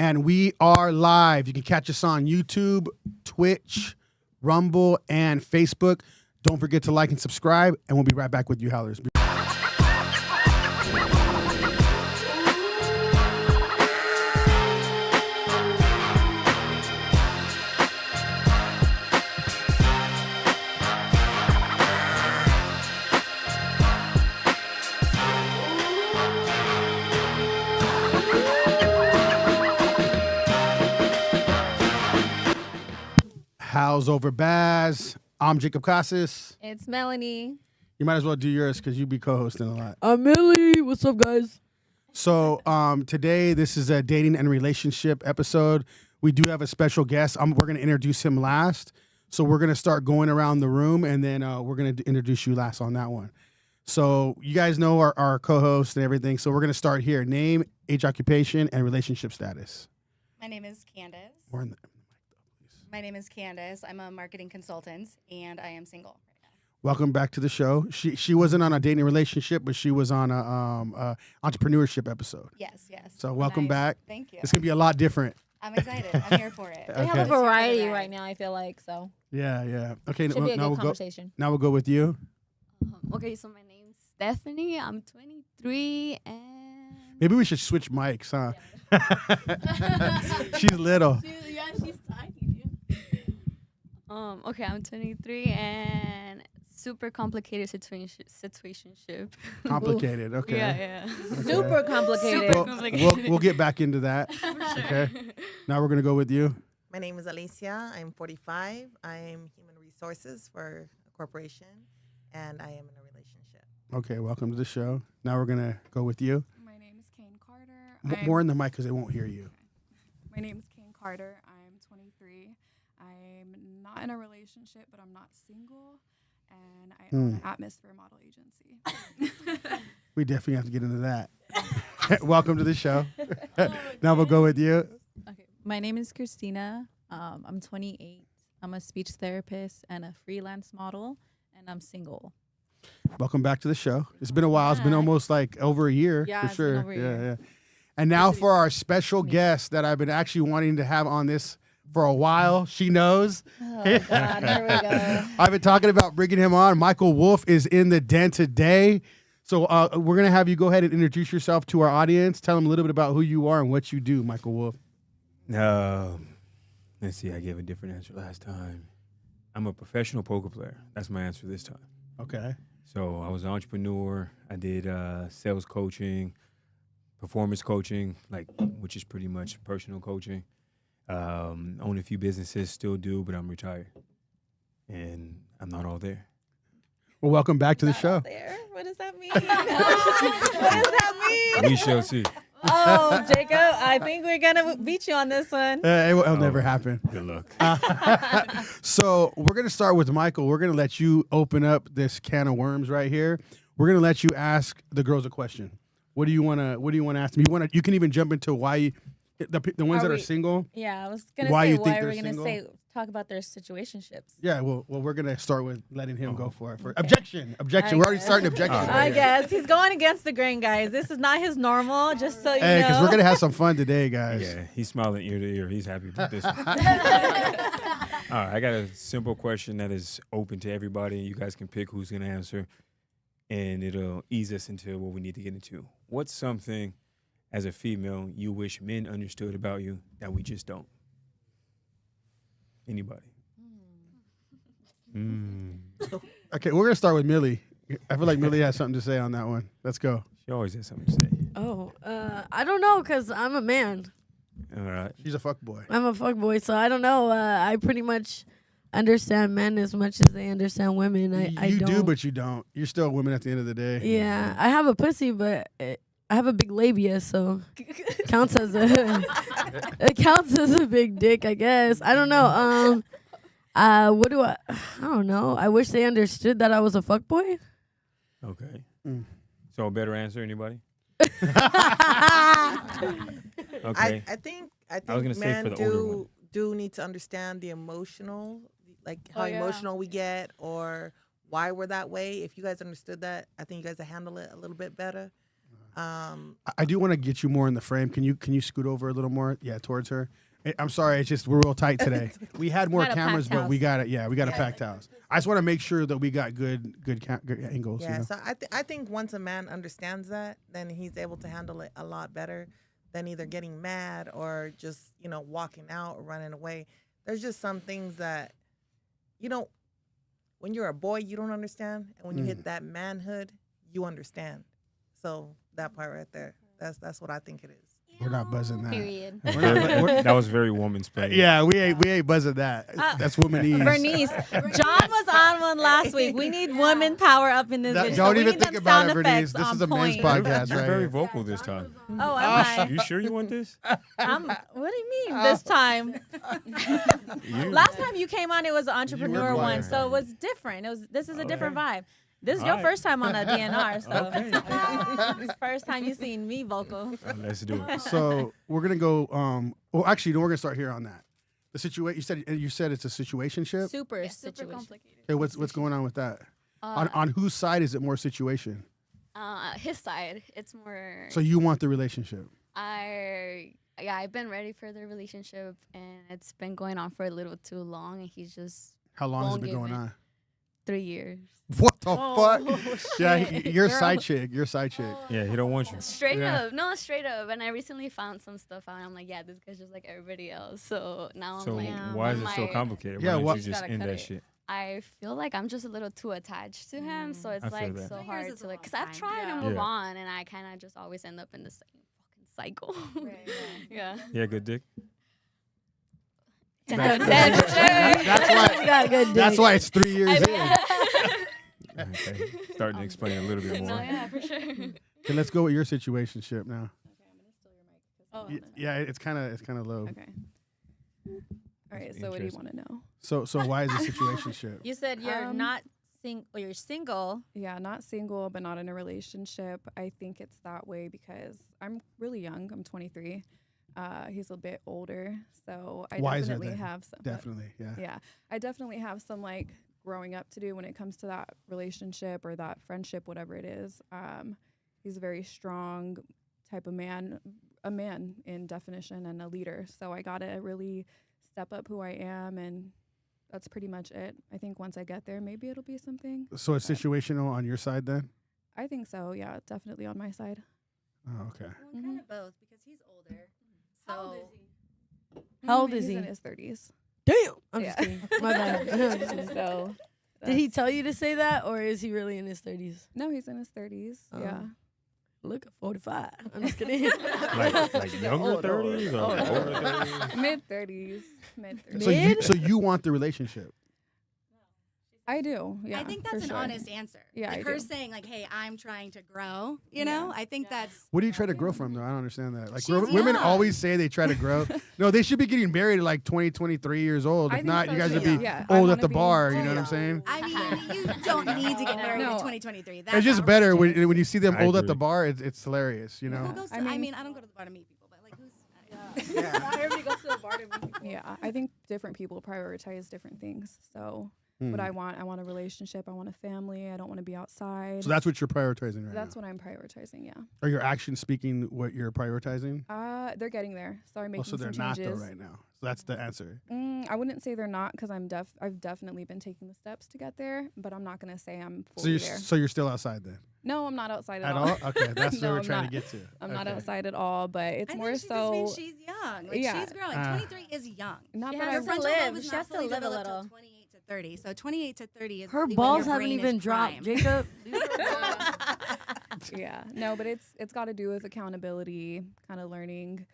And we are live. You can catch us on YouTube, Twitch, Rumble, and Facebook. Don't forget to like and subscribe, and we'll be right back with you, Howlers. Howls over Baaz. I'm Jacob Casas. It's Melanie. You might as well do yours because you be co-hosting a lot. I'm Millie. What's up, guys? So today, this is a dating and relationship episode. We do have a special guest. We're going to introduce him last. So we're going to start going around the room, and then we're going to introduce you last on that one. So you guys know our co-host and everything. So we're going to start here. Name, age, occupation, and relationship status. My name is Candace. My name is Candace. I'm a marketing consultant, and I am single right now. Welcome back to the show. She wasn't on a dating relationship, but she was on a entrepreneurship episode. Yes. So welcome back. Thank you. It's gonna be a lot different. I'm excited. I'm here for it. We have a variety right now, I feel like, so. Yeah. Okay, Should be a now good conversation. Now we'll go with you. Okay, so my name's Stephanie. I'm 23, and Maybe we should switch mics, huh? She's little. She's tiny, dude. Okay, I'm 23, and super complicated situationship. Complicated. Okay. Yeah. Okay. Super complicated. We'll get back into that. Okay. Now we're gonna go with you. My name is Alicia. I'm 45. I'm human resources for a corporation, and I am in a relationship. Okay. Welcome to the show. Now we're gonna go with you. My name is Kane Carter. More in the mic because they won't hear you. Okay. My name is Kane Carter. I'm 23. I'm not in a relationship, but I'm not single, and I own an atmosphere model agency. We definitely have to get into that. Welcome to the show. Now we'll go with you. Okay, my name is Christina. I'm 28. I'm a speech therapist and a freelance model, and I'm single. Welcome back to the show. It's been a while. It's been almost like over a year Yeah, for it's sure. been over a year. Yeah. And now for our special guest that I've been actually wanting to have on this for a while. She knows. Oh, God, here we go. I've been talking about bringing him on. Michael Wolf is in the den today. So we're going to have you go ahead and introduce yourself to our audience. Tell them a little bit about who you are and what you do, Michael Wolf. Let's see. I gave a different answer last time. I'm a professional poker player. That's my answer this time. Okay. So I was an entrepreneur. I did sales coaching, performance coaching, which is pretty much personal coaching. Own a few businesses, still do, but I'm retired. And I'm not all there. Well, welcome back to the show. There? What does that mean? What does that mean? We shall see. Oh, Jacob, I think we're going to beat you on this one. It'll never happen. Good luck. So we're going to start with Michael. We're going to let you open up this can of worms right here. We're going to let you ask the girls a question. What do you want to ask them? You can even jump into why the ones that are single. Yeah, I was going to Why say, you think why are they're we going to single? talk about their situationships? Yeah, well, we're going to start with letting him go for it. Objection. We're already starting objection. I guess. He's going against the grain, guys. This is not his normal, just so you know. Hey, because we're going to have some fun today, guys. Yeah, he's smiling ear to ear. He's happy about this one. All right, I got a simple question that is open to everybody. You guys can pick who's going to answer, and it'll ease us into what we need to get into. What's something, as a female, you wish men understood about you that we just don't? Anybody? Okay, we're going to start with Millie. I feel like Millie has something to say on that one. Let's go. She always has something to say. Oh, I don't know, because I'm a man. All right. She's a fuckboy. I'm a fuckboy, so I don't know. I pretty much understand men as much as they understand women. I You don't. do, but you don't. You're still a woman at the end of the day. Yeah, I have a pussy, but I have a big labia, so counts as a it counts as a big dick, I guess. I don't know. What do I don't know. I wish they understood that I was a fuckboy. Okay. So a better answer, anybody? Okay. I think I was gonna say men for the older one. do need to understand the emotional, like how emotional we get or why we're that way. If you guys understood that, I think you guys will handle it a little bit better. I do want to get you more in the frame. Can you scoot over a little more? Yeah, towards her. I'm sorry, it's just we're real tight today. We had more Got a cameras, packed but we house. got it. Yeah, we got a packed house. I just want to make sure that we got good angles. Yeah, You know? so I think once a man understands that, then he's able to handle it a lot better than either getting mad or just, walking out or running away. There's just some things that, when you're a boy, you don't understand. And when you hit that manhood, you understand. So that part right there, that's what I think it is. We're not buzzing that. Period. That was very woman's play. Yeah, we ain't buzzing that. That's womanese. Bernice, John was on one last week. We need woman power up in this video. Don't we even need think them about sound it, Bernice. effects This on is a men's point. podcast, You're right? very here. vocal this time. Oh, am I? You sure you want this? What do you mean this time? Last time you came on, it was an entrepreneur one, quiet. so it was different. This is a different vibe. This is All your right. first time on a DNR, so Okay. this is the first time you've seen me vocal. Let's do it. So we're gonna go. Well, actually, no, we're gonna start here on that. The situation. You said it's a situationship. Super Super situation. complicated. Okay, what's going on with that? On whose side is it more situation? His side, it's more. So you want the relationship? I've been ready for the relationship, and it's been going on for a little too long, and he's just How long has it Won't been give going in. on? 3 years. What the Oh, fuck? Yeah, shit. you're a Girl. side chick. You're a side chick. Yeah, he don't want you. Straight Yeah. up, no, straight up. And I recently found some stuff out. And I'm like, yeah, this guy's just like everybody else. So now I'm So like, why is on it so my- complicated? Yeah, Why what- don't you just Gotta end cut that it. shit? I feel like I'm just a little too attached to him, so it's I feel like that. so 3 years hard is to a like, long cause I've time. tried Yeah. to move Yeah. on, and I kind of just always end up in the same fucking cycle. Yeah. Yeah, good dick. That's why. You got good That's dick. why it's 3 years in. Okay. Starting to explain a little bit No, more. yeah, for sure. Okay, let's go with your situationship now. Oh, Yeah, it's kind of low. Okay. All right. That's So what do you interesting. want to know? So why is it situationship? You said you're not you're single. Yeah, not single, but not in a relationship. I think it's that way because I'm really young. I'm 23. He's a bit older, so I Wiser definitely then. have some. Definitely, yeah. Yeah, I definitely have some like growing up to do when it comes to that relationship or that friendship, whatever it is. He's a very strong type of man, a man in definition and a leader. So I gotta really step up who I am, and that's pretty much it. I think once I get there, maybe it'll be something. So it's situational on your side then? I think so. Yeah, definitely on my side. Oh, okay. Well, kind of both because he's older. So How old is He's he? in his 30s. Damn. I'm Yeah. just kidding. My bad. So Did he tell you to say that, or is he really in his 30s? no, he's in his 30s. Yeah. Look at 45. I'm just kidding. Like younger 30s or older 30s? Mid 30s. Mid 30s. So you want the relationship? I do. Yeah. I think for that's an sure. honest answer. Yeah, like I her do. saying like, "Hey, I'm trying to grow." You know, I think that's. What do you try to grow from though? I don't understand that. Like She's women young. always say they try to grow. No, they should be getting married at like 20, 23 years old. I If think not, so you guys too. would be Yeah, I old at wanna the be- bar. You know what yeah. I'm saying? I mean, you don't need to get married No. in 2023. That's It's just better when you see them I old at the agree. bar. It's hilarious. You Who know. goes to, I I mean- mean, I don't go to the bar to meet people, but like who's. Everybody goes to the bar to meet people. Yeah, I think different people prioritize different things. So, Hmm. what I want a relationship. I want a family. I don't want to be outside. So that's what you're prioritizing right That's now. what I'm prioritizing. Yeah. Are your actions speaking what you're prioritizing? They're getting there. So I'm making So they're some not changes. though right now. So that's the answer. I wouldn't say they're not because I've definitely been taking the steps to get there, but I'm not gonna say I'm So fully you're there. so you're still outside then? No, I'm not outside At all. all? Okay, that's No, what we're I'm trying not. to get to. I'm not Okay. outside at all, but it's I more think she just so. means she's young. Like Yeah. she's growing. 23 is young. Not She that has I to Frontal live. lobe is She not has to fully live a developed little. till 28 to 30. So 28 to 30 is Her really when balls your haven't brain even is dropped, prime. Jacob. Yeah, no, but it's got to do with accountability, kind of learning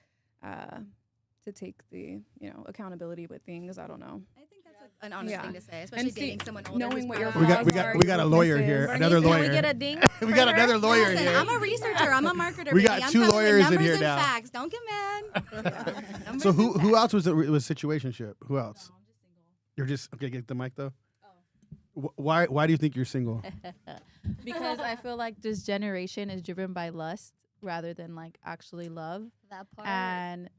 to take the accountability with things. I don't know. I think that's an honest Yeah. thing to say, especially see- dating someone older. knowing who's what your We got we flaws got are, we got a your lawyer weaknesses. here. Bernice, Another can lawyer. we get a ding? We for got her? another lawyer Listen, here. I'm a researcher. I'm a marketer. We baby. got I'm two coming with lawyers in numbers here and now. Facts. Don't get mad. Numbers So and who facts. else was situationship? Who else? You're just okay. Get the mic though. Why do you think you're single? Because I feel like this generation is driven by lust rather than like actually love. That part. And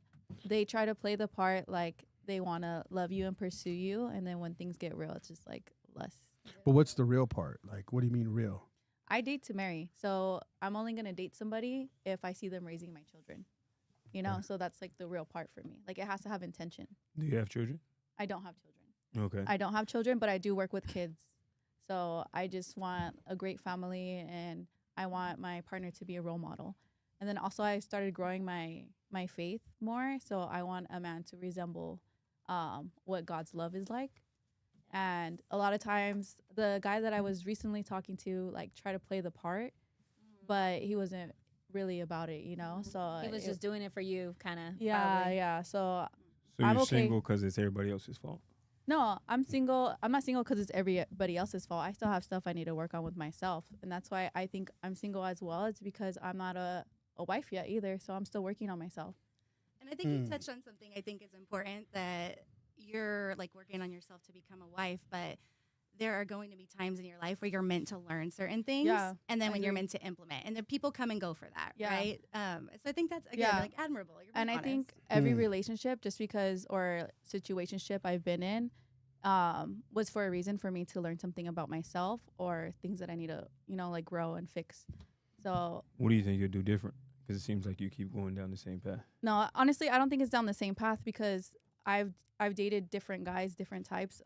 they try to play the part like they want to love you and pursue you. And then when things get real, it's just like lust. But what's the real part? Like, what do you mean real? I date to marry, so I'm only gonna date somebody if I see them raising my children. You know, so that's like the real part for me. Like it has to have intention. Do you have children? I don't have children. Okay. I don't have children, but I do work with kids. So I just want a great family, and I want my partner to be a role model. And then also I started growing my faith more. So I want a man to resemble what God's love is like. And a lot of times the guy that I was recently talking to like tried to play the part, but he wasn't really about it, you know. So He was just doing it for you, kind of. yeah, yeah. So So I'm you're okay. single because it's everybody else's fault? no, I'm single. I'm not single because it's everybody else's fault. I still have stuff I need to work on with myself, and that's why I think I'm single as well. It's because I'm not a wife yet either, so I'm still working on myself. And I think you touched on something I think is important, that you're like working on yourself to become a wife, but there are going to be times in your life where you're meant to learn certain things, Yeah, and then I when you're agree. meant to implement, and then people come and go for that, Yeah. right? So I think that's again Yeah. like admirable. You're being And I honest. think every relationship, just because or situationship I've been in, was for a reason for me to learn something about myself or things that I need to, you know, like grow and fix. So What do you think you'll do different? Because it seems like you keep going down the same path. no, honestly, I don't think it's down the same path because I've dated different guys, different types.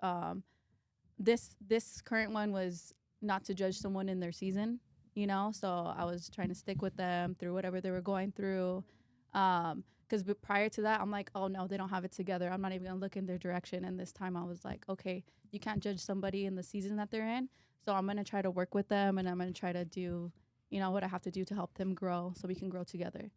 This current one was not to judge someone in their season, you know. So I was trying to stick with them through whatever they were going through. Because prior to that, I'm like, oh no, they don't have it together. I'm not even gonna look in their direction. And this time, I was like, okay, you can't judge somebody in the season that they're in. So I'm gonna try to work with them, and I'm gonna try to do, you know, what I have to do to help them grow, so we can grow together.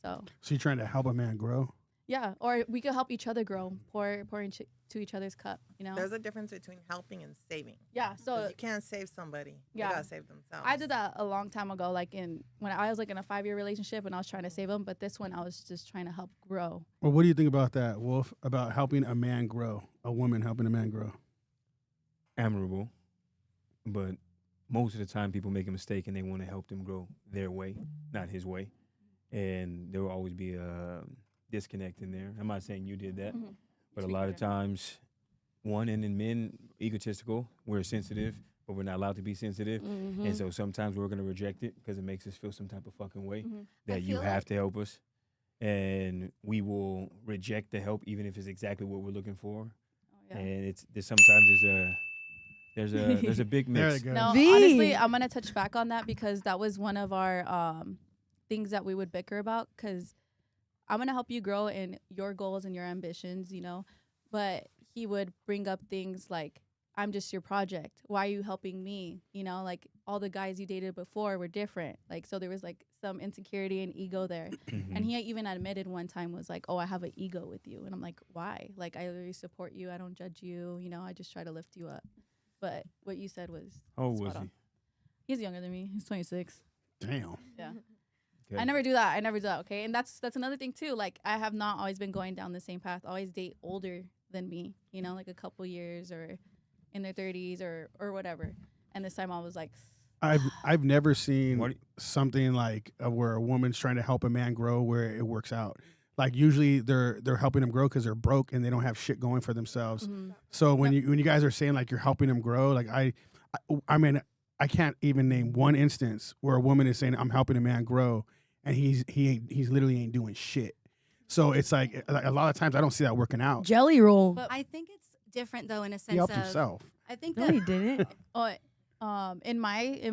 So So you're trying to help a man grow? yeah, or we could help each other grow, pour into each other's cup, you know. There's a difference between helping and saving. Yeah, 'Cause so you can't save somebody. Yeah. They gotta save themselves. I did that a long time ago, like when I was like in a 5-year relationship and I was trying to save them, but this one I was just trying to help grow. Well, what do you think about that, Wolf? About helping a man grow, a woman helping a man grow? Admirable, but most of the time people make a mistake and they want to help them grow their way, not his way. And there will always be a disconnect in there. I'm not saying you did that, but a lot of times, and in men, egotistical, we're sensitive, but we're not allowed to be sensitive. And so sometimes we're going to reject it because it makes us feel some type of fucking way that you feel have like- to help us. And we will reject the help even if it's exactly what we're looking for. Yeah. And sometimes there's a big There mix. it goes. No, V. honestly, I'm gonna touch back on that because that was one of our things that we would bicker about. Because I'm gonna help you grow in your goals and your ambitions, you know. But he would bring up things like, "I'm just your project. Why are you helping me?" You know, like all the guys you dated before were different. Like so, there was like some insecurity and ego there. And he even admitted one time was like, "Oh, I have an ego with you," and I'm like, "Why? Like I literally support you. I don't judge you. You know, I just try to lift you up." But what you said was How old spot was on. he? He's younger than me. He's 26. Damn. Yeah. Okay. I never do that. Okay. And that's another thing too. Like I have not always been going down the same path. I always date older than me, you know, like a couple years or in their 30s or whatever. And this time I was like, I've never seen What- something like where a woman's trying to help a man grow where it works out. Like usually they're helping them grow because they're broke and they don't have shit going for themselves. So when you guys are saying like you're helping them grow, like I mean I can't even name one instance where a woman is saying I'm helping a man grow and he's literally ain't doing shit. So it's like a lot of times I don't see that working out. Jelly roll. But- I think it's different though in a He sense helped of himself. I think No, that he didn't. in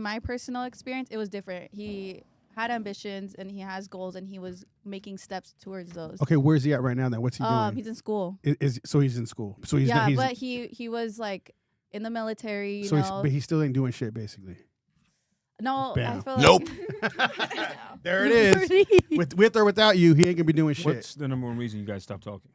my personal experience, it was different. He had ambitions and he has goals and he was making steps towards those. Okay, where's he at right now then? What's he doing? He's in school. So he's in school. So he's Yeah, he's but he was like in the military, you so know. but he still ain't doing shit basically. No, Bam. I feel Nope. like There it is. with or without you, he ain't gonna be doing shit. What's the number one reason you guys stopped talking?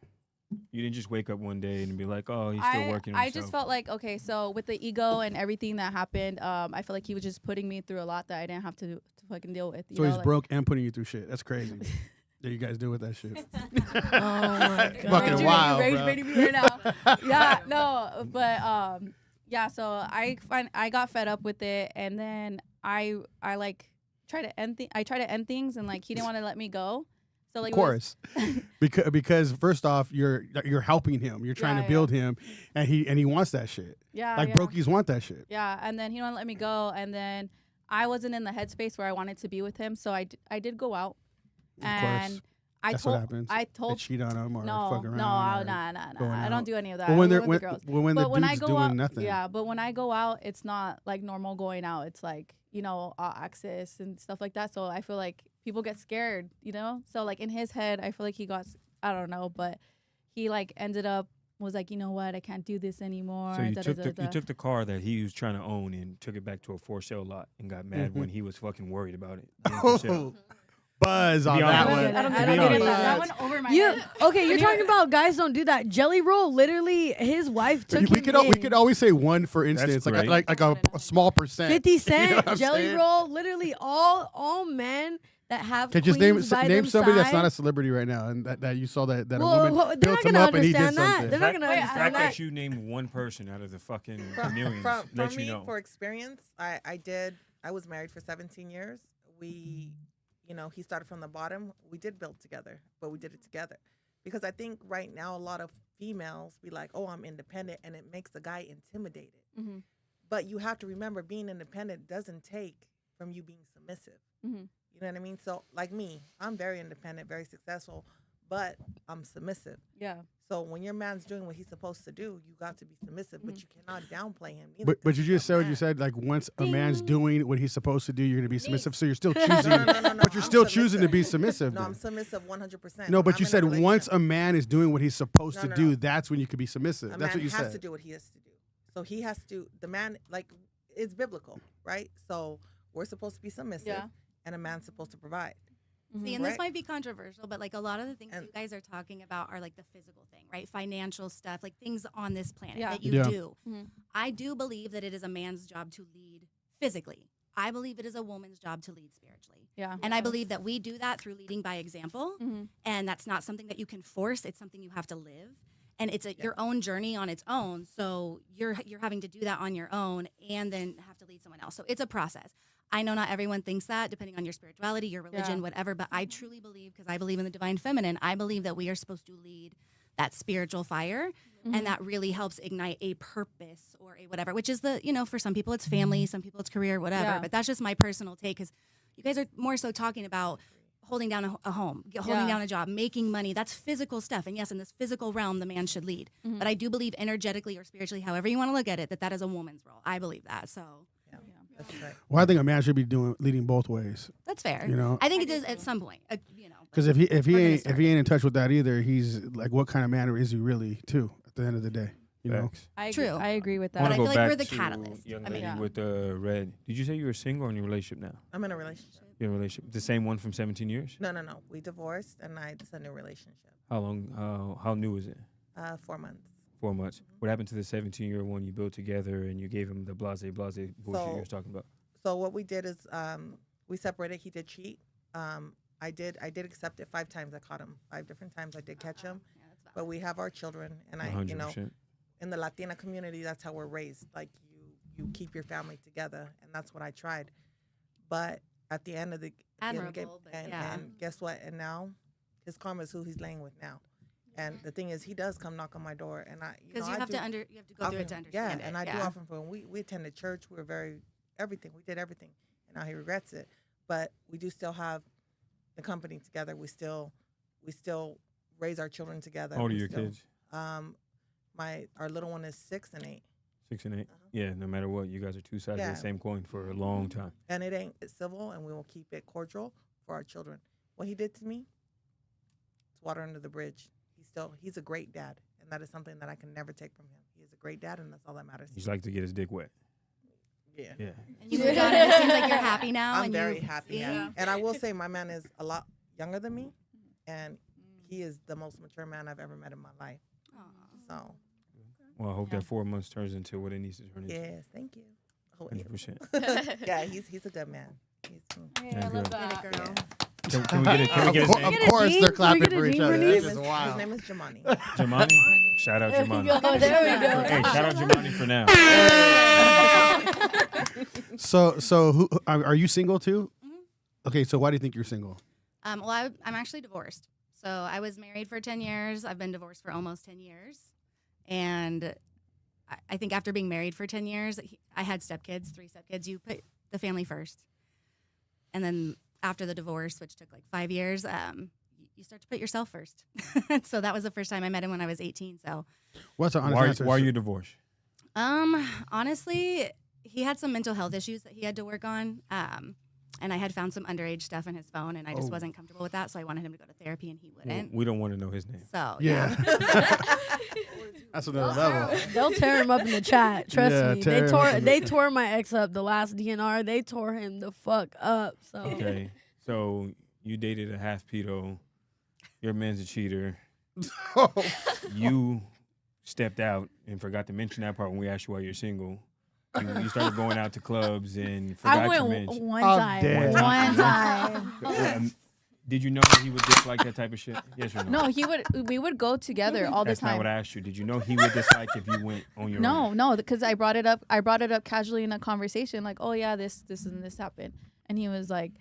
You didn't just wake up one day and be like, "Oh, he's still working." on I himself. just felt like, okay, so with the ego and everything that happened, I feel like he was just putting me through a lot that I didn't have to fucking deal with. You So know, he's like, broke and putting you through shit. That's crazy. That you guys do with that shit. Oh my god. Fucking Rage wild, baiting bro. me right now. Yeah, no, but yeah. So I got fed up with it, and then I like try to end things, and like he didn't want to let me go. So like Of course, because first off, you're helping him. You're trying Yeah, to build him, and he wants that shit. yeah, Like yeah. brokies want that shit. Yeah, and then he didn't want to let me go, and then I wasn't in the headspace where I wanted to be with him, so I did go out, Of and course. I That's told what happens. I They told cheat on them or no fuck around. no or nah going I out. don't do any of that. Well, when I they're go with the girls. when the But when I dude's go doing out, nothing. yeah. But when I go out, it's not like normal going out. It's like access and stuff like that. So I feel like people get scared, So like in his head, I feel like he got I don't know, but he like ended up was like, you know what, I can't do this anymore. So you took the car that he was trying to own and took it back to a for sale lot and got mad when he was fucking worried about it being for sale. Buzz on be that honest. one. I don't To get be it. honest. That went over my You head. okay? You're talking about guys don't do that. Jelly Roll, literally, his wife took We him could in. we could always say one for instance, great. like a small percent. 50 You know Cent, what I'm Jelly saying? Roll, literally all men that have Okay, just queens by name somebody that's not a themselves. celebrity right now, and that you saw that a Well, woman they're built not him gonna up and he did understand that. something. They're not gonna The understand fact that. that you named one person out of the fucking millions From lets me, you know. for experience, I was married for 17 years. We, he started from the bottom. We did build together, but we did it together. Because I think right now a lot of females be like, oh, I'm independent, and it makes the guy intimidated. Mm-hmm. But you have to remember, being independent doesn't take from you being submissive. Mm-hmm. You know what I mean? So like me, I'm very independent, very successful, but I'm submissive. Yeah. So when your man's doing what he's supposed to do, you got to be submissive, but you cannot downplay him. Either, But 'cause you he's just a said what man. you said. Like once a man's doing what he's supposed to do, you're gonna be submissive. So you're still choosing, No, but you're I'm still choosing to submissive. be submissive. No, then. I'm submissive 100%. No, but I'm you in a said once relationship. a man is doing what he's supposed to No, do, no. that's when you could be submissive. A That's man what you has to said. do what he has to do. So he has to, the man, like, it's biblical, right? So we're supposed to be submissive, Yeah. and a man's supposed to provide. See, and this Right. might be controversial, but like a lot of the things And- you guys are talking about are like the physical thing, right? Financial stuff, like things on this planet Yeah. that you Yeah. do. Mhm. I do believe that it is a man's job to lead physically. I believe it is a woman's job to lead spiritually. Yeah. And I believe that we do that through leading by example. Mhm. And that's not something that you can force. It's something you have to live. And it's your own journey on its own. So you're having to do that on your own and then have to lead someone else. So it's a process. I know not everyone thinks that, depending on your spirituality, your religion, Yeah. whatever, but I truly believe, because I believe in the divine feminine, I believe that we are supposed to lead that spiritual fire, and that really helps ignite a purpose or a whatever, which is for some people it's family, some people it's career, whatever, Yeah. but that's just my personal take, because you guys are more so talking about holding down a home, holding Yeah. down a job, making money. That's physical stuff. And yes, in this physical realm, the man should lead. Mhm. But I do believe energetically or spiritually, however you want to look at it, that is a woman's role. I believe that. So That's right. Well, I think a man should be leading both ways. that's fair. You know, I think it does at some point. because if we're gonna he start. ain't in touch with that either, he's like, what kind of man is he really? Too at the end of the day, you know. Facts. True. I agree with I that. want I to feel go like back we're the to catalyst. young I mean, lady yeah. with the red. Did you say you were single or in a relationship now? I'm in a relationship. You're in a relationship. The same one from 17 years? No. We divorced, and it's a new relationship. How long? How new is it? 4 months. 4 months. What happened to the 17-year one you built together and you gave him the blase bullshit you were talking about? So what we did is we separated. He did cheat. I did accept it 5 times. I caught him 5 different times. I did catch him. Yeah, that's valid. But we have our children, and 100%. in the Latina community, that's how we're raised. Like you keep your family together, and that's what I tried. But at the end of the Admirable, but yeah. and guess what? And now his karma is who he's laying with now. And the thing is, he does come knock on my door, and Because you have to go through it to understand it. and I do often for when we attended church. We were everything. We did everything, and now he regrets it. But we do still have the company together. We still raise our children together. How old are We your still- kids? Our little one is 6 and 8. 6 and 8? Uh-huh. Yeah, no matter what, you guys are two sides of Yeah. the same coin for a long time. And it's civil, and we will keep it cordial for our children. What he did to me, it's water under the bridge. He's a great dad, and that is something that I can never take from him. He is a great dad, and that's all that matters. He's like to get his dick wet. Yeah. Yeah. And you moved on, and it seems like you're happy now. I'm and very you, happy. Yeah. Yeah. And I will say my man is a lot younger than me, and he is the most mature man I've ever met in my life. Aw. So, Well, I hope that 4 months turns into what it needs to turn into. yes, thank you. Oh, yeah. 100%. Yeah, he's a good man. Yeah, good. Get it, girl. Can we get it? Can we get his Of name? course, Can we they're get a clapping ding for each for other. Bernice? That's just His wild. name is Jamani. Jamani? Shout out Jamani. Oh, there we go. Hey, shout out Jamani for now. So who are you single too? Mhm. Okay, so why do you think you're single? Well, I'm actually divorced. So I was married for 10 years. I've been divorced for almost 10 years. And I think after being married for 10 years, I had stepkids, 3 stepkids. You put the family first. And then after the divorce, which took like 5 years, you start to put yourself first. So that was the first time I met him when I was 18. So What's the honest answer? Why are you divorced? Honestly, he had some mental health issues that he had to work on. And I had found some underage stuff in his phone, and I just wasn't comfortable with that. So I wanted him to go to therapy, and he wouldn't. We don't want to know his name. So Yeah. That's another level. They'll tear him up in the chat. Trust Yeah, me. tear him up in They tore my ex up the last DNR. They tore him the fuck up. So Okay, so you dated a half pedo. Your man's a cheater. You stepped out and forgot to mention that part when we asked you why you're single. You started going out to clubs and forgot I to went mention. one I'm time. dead. One time. Did you know he would dislike that type of shit? Yes or no? No, he would. We would go together all That's the not time. what I asked you. Did you know he would dislike if you went on your own? No, because I brought it up. I brought it up casually in a conversation, like, oh yeah, this and this happened, and he was like,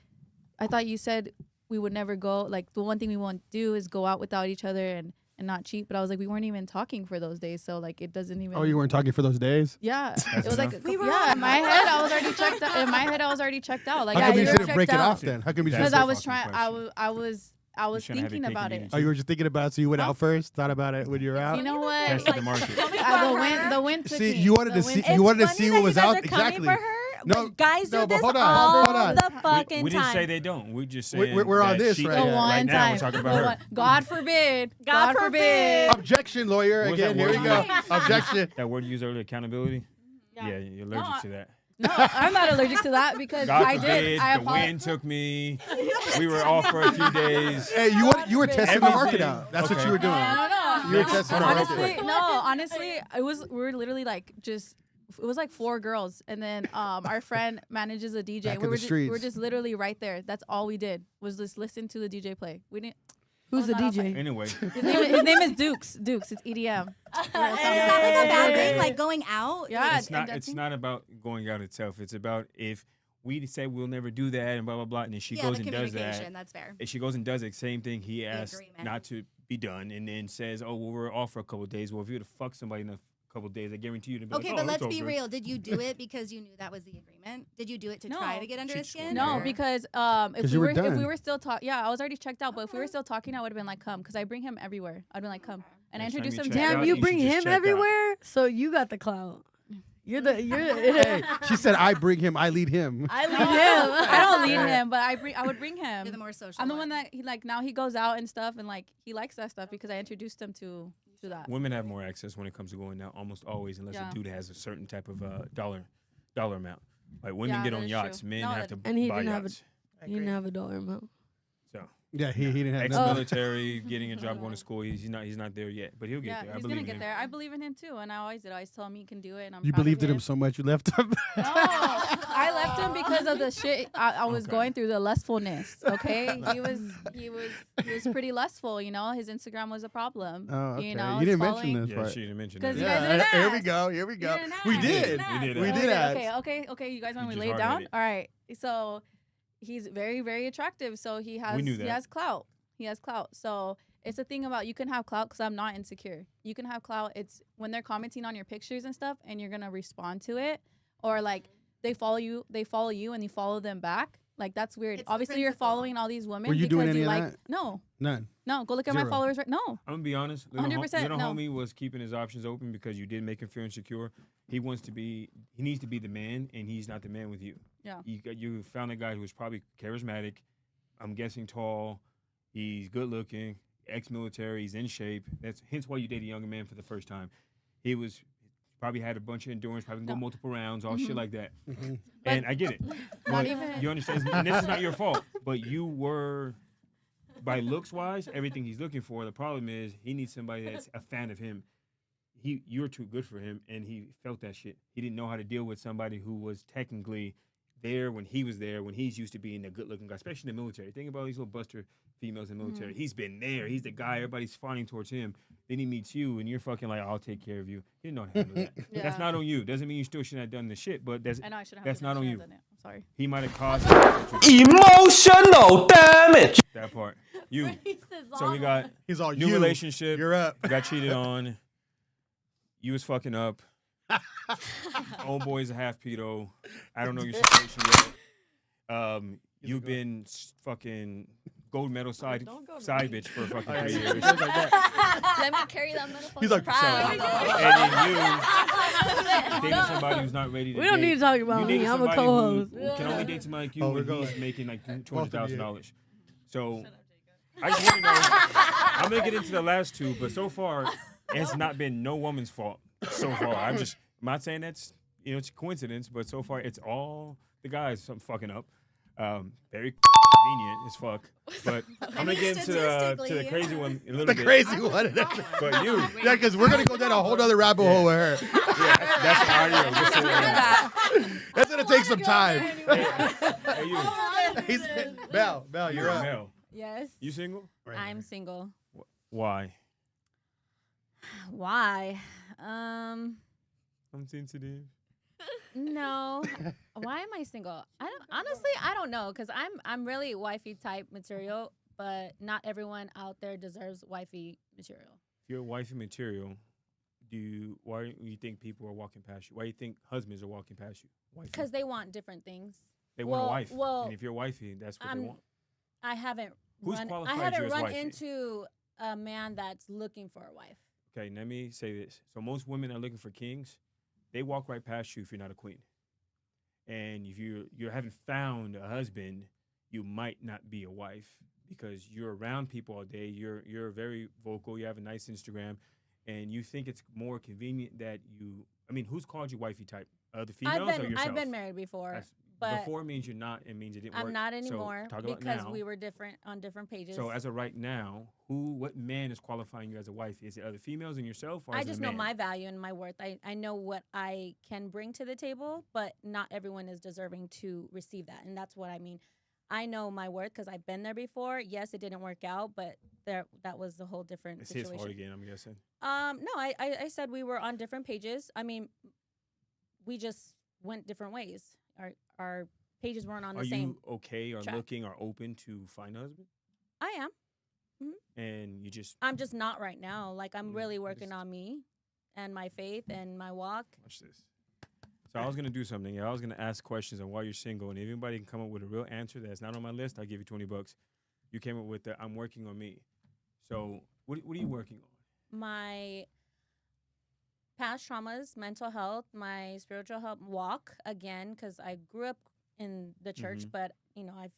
I thought you said we would never go. Like the one thing we won't do is go out without each other and not cheat. But I was like, we weren't even talking for those days, so like it doesn't even. Oh, you weren't talking for those days? Yeah, it was enough. like in my head I was already checked out. In my head I was already checked out. Like How come I you was didn't break it checked off out. then? How come you That's Because just? I a was fucking trying. question. I was trying to have thinking your cake about and eat it. it Oh, you were just thinking about it, so you went out first, thought about it when you were out? You know what? Tested the market. The wind took See, me. you wanted The to wind- see, you wanted to It's see funny what was that you out. guys are coming Exactly. for her, No, but guys no, do but this hold on, all hold on. the fucking We didn't time. say they don't. We just saying We're on that this, she- right? The Yeah, one right now time. we're talking The about her. one- God forbid. God forbid. Objection, lawyer. What was Again, that here we word? go. Objection. That word you used earlier, accountability. Yeah. Yeah, you're allergic to that. No, I'm not allergic to that because God I forbid, did. I the wind took me. We were off for a few days. Hey, you were testing the market Everything. out. That's what Okay. you were doing. No. You were testing the market. Honestly, we were literally like just. It was like 4 girls, and then our friend manages a DJ. Back We in were the just, we were streets. just literally right there. That's all we did was just listen to the DJ play. We didn't. who's the not outside. DJ? Anyway, His name is Dukes. Dukes. It's EDM. is that like a bad thing, like going out? Yeah, it's not about going out itself. It's about if we say we'll never do that and blah blah blah, and then she Yeah, goes the and does that. communication, that's fair. If she goes and does the same thing he asked agreement. not to be done, and then says, "Oh, well, we're off for a couple of days." Well, if you were to fuck somebody in a couple of days, I guarantee you to be Okay, like, but "Oh, let's it's be over." real. Did you do it because you knew that was the agreement? Did you do it to try to get under his skin? No, or- because if you we were were if done. we were still talking, yeah, I was already checked out. But if we were still talking, I would have been like, "Come," because I bring him everywhere. I'd been like, "Come," and I Next time introduced you him check to. out, Damn, you you should bring just him check out. everywhere, so you got the clout. You're Hey, she said, "I bring him. I lead him." I lead him. I don't lead him, but I would bring him. You're the more social. I'm the one that he like now he goes out and stuff and like he likes that stuff because I introduced him to that. Women have more access when it comes to going out, almost always, unless Yeah. a dude has a certain type of dollar amount. Like women Yeah, get that on is yachts, true. men No, have to And he buy didn't have a- yachts. I He didn't agree. have a dollar amount. So Yeah, he didn't have nothing. ex-military, getting a job, going to school. He's not there yet, but he'll get Yeah, there. I he's believe gonna in get him. there. I believe in him too, and I always did. I always tell him he can do it, and I'm. You proud of believed in him so much, you left him. No, I left him because of the shit I was Okay. going through, the lustfulness. Okay, he was pretty lustful. You know, his Instagram was a problem. Oh, okay. You know, You didn't his mention following- this Yeah, part. she didn't mention 'Cause that. you guys Yeah, didn't here we ask. go. Here we go. didn't We ask. did. We did We ask. did ask. Okay. You guys want me You to just lay it down? hard-headed. All right. So he's very, very attractive. So he has knew that. he has clout. He has clout. So it's a thing about you can have clout because I'm not insecure. You can have clout. It's when they're commenting on your pictures and stuff, and you're gonna respond to it, or like they follow you, and you follow them back. Like that's weird. It's the Obviously, you're principle. following all these women. Were you doing because any you of like that? no. None. No, go look at my Zero. followers right. No, I'm gonna be honest. 100%, Little no. homie was keeping his options open because you did make him feel insecure. He needs to be the man, and he's not the man with you. Yeah. You found a guy who was probably charismatic. I'm guessing tall. He's good looking. Ex-military. He's in shape. That's hence why you date a younger man for the first time. He was probably had a bunch of endurance. Probably can go multiple rounds. All shit like that. And I get it. But even- you understand? And this is not your fault. But you were. By looks wise, everything he's looking for. The problem is he needs somebody that's a fan of him. You're too good for him, and he felt that shit. He didn't know how to deal with somebody who was technically there when he was there, when he's used to being a good-looking guy, especially in the military. Think about these little buster females in the military. He's been there. He's the guy. Everybody's fawning towards him. Then he meets you, and you're fucking like, I'll take care of you. He didn't know how to handle that. Yeah. That's not on you. Doesn't mean you still shouldn't have done the shit, but I know I should have. that's not on you. Done it. I'm sorry. He might have caused Emotional damage. that part. You. So we got He's all new you. relationship. You're up. Got cheated on. You was fucking up. Old boy's a half pedo. I don't know your situation yet. You've been fucking gold medal side bitch for fucking 3 years. Let me carry that motherfucker. He's like, proud. And then you dating somebody who's not ready to We don't date. need to talk about You me. dating I'm a somebody co-host. who can only date somebody like you we're when going. he's making like Both of $200,000. So I just want to know. I'm gonna get into the last two, but so far it's not been no woman's fault. So far, I'm not saying that's it's a coincidence, but so far it's all the guys fucking up. Very convenient as fuck. But I'm gonna get into the crazy one a little The bit. crazy one. But you, Yeah, because we're gonna go down a whole other rabbit hole with her. yeah, that's the audio. Just so you know. That's gonna take some time. Hey, you, Belle, you're up. Mel, Yes. you single? I'm single. Why? Why? I'm sensitive. No. Why am I single? I don't know, because I'm really wifey type material, but not everyone out there deserves wifey material. If you're wifey material, why do you think people are walking past you? Why do you think husbands are walking past you? Because they want different things. They want a wife. Well, and if you're wifey, that's what they want. I haven't Who's run, qualified I haven't you as run wifey? into a man that's looking for a wife. Okay, let me say this. So most women are looking for kings. They walk right past you if you're not a queen. And if you haven't found a husband, you might not be a wife because you're around people all day. You're very vocal. You have a nice Instagram, and you think it's more convenient that you. I mean, who's called you wifey type? The females or yourself? I've been married before. But before means you're not. It means it didn't work. I'm not So anymore talk about because now. we were different on different pages. So as of right now, what man is qualifying you as a wife? Is it other females and yourself, or I is it just a know man? my value and my worth. I know what I can bring to the table, but not everyone is deserving to receive that. And that's what I mean. I know my worth because I've been there before. Yes, it didn't work out, but that was a whole different It's situation. his fault again, I'm guessing. No, I said we were on different pages. I mean, we just went different ways. Our pages weren't on the same. Are you okay or track. looking or open to find a husband? I am. And you just I'm just not right now. Like I'm really what working is- on me and my faith and my walk. watch this. So I was gonna do something. I was gonna ask questions on why you're single, and if anybody can come up with a real answer that's not on my list, I'll give you $20. You came up with I'm working on me. So what are you working on? My past traumas, mental health, my spiritual health walk again, because I grew up in the church, but I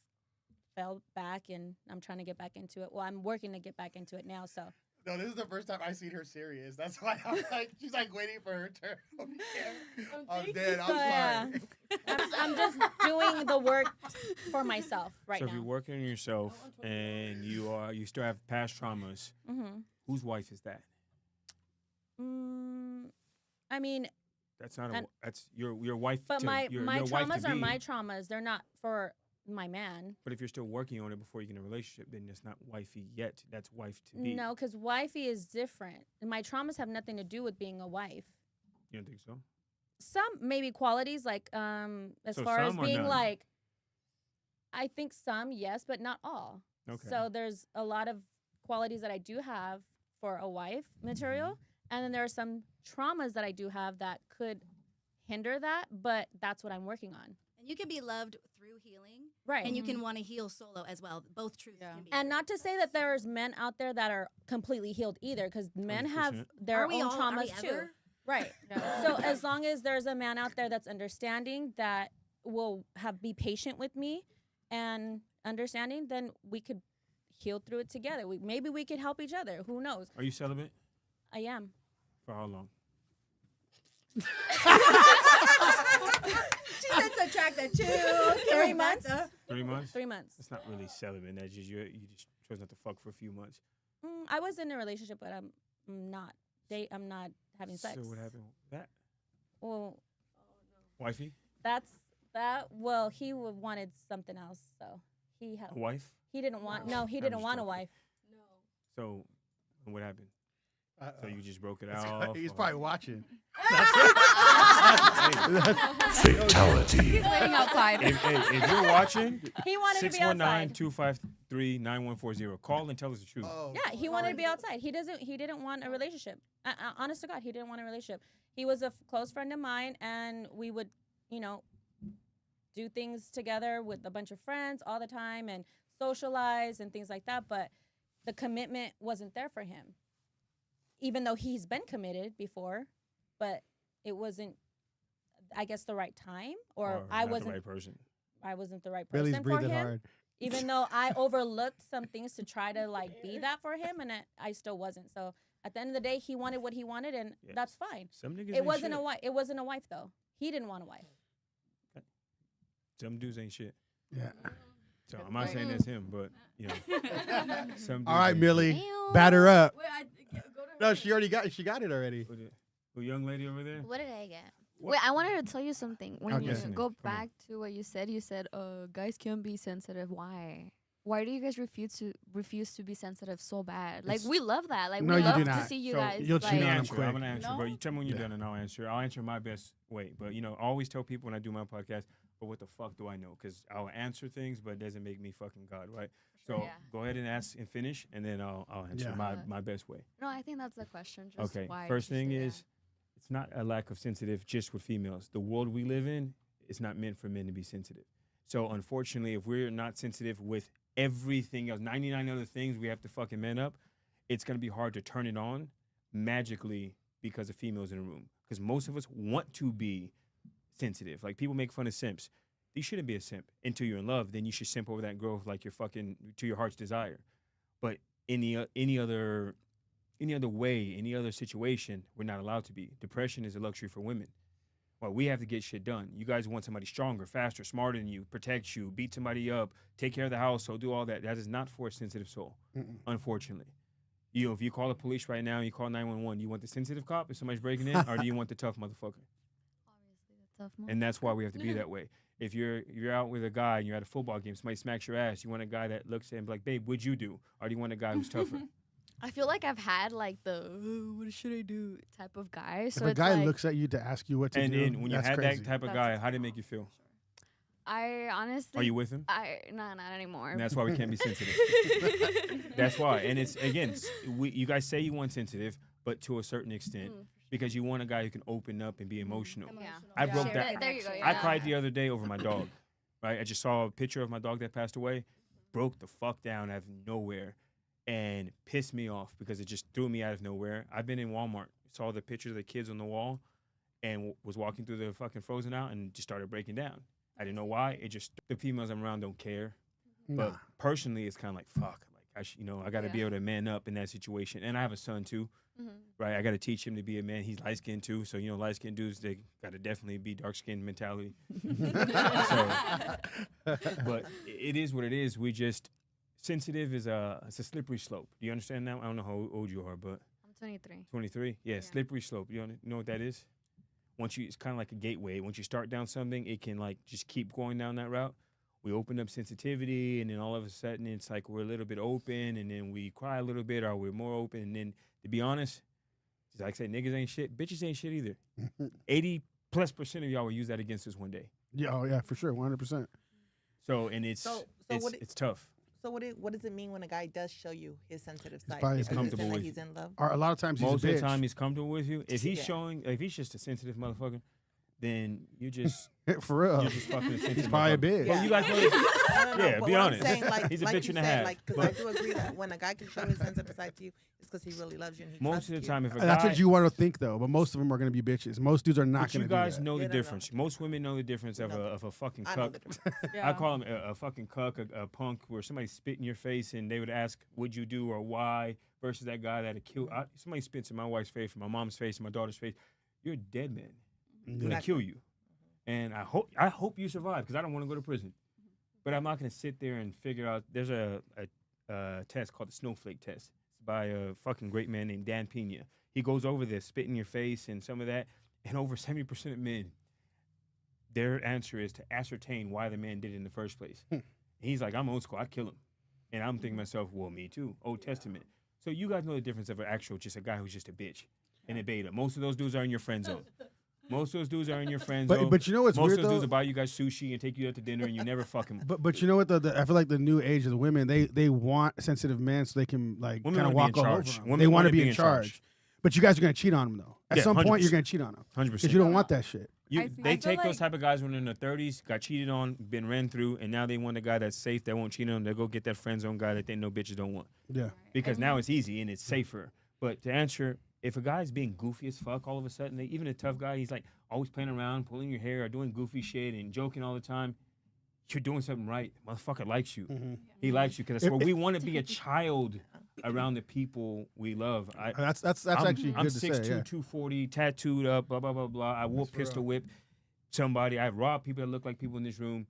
fell back and I'm trying to get back into it. Well, I'm working to get back into it now. So No, this is the first time I seen her serious. That's why I'm like, she's like waiting for her turn. I'm dead. I'm sorry. I'm just doing the work for myself right So now. if you're working on yourself and you still have past traumas, whose wife is that? I mean, That's not that's your wife. but my your traumas wife to are be. my traumas. They're not for my man. But if you're still working on it before you get in a relationship, then it's not wifey yet. That's wife to be. No, because wifey is different. My traumas have nothing to do with being a wife. You don't think so? Some maybe qualities like as So far as some or being none? like, I think some yes, but not all. Okay. So there's a lot of qualities that I do have for a wife material, and then there are some traumas that I do have that could hinder that, but that's what I'm working on. And you can be loved through healing, Right. and you can want to heal solo as well. Both truths can be. And not to say that there's men out there that are completely healed either, because men have 100%. their Are we own all- are we traumas too. ever? Right. So as long as there's a man out there that's understanding, that will be patient with me and understanding, then we could heal through it together. Maybe we could help each other. Who knows? Are you celibate? I am. For how long? She said subtract the 2. 3 months. 3 months? 3 months. That's not really celibate. That's just you just chose not to fuck for a few months. I was in a relationship, but I'm not. I'm not having sex. So what happened with that? Well, Wifey? Well, he wanted something else, so he had. A wife? He didn't want. No, he I'm didn't just want a joking. wife. So what happened? So you just broke it It's- off? He's or- probably watching. Fatality. He's waiting outside. If you're watching, He wanted to be outside. 619-253-9140. Call and tell us the truth. Oh. Yeah, he wanted to be outside. He didn't want a relationship. Honest to God, he didn't want a relationship. he was a close friend of mine, and we would, you know, do things together with a bunch of friends all the time and socialize and things like that. But the commitment wasn't there for him, even though he's been committed before, but it wasn't, I guess, the right time, or I not wasn't the right person. I wasn't the right person Billy's for breathing him. hard. Even though I overlooked some things to try to like be that for him, and I still wasn't. So at the end of the day, he wanted what he wanted, and that's fine. Some niggas It ain't wasn't shit. a wife. It wasn't a wife though. He didn't want a wife. Some dudes ain't shit. Yeah. So I'm not saying that's him, but you know. Some dudes All right, ain't Millie, Ew. batter up. Wait, No, she already got. She got it already. shit. The young lady over there. What did I get? What? Wait, I wanted to tell you something. When Okay. you Listening. go Come on. back to what you said, guys can be sensitive. Why? Why do you guys refuse to be sensitive so bad? Like It's- we love that. Like No, we you love do to not. see you So guys. you'll like, cheat on him I'm gonna answer, No? but you tell me when you're Yeah. done, and I'll answer. I'll answer my best way. But you know, I always tell people when I do my podcast, but what the fuck do I know? Because I'll answer things, but it doesn't make me fucking God, right? So yeah. go ahead and ask and finish, and then I'll answer Yeah. my best way. No, I think that's the question. Just Okay. why First did you thing say is, it's not a lack of sensitive just with females. The world we live in is not meant for men to be sensitive. So unfortunately, if we're not sensitive with everything else, 99 other things, we have to fucking man up. It's gonna be hard to turn it on magically because of females in the room. Because most of us want to be sensitive. Like people make fun of simps. You shouldn't be a simp until you're in love. Then you should simp over that girl like you're fucking to your heart's desire. But any other way, any other situation, we're not allowed to be. Depression is a luxury for women. Well, we have to get shit done. You guys want somebody stronger, faster, smarter than you, protect you, beat somebody up, take care of the household, do all that. That is not for a sensitive soul, unfortunately. You know, if you call the police right now and you call 911, you want the sensitive cop if somebody's breaking in, or do you want the tough motherfucker? Obviously, the tough one. And that's why we have to be that way. If you're out with a guy and you're at a football game, somebody smacks your ass, you want a guy that looks at him like, babe, what'd you do? Or do you want a guy who's tougher? I feel like I've had like the what should I do type of guy. If So a it's guy like, looks at you to ask you what to And do, then when you that's had crazy. that type of That's guy, a how did it turn make you feel? I honestly. Are you with him? Not anymore. And that's why we can't be sensitive. That's why. And it's, again, you guys say you want sensitive, but to a certain extent, because you want a guy who can open up and be emotional. Yeah. I broke Share that. There you go. connection. I yeah. cried the other day over my dog, right? I just saw a picture of my dog that passed away, broke the fuck down out of nowhere, and pissed me off because it just threw me out of nowhere. I've been in Walmart, saw the pictures of the kids on the wall, and was walking through the fucking frozen aisle and just started breaking down. I didn't know why. It just, the females I'm around don't care. But Nah. personally, it's kind of like, fuck. Like, I got to be Yeah. able to man up in that situation. And I have a son, too. Right, I got to teach him to be a man. He's light skinned too, so you know, light skinned dudes, they got to definitely be dark skinned mentality. But it is what it is. We just, sensitive is it's a slippery slope. Do you understand that? I don't know how old you are, but I'm 23. 23. Yeah, slippery slope. You know what that is? Once you, it's kind of like a gateway. Once you start down something, it can like just keep going down that route. We open up sensitivity, and then all of a sudden, it's like we're a little bit open, and then we cry a little bit, or we're more open, and then. To be honest, just like I say, niggas ain't shit. Bitches ain't shit either. 80+% of y'all will use that against us one day. Yeah, oh yeah, for sure, 100%. So, and it's So it's, what it's tough. So what does it mean when a guy does show you his sensitive side? probably Is it comfortable that with he's in love. Or a lot of times he's Most a of bitch. the time, he's comfortable with you. If he's Yeah. if he's just a sensitive motherfucker, then you just For real, you're just fucking a sensitive. he's probably a motherfucker. bitch. Well, you guys know. Yeah, but be what I'm honest. saying, like, He's a like bitch you and a said, half, Like, because but- I do agree that when a guy can show his sensitive side to you, it's because he really loves you and he Most trusts of the you. time, if a That's guy, what you want to think though, but most of them are going to be bitches. Most dudes are not but going you to do guys that. know the They don't know. difference. Most women know the difference of a fucking I know cuck. the difference. I call him a fucking cuck, a punk, where somebody spit in your face and they would ask, "Would you do or why?" Versus that guy that'd kill. Somebody spits in my wife's face, in my mom's face, in my daughter's face. You're a dead man. I'm gonna kill you, and I hope you survive because I don't want to go to prison. But I'm not gonna sit there and figure out. There's a test called the snowflake test. It's by a fucking great man named Dan Pena. He goes over this, spit in your face, and some of that, and over 70% of men, their answer is to ascertain why the man did it in the first place. And he's like, I'm old school, I'd kill him. And I'm thinking to myself, well, me too, Old Testament. So you guys know the difference of an actual, just a guy who's just a bitch and a beta. Most of those dudes are in your friend zone. Most of those dudes are in your friend zone. But you know what's Most weird of those dudes though? will buy you guys sushi and take you out to dinner and you never fucking. But you know what? I feel like the new age of the women, they want sensitive men so they can like Women kind of wanna walk be in all over charge. them. Women They want wanna to be be in in charge. charge. But you guys are gonna cheat on them though. At Yeah, some point, you're 100%. gonna cheat on them 100%. because you don't want that shit. I They feel take those like- type of guys when they're in their 30s, got cheated on, been ran through, and now they want a guy that's safe, that won't cheat on them. They'll go get that friend zone guy that they know bitches don't want. Yeah. Because now it's easy and it's safer. But to answer, if a guy's being goofy as fuck all of a sudden, even a tough guy, he's like always playing around, pulling your hair, or doing goofy shit and joking all the time, you're doing something right. Motherfucker likes you. He likes you because that's what we want to be, a child around the people we love. That's I'm, actually I'm good to 6'2", say. Yeah. 240, tattooed up, blah, blah, blah, blah. I will pistol whip somebody. I rob people that look like people in this room.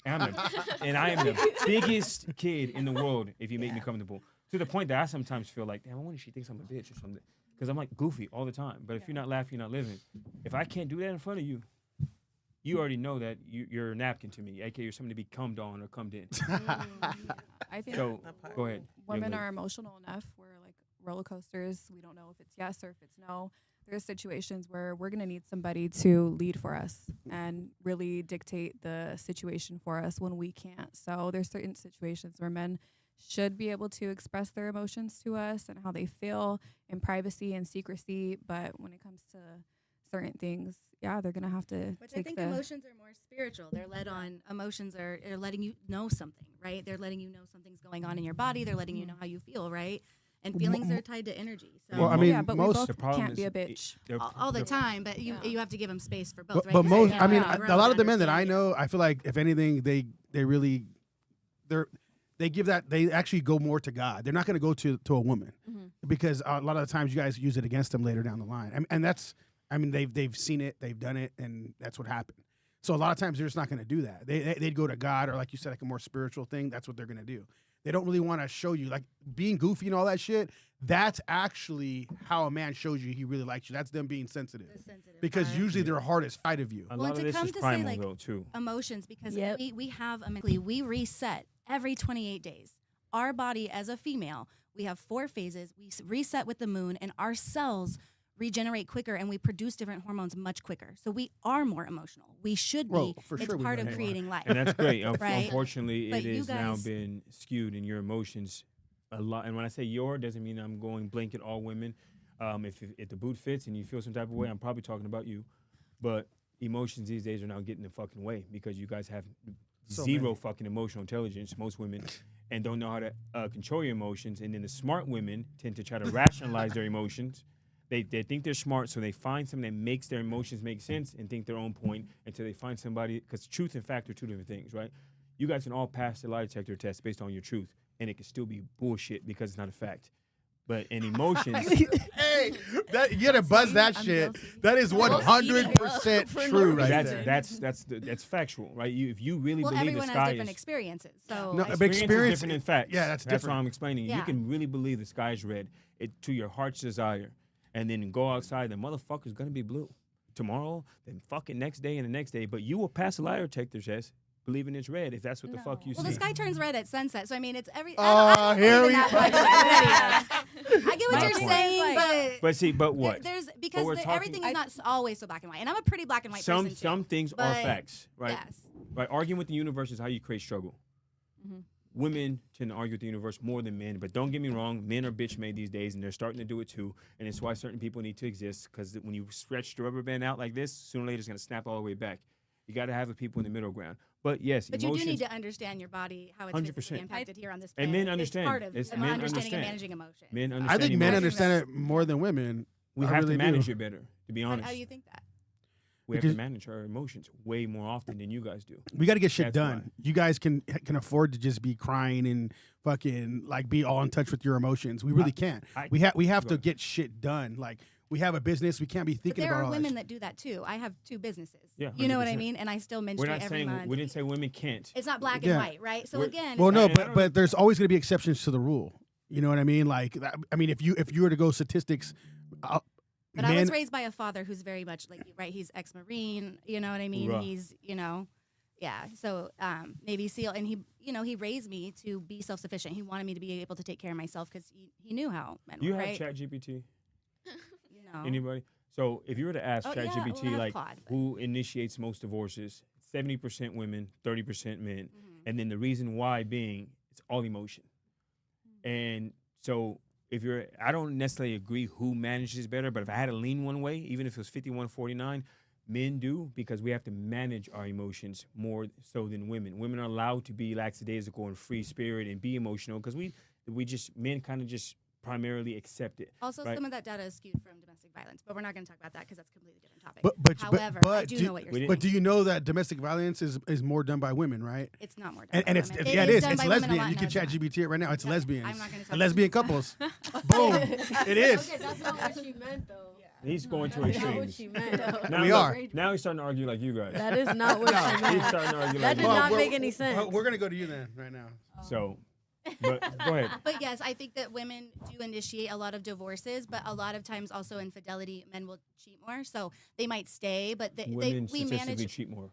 And I am the biggest kid in the world if you make me comfortable. To the point that I sometimes feel like, damn, I wonder if she thinks I'm a bitch or something. Because I'm like goofy all the time. But if you're not laughing, you're not living. If I can't do that in front of you, you already know that you're a napkin to me, aka you're something to be cummed on or cummed in. I think So go ahead. women young are emotional enough. We're like roller coasters. We don't know if it's yes or if it's no. There's situations where we're going to need somebody to lead for us and really dictate the situation for us when we can't. So there's certain situations where men should be able to express their emotions to us and how they feel in privacy and secrecy. But when it comes to certain things, yeah, they're going to have to Which I take think the... emotions are more spiritual. They're led on, emotions are letting you know something, right? They're letting you know something's going on in your body. They're letting you know how you feel, right? And feelings are tied to energy. So Well, I mean, yeah, but we most- both can't be a bitch. all the time, but you have to give them space for both, But, right? but 'Cause most, can't I mean, grow a lot to of the men that I understand it. know, I feel like if anything, they really, they give that, they actually go more to God. They're not going to go to a woman because a lot of the times you guys use it against them later down the line. And that's, I mean, they've seen it, they've done it, and that's what happened. So a lot of times they're just not going to do that. They'd go to God, or like you said, like a more spiritual thing. That's what they're going to do. They don't really want to show you, like being goofy and all that shit. That's actually how a man shows you he really likes you. That's them being sensitive. The sensitive Because part. usually their heart is fight of you. A Well, lot to of this come is to say, primal like, though too. emotions, because Yep. we have we reset every 28 days. Our body as a female, we have 4 phases. We reset with the moon, and our cells regenerate quicker, and we produce different hormones much quicker. So we are more emotional. We should Well, be. for It's sure we part know of you are. creating life. And that's great. Right? Unfortunately, But it you is now guys- been skewed in your emotions a lot. And when I say your, doesn't mean I'm going blanket all women. If the boot fits and you feel some type of way, I'm probably talking about you. But emotions these days are now getting in the fucking way because you guys have So zero many. fucking emotional intelligence, most women, and don't know how to control your emotions. And then the smart women tend to try to rationalize their emotions. They think they're smart, so they find something that makes their emotions make sense and think their own point until they find somebody. Because truth and fact are two different things, right? You guys can all pass the lie detector test based on your truth, and it can still be bullshit because it's not a fact. But in emotions, Hey, you gotta buzz that I'm shit. guilty. That is 100% true, right there. that's factual, right? If you really Well, believe everyone the has sky different is experiences. So No, I- but experience is experience- different than facts. yeah, that's That's different. what I'm explaining. Yeah. You can really believe the sky is red to your heart's desire, and then go outside. The motherfucker's gonna be blue tomorrow, then fucking next day and the next day. But you will pass a lie detector test believing it's red if that's what the fuck you well, see. the sky turns red at sunset, so I mean, it's every. Oh, I don't here believe we in that go. black and white, but anyways. I get what My you're point. saying, But see, but but what? there's because we're talking- everything is not always so black and white, and I'm a pretty black and white person too. Some things are but facts, right? Yes. Right. Arguing with the universe is how you create struggle. Mm-hmm. Women tend to argue with the universe more than men, but don't get me wrong, men are bitch made these days, and they're starting to do it too. And it's why certain people need to exist, because when you stretch the rubber band out like this, sooner or later it's gonna snap all the way back. You got to have the people in the middle ground. But yes, But emotions. you do need to understand your body, how it's 100%. physically impacted here on this And planet. men understand. It's part of It's- of men understanding understand. and managing emotions. Men I understand think men emotions. understand it more than women. We I have really to manage do. it better, to be How, honest. how do you think that? We have Because- to manage our emotions way more often than you guys do. We got to get shit That's done. why. You guys can afford to just be crying and fucking like be all in touch with your emotions. We really can't. We have go to ahead. get shit done. Like we have a business. We can't be But thinking there about are all women that. that do that too. I have 2 businesses. Yeah, You know what I 100%. mean? And I still We're menstruate not every saying month. we didn't say women can't. It's not black Yeah. and white, right? So We're- again, Well, it's no, And I but don't- but there's always going to be exceptions to the rule. You know what I mean? Like I mean, if you were to go statistics, But I was raised by a father who's very much like, right, he's ex-Marine, you know what I mean? Hoorah. He's, yeah. So Navy SEAL, and he raised me to be self-sufficient. He wanted me to be able to take care of myself because he knew how men You were, have right? ChatGPT? No. Anybody? So if you were to ask Oh, yeah, ChatGPT, well, I have like, Claude, but- who initiates most divorces, 70% women, 30% men. Mm-hmm. And then the reason why being, it's all emotion. Mm. And so I don't necessarily agree who manages better, but if I had to lean one way, even if it was 51-49, men do, because we have to manage our emotions more so than women. Women are allowed to be lackadaisical and free spirit and be emotional because men kind of just primarily accept it. Also, right? some of that data is skewed from domestic violence, but we're not going to talk about that because that's a completely different topic. However, I do know what you're saying. But do you know that domestic violence is more done by women, right? It's not more done by it's women. it is. done It's by women a lesbian. lot. You No, can it's chat not. GBT it right now. It's Yeah, lesbians. I'm not gonna talk And lesbian couples. Boom. It is. Okay, that's not what she meant, though. He's going to That's not what extremes. she meant. Now We look, are. Now he's starting to argue like you guys. That is not what she He's meant. starting to argue That like did you not guys. make any sense. We're gonna go to you then, right now. So, but go ahead. But yes, I think that women do initiate a lot of divorces, but a lot of times also infidelity, men will cheat more. So they might stay, but Women we statistically manage. cheat more.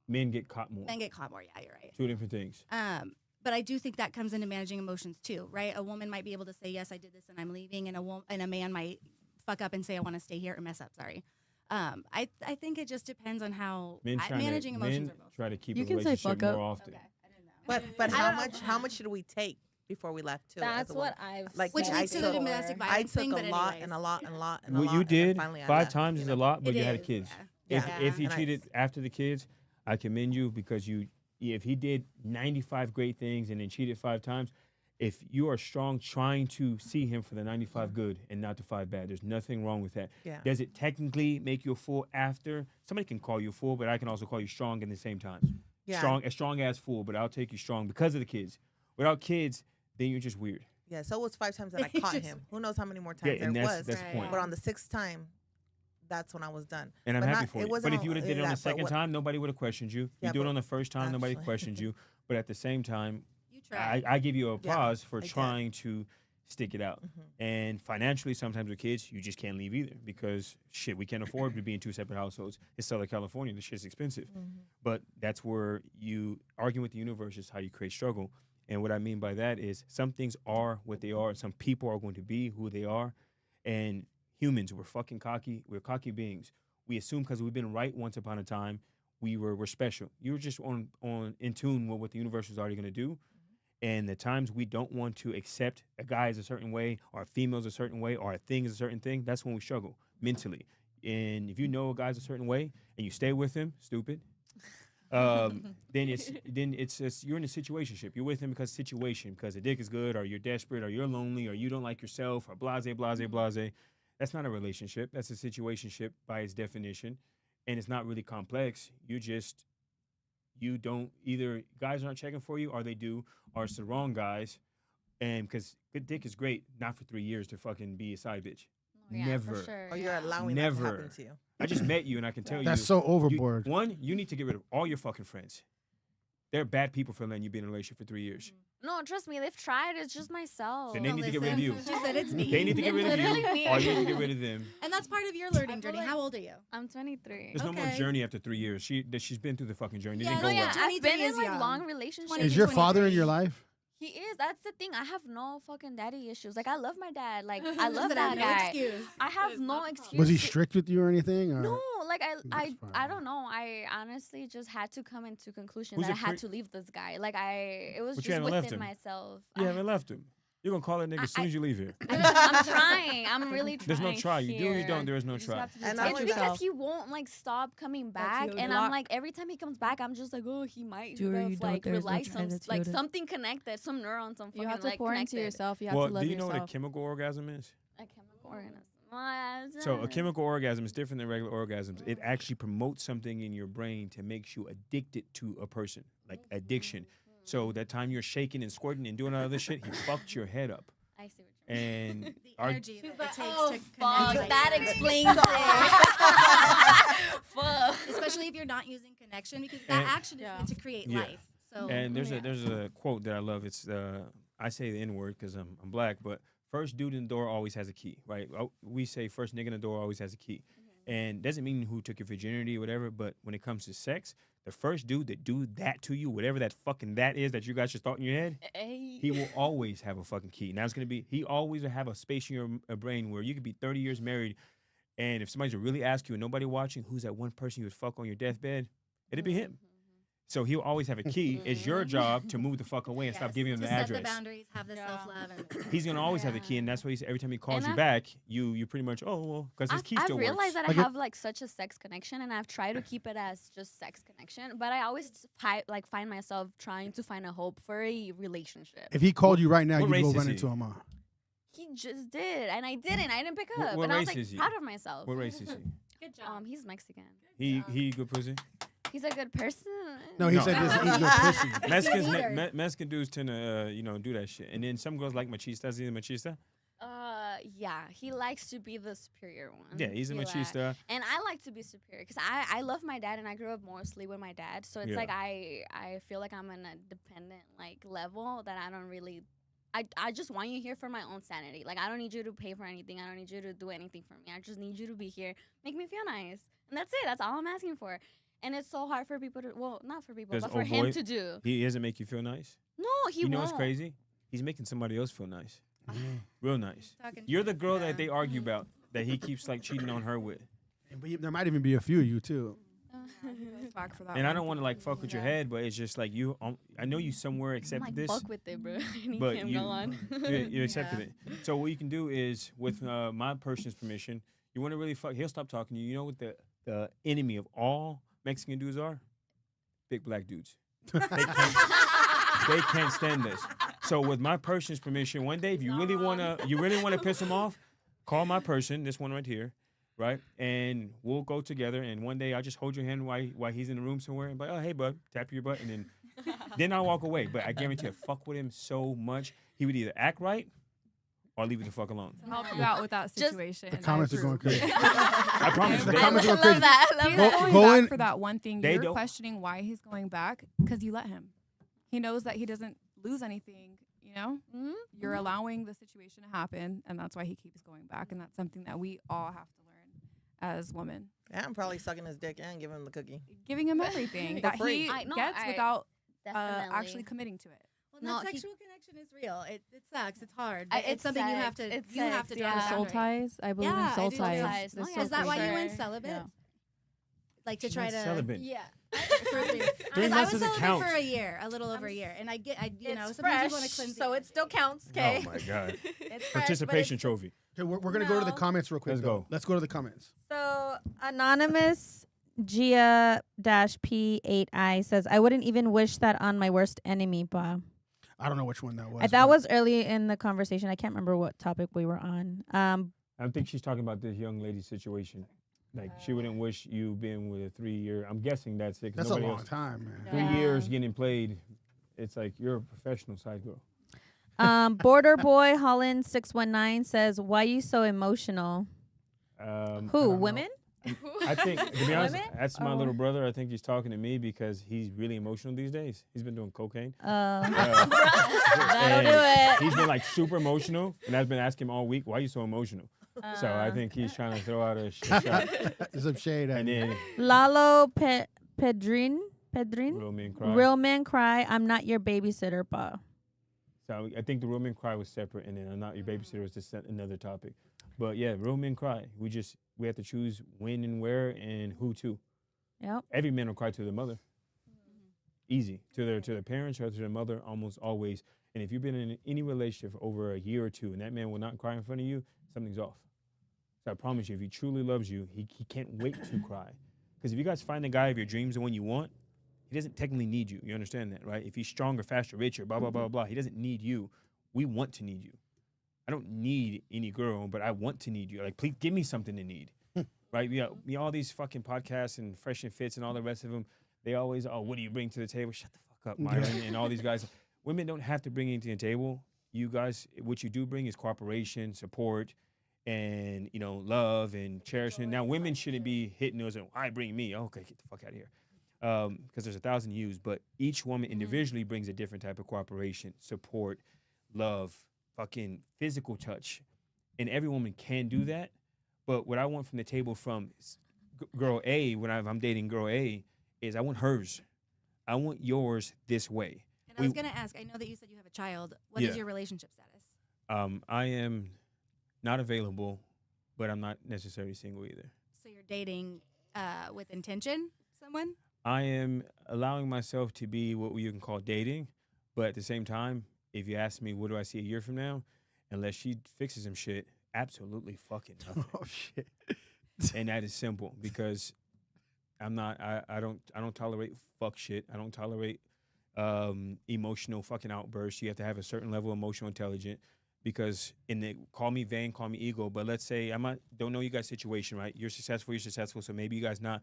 Men get caught more. Men get caught more. Yeah, you're right. Two different things. But I do think that comes into managing emotions too, right? A woman might be able to say, "Yes, I did this, and I'm leaving," and a man might fuck up and say, "I want to stay here," or mess up. Sorry. I think it just depends on how managing emotions are both. Try to keep You a can say relationship fuck up. more often. Okay, I didn't know. But how much should we take before we left too? That's as a woman? what I've Like Which said leads to the took- domestic I violence took thing, a but lot anyways. and a lot and a lot and a What lot. you and then did finally I 5 left, times you is know? a lot, but It you had is, kids. yeah. If he and cheated after the kids, I commend you because if he did 95 great things and then cheated 5 times, if you are strong trying to see him for the 95 good and not the 5 bad, there's nothing wrong with that. Yeah. Does it technically make you a fool after? Somebody can call you a fool, but I can also call you strong in the same time. Yeah. Strong as fool, but I'll take you strong because of the kids. Without kids, then you're just weird. Yeah, so it was 5 times that I caught him. Who knows how many more times Yeah, and there that's was. that's the Right. point. But on the 6th time, that's when I was done. And I'm But happy not- for it you. wasn't But if you would have did it on the that, but second what- time, nobody would have questioned you. Yeah, You do it but- on the first time, nobody Actually. questions you. But at the same time, You try. I give you applause for I did. trying to stick it out. And financially, sometimes with kids, you just can't leave either because shit, we can't afford to be in 2 separate households. It's Southern California, the shit's expensive. But that's where you arguing with the universe is how you create struggle. And what I mean by that is some things are what they are, and some people are going to be who they are. And humans, we're fucking cocky. We're cocky beings. We assume because we've been right once upon a time, we're special. You're just on in tune with what the universe is already going to do. And the times we don't want to accept a guy is a certain way, or a female's a certain way, or a thing is a certain thing, that's when we struggle mentally. And if you know a guy's a certain way and you stay with him, stupid, then it's just you're in a situationship. You're with him because the dick is good, or you're desperate, or you're lonely, or you don't like yourself, or blase, blase, blase. That's not a relationship. That's a situationship by its definition, and it's not really complex. You don't either guys aren't checking for you, or they do, or it's the wrong guys. And because good dick is great, not for 3 years to fucking be a side bitch. Yeah, Never. For sure. Or you're allowing Never. that to happen to you. I just met you, and I can tell That's you. so overboard. You need to get rid of all your fucking friends. They're bad people for letting you be in a relationship for 3 years. No, trust me, they've tried. It's just myself. Then they need to get rid of you. She said it's me. They need to get It's rid of literally you, me. or you need to get rid of them. And that's part of your learning I feel journey. like- How old are you? I'm 23. There's no more Okay. journey after 3 years. She's been through the fucking journey. They Yeah, didn't No, go yeah, well. I've 23 been in is like young. long relationships. Is your father in 23. your life? He is. That's the thing. I have no fucking daddy issues. Like I love my dad. Like I She love said, that no guy. excuse. I have no excuse. Was he to- strict with you or anything? Or? No, like I That's fine. don't know. I honestly just had to come into conclusion Who's that I the had cre- to leave this guy. Like it was But you just haven't left within him. myself. You haven't left him. You're going to call that nigga as soon as you leave here. I'm trying. I'm really trying. There's no try. You do or you here. don't. There is no just try. have to And protect not It's only that- because he won't like stop coming back, you and block. I'm like every time he comes back, I'm just like, oh, he might Do or you have don't, like there's no realized try, some that's like Yoda. something connected, some neuron, some fucking You have to like pour connected. into yourself. You have Well, to love do you know yourself. what a chemical orgasm is? A chemical organism. Well, So a chemical orgasm is different than regular orgasms. It actually promotes something in your brain to make you addicted to a person, like addiction. So that time you're shaking and squirting and doing all this shit, he fucked your head up. I see what you mean. And The our- energy that it takes Oh, to fuck, connect. that explains it. Fuck. Especially if you're not using connection, because that And- action is Yeah. meant to create Yeah. life. So And there's a quote that I love. It's I say the N word because I'm black, but first dude in the door always has a key, right? We say first nigga in the door always has a key, and doesn't mean who took your virginity or whatever. But when it comes to sex, the first dude that do that to you, whatever that fucking that is that you got just thought in your head, Hey. he will always have a fucking key. Now it's gonna be he always will have a space in your brain where you could be 30 years married, and if somebody's to really ask you and nobody watching, who's that one person you would fuck on your deathbed? It'd be him. So he'll always have a key. It's your job to move the fuck away and stop giving him to the set address. the boundaries, have the self-love. And He's gonna always have the key, and that's why he's, every time he calls And you I've- back, you pretty much because his key I've still realized works. that I have like such a sex connection, and I've tried to keep it as just sex connection. But I always find myself trying to find a hope for a relationship. If he called you right now, what you'd race go is run he? into him, huh? He just did, and I didn't. I didn't pick up, what and I was race like is he? proud of myself. What race is he? Good job. He's Mexican. He good pussy. He's a good person. No, he No. said this eat good pussy. Mexican dudes tend to do that shit, and then some girls like machistas. Is he a machista? Yeah, he likes to be the superior one. Yeah, he's a He machista. And I like to be superior because I love my dad, and I grew up mostly with my dad. So it's Yeah. like I feel like I'm on a dependent like level that I don't really. I just want you here for my own sanity. Like I don't need you to pay for anything. I don't need you to do anything for me. I just need you to be here, make me feel nice, and that's it. That's all I'm asking for. And it's so hard for people to, well, not for people, Does but for old him boy- to do. He doesn't make you feel nice. No, he You know won't. what's crazy? He's making somebody else feel nice. Real nice. Talking You're the shit, girl yeah. that they argue about that he keeps like cheating on her with. But there might even be a few of you too. Goes back for that And I one don't want to thing. like fuck with your head, but it's just like you. I know you somewhere I'm accepted like, this, fuck with it, bro. I need but him you go on. you accepted it. So what you can do is, with my person's permission, you want to really fuck. He'll stop talking to you. You know what the enemy of all Mexican dudes are? Big black dudes. They can't stand this. So with my person's permission, one day if you really wanna piss him off, call my person, this one right here, right? And we'll go together. And one day I'll just hold your hand while he's in the room somewhere and be like, oh hey bud, tap your butt, and then I'll walk away. But I guarantee I fuck with him so much, he would either act right or leave it the fuck alone. To help you out with that Just- situation. The comments are going crazy. I promise. The They- comments are I going crazy. love that. I love He's Go- that. going go back in- for that one thing. They You're don't- questioning why he's going back because you let him. He knows that he doesn't lose anything. You know, Mhm. you're allowing the situation to happen, and that's why he keeps going back. And that's something that we all have to learn as women. Yeah, I'm probably sucking his dick and giving him the cookie. Giving him everything that free. he I know, gets I- without Definitely. actually committing to it. Well, No, that he- sexual connection is real. It sucks. It's hard. I- But it's something you have sex. to. It's You have sex, to draw yeah. the Soul boundary. ties. I believe Yeah, in soul I do ties. too. That's No, so Is that why you cliche. went celibate? Yeah. Like to She's try not to. celibate. Yeah. For 3 years. 3 I months was doesn't celibate count. for a year, a little over a year, and I you know, It's sometimes fresh, you want to cleanse. so it. it still counts. Okay. Oh my god. It's fresh, but Participation it's- trophy. Okay, we're gonna go to the No. comments real quick. Let's though. go. Let's go to the comments. So anonymous Gia-P8I says, "I wouldn't even wish that on my worst enemy, pa." I don't know which one that was. That but- was early in the conversation. I can't remember what topic we were on. I think she's talking about this young lady's situation. Like she wouldn't wish you being with a 3-year. I'm guessing that's it. 'Cause That's a nobody long else- time, man. 3 years getting played. It's like you're a professional side girl. Border Boy Holland 619 says, "Why you so emotional?" I Who? don't know. Women? I think, to be honest, Women? that's my Oh. little brother. I think he's talking to me because he's really emotional these days. He's been doing cocaine. That'll and do it. He's been like super emotional, and I've been asking him all week, "Why are you so emotional?" So I think he's trying to throw out a shot. Some shade. at And you. then Lalo Pedrin, real men cry. real men cry. I'm not your babysitter, pa. So I think the real men cry was separate, and then I'm not your babysitter was just another topic. But yeah, real men cry. We have to choose when and where and who to. Yep. Every man will cry to their mother. Easy to their parents or to their mother, almost always. And if you've been in any relationship for over a year or two, and that man will not cry in front of you, something's off. So I promise you, if he truly loves you, he can't wait to cry. Because if you guys find the guy of your dreams, the one you want, he doesn't technically need you. You understand that, right? If he's stronger, faster, richer, blah, blah, blah, blah, he doesn't need you. We want to need you. I don't need any girl, but I want to need you. Like, please give me something to need, right? All these fucking podcasts and Fresh and Fits and all the rest of them, they always, oh, what do you bring to the table? Shut the fuck up, Myron, and all these guys. Women don't have to bring anything to the table. You guys, what you do bring is cooperation, support, and, love and cherishment. Now, women shouldn't be hitting those and, why bring me? Okay, get the fuck out of here. Because there's 1,000 yous, but each woman individually brings a different type of cooperation, support, love, fucking physical touch. And every woman can do that. But what I want from the table from girl A, when I'm dating girl A, is I want hers. I want yours this way. And I was gonna ask. I know that you said you have a child. What is Yeah. your relationship status? I am not available, but I'm not necessarily single either. So you're dating with intention, someone? I am allowing myself to be what you can call dating, but at the same time, if you ask me what do I see a year from now, unless she fixes some shit, absolutely fucking nothing. Oh shit. And that is simple because I don't tolerate fuck shit. I don't tolerate emotional fucking outbursts. You have to have a certain level of emotional intelligence because call me vain, call me ego, but let's say don't know you guys' situation, right? You're successful, so maybe you guys not.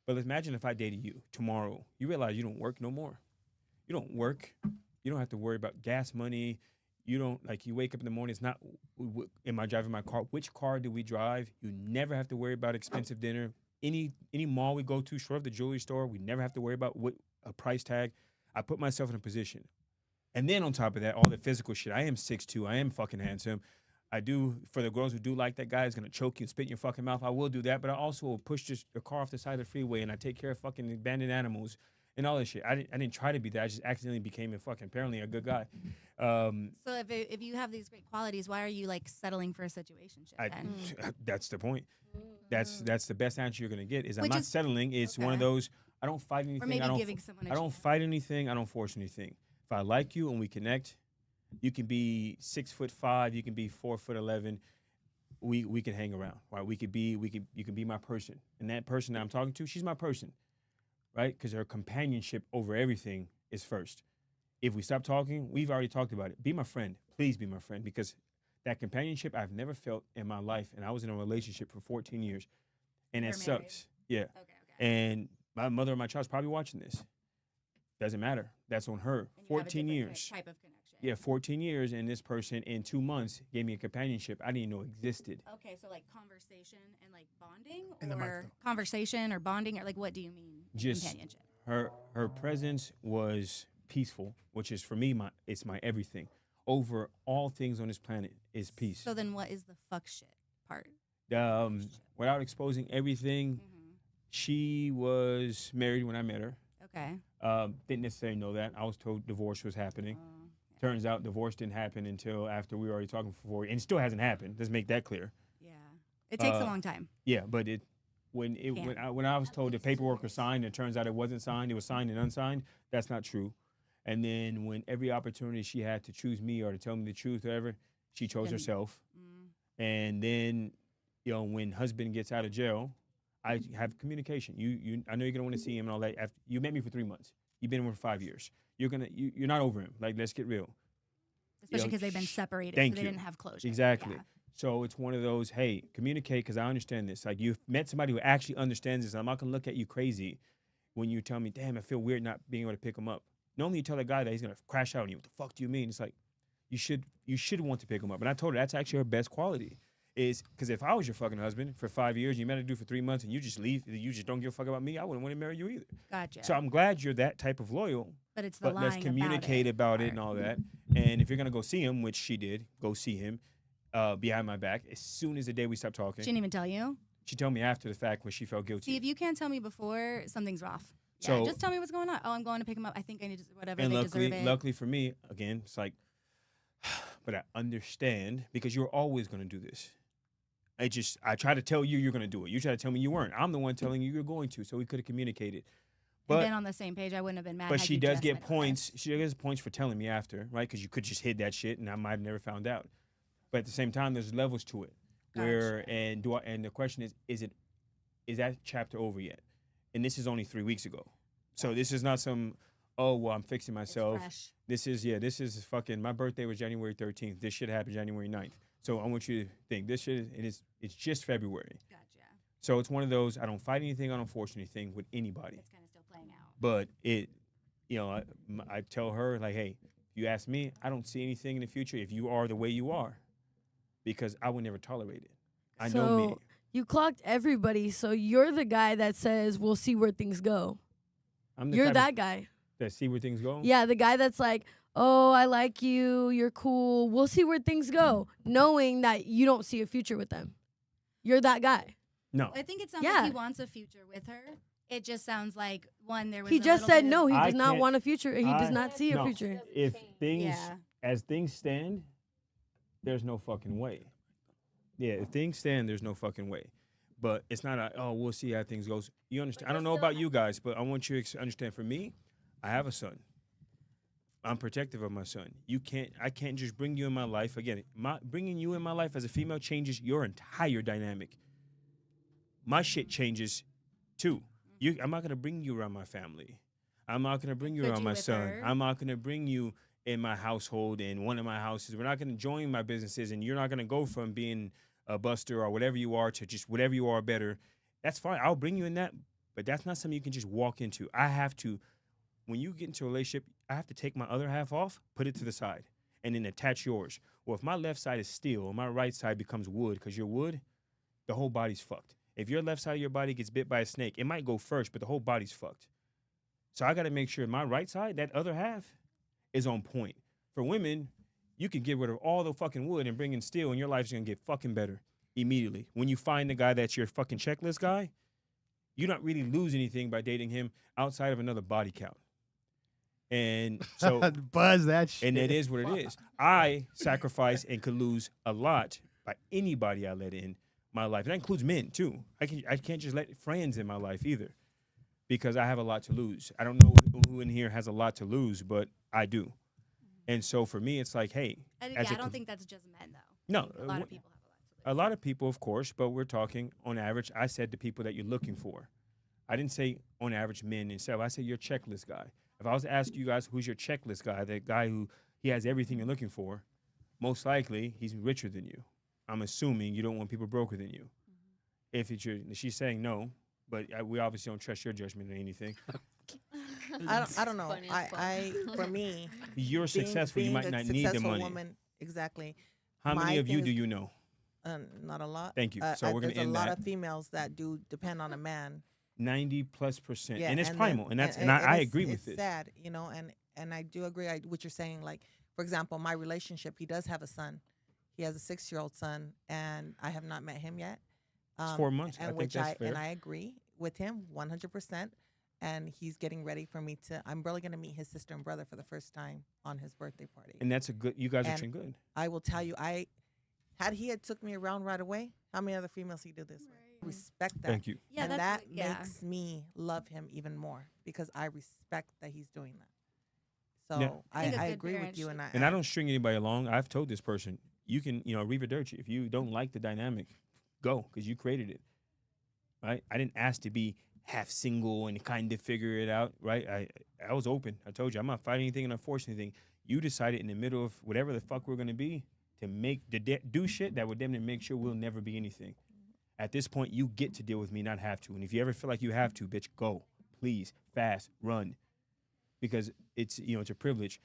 But let's imagine if I dated you tomorrow. You realize you don't work no more. You don't work. You don't have to worry about gas money. You don't you wake up in the morning. It's not, am I driving my car? Which car do we drive? You never have to worry about expensive dinner. Any mall we go to, short of the jewelry store, we never have to worry about what a price tag. I put myself in a position. And then on top of that, all the physical shit. I am 6'2". I am fucking handsome. I do, for the girls who do like that guy is going to choke you and spit in your fucking mouth, I will do that. But I also will push the car off the side of the freeway and I take care of fucking abandoned animals and all this shit. I didn't try to be that. I just accidentally became apparently a good guy. So if you have these great qualities, why are you settling for a situationship then? That's the point. That's the best answer you're going to get is I'm Which not is- settling. It's one of okay. those, I don't fight anything. Or maybe I don't, giving someone a I don't chance. fight anything. I don't force anything. If I like you and we connect, you can be 6'5", you can be 4'11". We can hang around, right? You can be my person, and that person that I'm talking to, she's my person, right? Because her companionship over everything is first. If we stop talking, we've already talked about it. Be my friend, please be my friend, because that companionship I've never felt in my life, and I was in a relationship for 14 years, and it You're married. sucks. Yeah, Okay. and my mother and my child's probably watching this. Doesn't matter. That's on her. And you have a 14 different years. type of connection. Yeah, 14 years, and this person in 2 months gave me a companionship I didn't even know existed. Okay, so conversation and bonding, And the or mic, conversation or bonding, or what do you mean? in Just companionship. her presence was peaceful, which is for me it's my everything. Over all things on this planet is peace. So then, what is the fuck shit part? Without exposing everything, she was married when I met her. Okay. Didn't necessarily know that. I was told divorce was happening. Turns out divorce didn't happen until after we were already talking for 4 years. And it still hasn't happened. Let's make that clear. Yeah. It takes a long time. Yeah, but when I was told the paperwork was signed, it turns out it wasn't signed. It was signed and unsigned. That's not true. And then when every opportunity she had to choose me or to tell me the truth or whatever, she chose herself. And then, when husband gets out of jail, I have communication. I know you're gonna want to see him and all that. After, you met me for 3 months. You've been with him for 5 years. You're not over him. Let's get real. Especially because they've been separated, Thank so they you. didn't have closure. Exactly. Yeah. So it's one of those, hey, communicate because I understand this. You've met somebody who actually understands this. I'm not going to look at you crazy when you tell me, damn, I feel weird not being able to pick him up. Normally you tell a guy that he's going to crash out on you. What the fuck do you mean? It's you should want to pick him up. And I told her that's actually her best quality. Is because if I was your fucking husband for 5 years, you met a dude for 3 months and you just leave, you just don't give a fuck about me, I wouldn't want to marry you either. Gotcha. So I'm glad you're that type of loyal. But it's the But let's lying communicate about it and all that. And if you're gonna go see him, which she did, go see him behind my back. As soon as the day we stopped talking, She didn't even tell you? she told me after the fact when she felt guilty. See, if you can't tell me before, something's off. Yeah, So- just tell me what's going on. Oh, I'm going to pick him up. I think I need to, whatever, and they deserve it. luckily for me, again, it's but I understand because you're always gonna do this. I try to tell you you're gonna do it. You try to tell me you weren't. I'm the one telling you you're going to. So we could have communicated. And But been on the same page, I wouldn't have been mad. But had she you does just get been honest. points. She gets points for telling me after, right? Because you could just hid that shit, and I might have never found out. But at the same time, there's levels to it. And the question is that chapter over yet? And this is only 3 weeks ago, so this is not some. Oh well, I'm fixing myself. Fresh. This is fucking. My birthday was January 13th. This shit happened January 9th. So I want you to think this shit. It's just February. Gotcha. So it's one of those. I don't fight anything. I don't force anything with anybody. It's kind of still playing out. But I tell her hey, if you ask me, I don't see anything in the future if you are the way you are, because I would never tolerate it. I know me. So you clocked everybody, so you're the guy that says we'll see where things go. I'm the You're type that guy. that see where things go. Yeah, the guy that's like, oh, I like you, you're cool, we'll see where things go, knowing that you don't see a future with them. You're that guy. No, I think it sounds Yeah. like he wants a future with her. It just sounds like there was. He a just little said bit no, of- he I does not can't- want a future. He does I- not see a no. future. If things Yeah. as things stand, there's no fucking way. Yeah, if things stand, there's no fucking way. But it's not a, oh, we'll see how things goes. You understand? But I don't you'll know still about you guys, but I want you to understand. For me, I have a son. I'm protective of my son. I can't just bring you in my life. Again, bringing you in my life as a female changes your entire dynamic. My shit changes too. I'm not gonna bring you around my family. I'm not gonna bring you Put around you my with son. her. I'm not gonna bring you in my household in one of my houses. We're not gonna join my businesses, and you're not gonna go from being a buster or whatever you are to just whatever you are better. That's fine. I'll bring you in that, but that's not something you can just walk into. I have to. When you get into a relationship, I have to take my other half off, put it to the side, and then attach yours. Well, if my left side is steel and my right side becomes wood, because you're wood, the whole body's fucked. If your left side of your body gets bit by a snake, it might go first, but the whole body's fucked. So I got to make sure my right side, that other half, is on point. For women, you can get rid of all the fucking wood and bring in steel, and your life's going to get fucking better immediately. When you find the guy that's your fucking checklist guy, you don't really lose anything by dating him outside of another body count. And so Buzz that shit. and it is what it is. I sacrifice and could lose a lot by anybody I let in my life. And that includes men too. I can't just let friends in my life either, because I have a lot to lose. I don't know who in here has a lot to lose, but I do. And so for me, it's like, hey, And as yeah, a I don't co- think that's just men though. No, I think a lot of people have a lot to lose. a lot of people, of course, but we're talking on average. I said the people that you're looking for. I didn't say on average men and so I said your checklist guy. If I was to ask you guys who's your checklist guy, the guy who he has everything you're looking for, most likely he's richer than you. I'm assuming you don't want people broker than you. If it's she's saying no, but we obviously don't trust your judgment or anything. I don't know. Funny as fuck. I for me, You're successful. You being might a not need the successful money. Woman, exactly. How many my of you thing do is- you know? Not a lot. Thank you. So we're gonna there's end a lot that. of females that do depend on a man. 90+%, Yeah, and it's then- primal, and that's and I it's- agree with it's this. sad, and I do agree what you're saying. Like, for example, my relationship, he does have a son. He has a 6-year-old son, and I have not met him yet. It's 4 months. I And think which that's fair. and I agree with him 100%. And he's getting ready for me to. I'm really going to meet his sister and brother for the first time on his birthday party. And that's a good. You guys are And doing good. I will tell you, had he took me around right away, how many other females he did this with? Respect that. Thank you. Yeah, and that's that what- yeah. makes me love him even more because I respect that he's doing that. So Yeah. I think a I good agree with marriage you, should- and And I don't string anybody along. I've told this person, you can, reverdirty. If you don't like the dynamic, go, because you created it. Right? I didn't ask to be half single and kind of figure it out. Right? I was open. I told you, I'm not fighting anything and not forcing anything. You decided in the middle of whatever the fuck we're gonna be to do shit that would then make sure we'll never be anything. At this point, you get to deal with me, not have to. And if you ever feel like you have to, bitch, go. Please, fast, run. Because it's it's a privilege.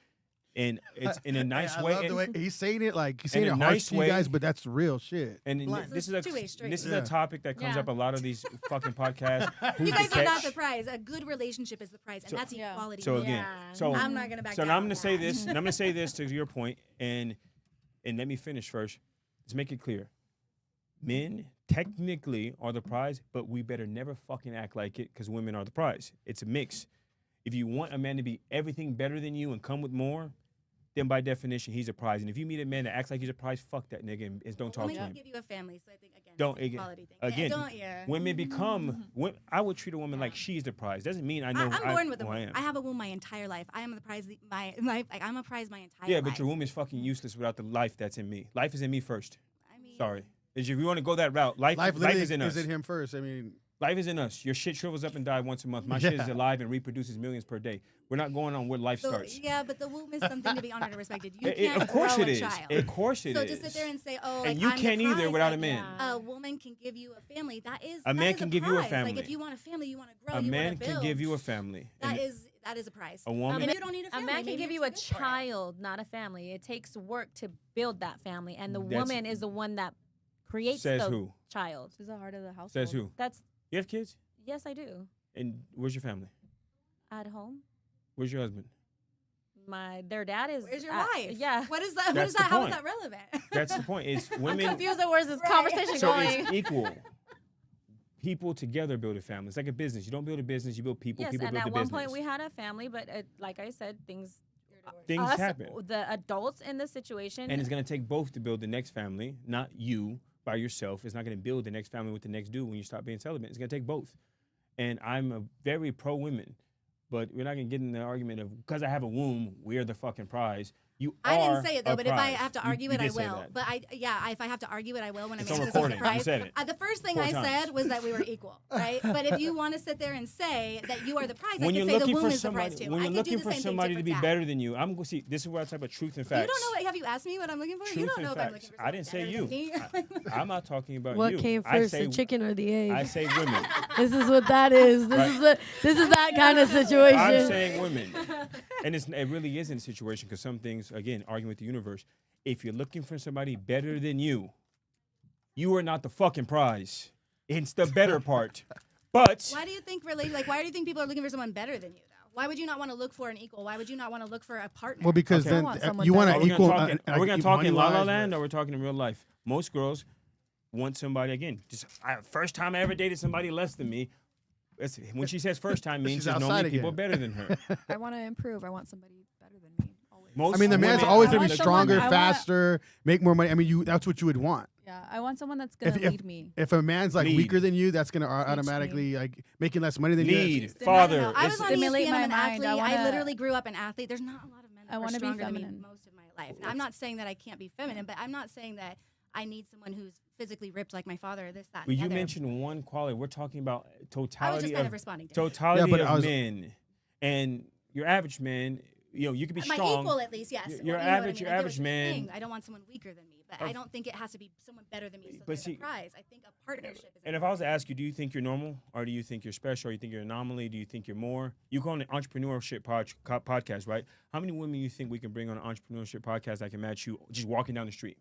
And it's in a nice I way. love the way he's saying it. Like he's in saying a it harsh nice to you way. guys, but that's real shit. And Blunt. this So is it's two-way street. this is Yeah. a topic that comes Yeah. up a lot of these fucking podcasts. Who's You guys the are not catch? the prize. A good relationship is the prize, and So- that's Yeah. equality. So again, Yeah. so I'm not gonna back So down. now I'm on gonna say that. this, and I'm gonna say this to your point, and let me finish first. Let's make it clear. Men technically are the prize, but we better never fucking act like it because women are the prize. It's a mix. If you want a man to be everything better than you and come with more, then by definition he's a prize. And if you meet a man that acts like he's a prize, fuck that nigga and don't talk Women to can him. give you a family, so I think again, Don't- it's an again- equality thing. again, Don't, yeah. Women become. I would treat a woman like she's the prize. Doesn't mean I know. I'm born with a who I womb. am. I have a womb my entire life. I am the prize. I'm a prize my entire Yeah, life. but your woman's fucking useless without the life that's in me. Life is in me first. I mean, Sorry. If you want to go that route, life Life is in us. is in him first. I mean, Life is in us. Your shit shrivels up and dies once a month. My shit is Yeah. alive and reproduces millions per day. We're not going on where life so, starts. yeah, but the womb is something to be honored and respected. You It- can't of course grow it a is. child. Of course it so is. to sit there and say, "Oh, And like, you I'm the can't either prize," without a like, man. Yeah. A woman can give you a family. That is A man is can give you a prize. family. Like if you want a family, you want to grow. A you man wanna can build. give you a family. That And is a prize. a woman. And if you don't need a A family, man can maybe give you're you a too good for it. child, not a family. It takes work to build that family, and the That's- woman is the one that creates Says the who? child. She's the heart of the household. Says who? That's You have kids? yes, I do. And where's your family? At home, Where's your husband? their dad is. Where's your at- wife? Yeah. What is that? What That's is the that? How is point. that relevant? That's the point. It's I'm women. confused at where's this Right. conversation So going. it's equal. People together build a family. It's like a business. You don't build a business, you build people. Yes, People and build at the one business. point we had a family, but like I said, things Things us, happen. the adults in the situation. And it's going to take both to build the next family, not you by yourself. It's not going to build the next family with the next dude when you stop being celibate. It's going to take both. And I'm a very pro women, but we're not going to get in the argument of because I have a womb, we're the fucking prize. I are didn't say it though, a but if I prize. have to You- argue you it, I did say will. that. But if I have to argue it, I will when It's I'm on answering the recording. You prize. said it. The first thing 4 I times. said was that we were equal, right? But if you want to sit there and say that you are the prize, When I you're can say the looking womb for is the prize somebody, too. when I you're could do looking the for same somebody to thing, be different better than you, I'm going to see. This is where I talk about truth and facts. You don't know what? Have you asked me what I'm looking for? You Truth don't know and if I'm facts. looking for. I didn't say you. me. I'm not talking about What you. came I first, say, the chicken or the egg? I say women. This is what that is. This is that kind of situation. I'm saying women. And it really isn't a situation because some things, again, arguing with the universe. If you're looking for somebody better than you are not the fucking prize. It's the better part. But Why do you think why do you think people are looking for someone better than you though? Why would you not want to look for an equal? Why would you not want to look for a partner? Well, because Okay. then want someone you want better. to are we equal. gonna talk, are we gonna talk in La La money-wise, Land but- or we're talking in real life? Most girls want somebody again. First time I ever dated somebody less than me. When she says first time, means She's there's outside normally people again. better than her. I want to improve. I want somebody better than me. Always. Most I mean, the man's women- always I gonna be want someone- stronger, I wanna- faster, make more money. I mean, that's what you would want. Yeah, I want someone that's gonna If- lead me. If a man's like Lead. weaker than you, that's gonna automatically like making less money than Lead, you. father. I was it's- on Stimulate ESPN. I'm my an mind. athlete. I I wanna- literally grew up an athlete. There's not a lot of men that I are wanna be stronger than me feminine. most of my life. And I'm not saying that I can't be feminine, but I'm not saying that I need someone who's physically ripped like my father or this, that, Well, and the you other. mentioned one quality. We're talking about I was totality just kind of of responding to it. totality Yeah, but of I was- men, and your average man. You could be My strong. equal, at least, yes. Your Well, you know what I average- mean. your I get average what you're man- saying. I don't want someone weaker than me, but I Of- don't think it has to be someone better than me. So But they're see- the prize. I think a partnership is. And if I was to ask you, do you think you're normal, or do you think you're special, or you think you're an anomaly? Do you think you're more? You go on an entrepreneurship podcast, right? How many women you think we can bring on an entrepreneurship podcast that can match you just walking down the street?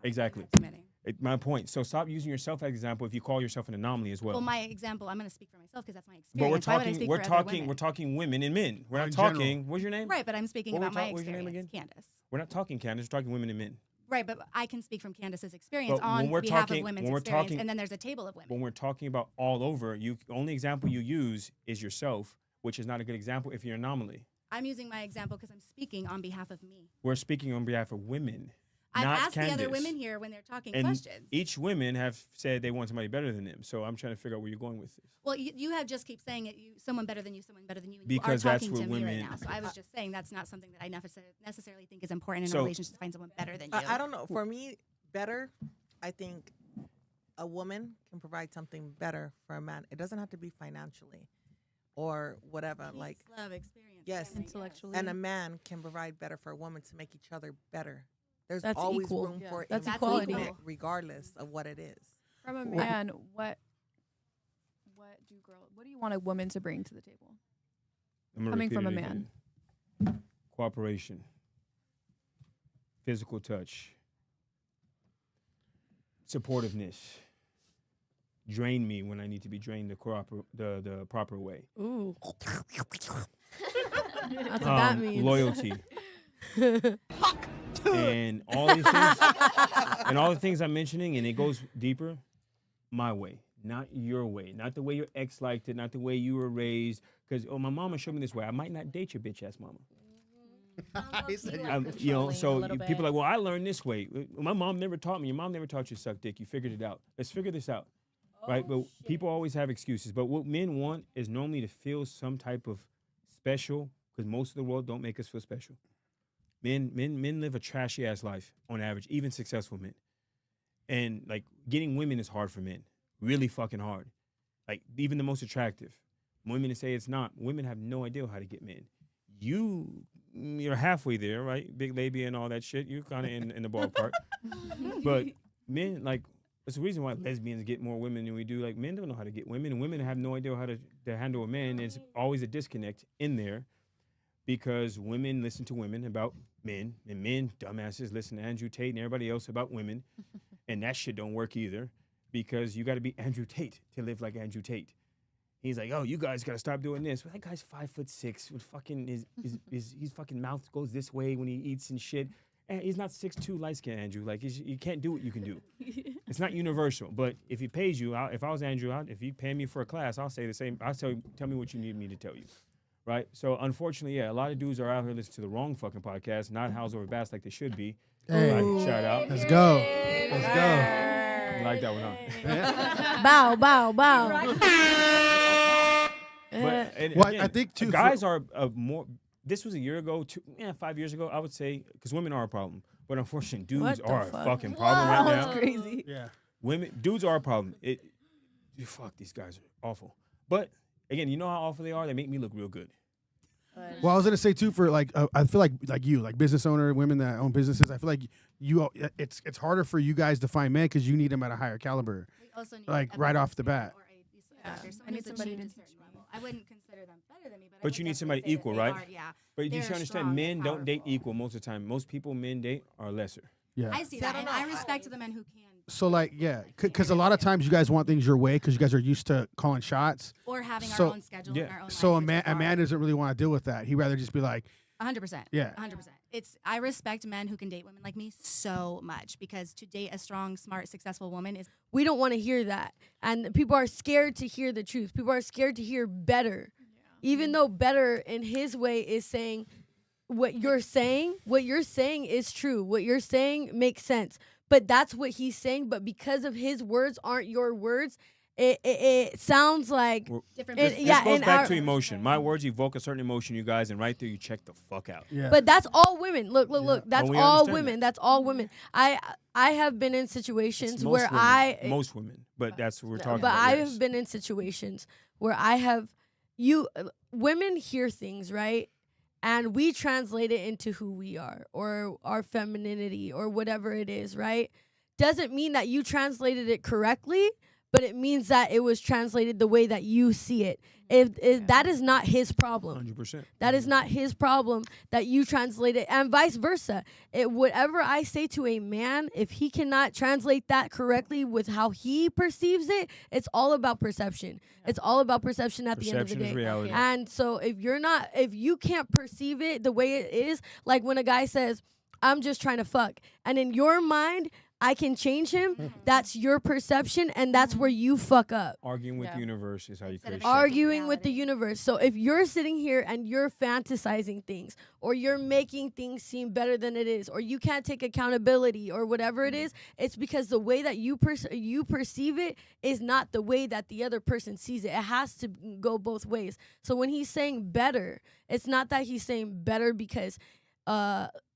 Exactly. Too many. My point. So stop using yourself as an example if you call yourself an anomaly as well. Well, my example, I'm going to speak for myself because that's my experience. But we're Why would I talking, speak we're for other talking, women? we're talking women and men. We're not In general. talking. What's your name? Right, but I'm speaking What we about my talk- what's your name experience, again? Candace. We're not talking Candace. We're talking women and men. Right, but I can speak from Candace's experience But on when we're behalf talking- of women's when we're experience, talking- and then there's a table of women. When we're talking about all over, only example you use is yourself, which is not a good example if you're an anomaly. I'm using my example because I'm speaking on behalf of me. We're speaking on behalf of women. I've not asked the other Candace. women here when they're talking And questions. each women have said they want somebody better than them. So I'm trying to figure out where you're going with this. Well, you have just keep saying it. Someone better than you, someone better than you. And Because you are that's talking what to me right women- now. So I was just saying that's not something that I necessarily think is important in So- a relationship to find someone better than you. I don't know. For me, better, I think a woman can provide something better for a man. It doesn't have to be financially or whatever. Peace, Like, love, experience, yes. family, Intellectually. and a man can provide better for a woman to make each other better. There's That's always equal. room Yeah. for That's equality. improvement, regardless of what it is. From a man, what do you want a woman to bring to the table? I'm gonna Coming repeat from it a again. Cooperation, physical touch, supportiveness. Drain me when I need to be drained the proper way. Ooh. That's what that means. Loyalty. And all these things, and all the things I'm mentioning, and it goes deeper, my way, not your way, not the way your ex liked it, not the way you were raised. Because my mama showed me this way. I might not date your bitch ass mama. He said, So people are like, well, I learned this way. My mom never taught me. Your mom never taught you to suck dick. You figured it out. Let's figure this out, right? But people always have excuses. But what men want is normally to feel some type of special, because most of the world don't make us feel special. Men live a trashy ass life on average, even successful men. And like getting women is hard for men, really fucking hard. Like even the most attractive. Women say it's not. Women have no idea how to get men. You're halfway there, right? Big labia and all that shit. You're kind of in the ballpark. But men, like, it's the reason why lesbians get more women than we do. Like, men don't know how to get women, and women have no idea how to handle a man. There's always a disconnect in there because women listen to women about men, and men, dumbasses, listen to Andrew Tate and everybody else about women. And that shit don't work either because you got to be Andrew Tate to live like Andrew Tate. He's like, oh, you guys got to stop doing this. Well, that guy's 5'6" with fucking his fucking mouth goes this way when he eats and shit. And he's not 6'2" light skin, Andrew. Like you can't do what you can do. It's not universal. But if he pays you, if I was Andrew, if you pay me for a class, I'll say the same. I'll tell me what you need me to tell you, right? So unfortunately, yeah, a lot of dudes are out here listening to the wrong fucking podcast, not Howls over Baaz like they should be. Hey. Right, shout out. Let's go. Let's go. You like that one, huh? Bow, bow, bow. But and Well, again, I think, too, guys are more. This was a year ago, 5 years ago, I would say, because women are a problem. But unfortunately, dudes What the are a fuck? fucking problem right now. That's crazy. Yeah. Dudes are a problem. Fuck, these guys are awful. But again, you know how awful they are? They make me look real good. Well, I was gonna say too, for like, I feel like you, like business owner, women that own businesses. I feel like it's harder for you guys to find men because you need them at a higher caliber. We also need Like, a right better off the bat. or a Yeah. doctor, someone I need who's somebody achieved to a teach certain me. level. I wouldn't consider them better than me, but But you need somebody definitely say that equal, they right? are, yeah. But you They're should understand, strong men and don't date powerful. equal most of the time. Most people men date are lesser. Yeah. I see that, and I respect the men who can. So like, yeah, because a lot of times you guys want things your way because you guys are used to calling shots. Or having So- our own schedule yeah. and our own So a life, which man is hard. doesn't really want to deal with that. He'd rather just be like, 100%. Yeah. 100%. I respect men who can date women like me so much because to date a strong, smart, successful woman is We don't want to hear that. And people are scared to hear the truth. People are scared to hear better. Even though better in his way is saying what you're saying is true. What you're saying makes sense. But that's what he's saying. But because of his words aren't your words, it sounds like Well, different. It- perspectives. yeah, This goes and back our- to emotion. My words evoke a certain emotion, you guys, and right there you check the fuck out. yeah. But that's all women. Look. That's Well, we all understand women. That's all women. I have been in situations It's where most women, but that's what we're talking but about. I yes. have been in situations where women hear things, right? And we translate it into who we are or our femininity or whatever it is, right? Doesn't mean that you translated it correctly, but it means that it was translated the way that you see it. If that is not his problem. 100%. That is not his problem that you translate it, and vice versa. Whatever I say to a man, if he cannot translate that correctly with how he perceives it, it's all about perception. It's all about perception at the end of the Perception is day. reality. And so if you can't perceive it the way it is, like when a guy says, "I'm just trying to fuck," and in your mind, I can change him, that's your perception, and that's where you fuck up. Arguing with Yeah. the universe is how you Instead of create shit. Arguing with the reality. universe. So if you're sitting here and you're fantasizing things, or you're making things seem better than it is, or you can't take accountability, or whatever it is, it's because the way that you perceive it is not the way that the other person sees it. It has to go both ways. So when he's saying better, it's not that he's saying better because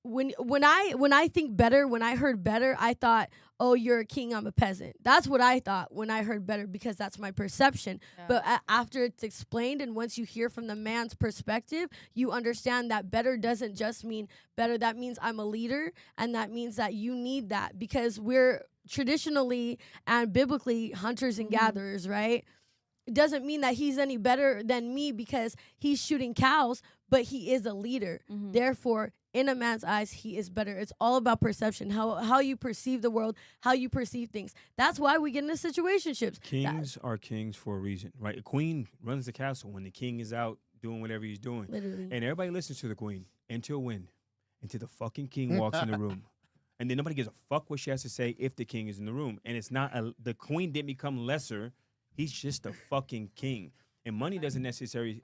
when I think better, when I heard better, I thought, oh, you're a king, I'm a peasant. That's what I thought when I heard better because that's my perception. Yeah. But after it's explained and once you hear from the man's perspective, you understand that better doesn't just mean better. That means I'm a leader, and that means that you need that because we're traditionally and biblically hunters and gatherers, right? It doesn't mean that he's any better than me because he's shooting cows, but he is a leader. Therefore, in a man's eyes, he is better. It's all about perception, how you perceive the world, how you perceive things. That's why we get into situationships. Kings are kings for a reason, right? A queen runs the castle when the king is out doing whatever he's doing. Literally. And everybody listens to the queen until when? Until the fucking king walks in the room. And then nobody gives a fuck what she has to say if the king is in the room. And it's not, the queen didn't become lesser. He's just a fucking king. And money doesn't necessarily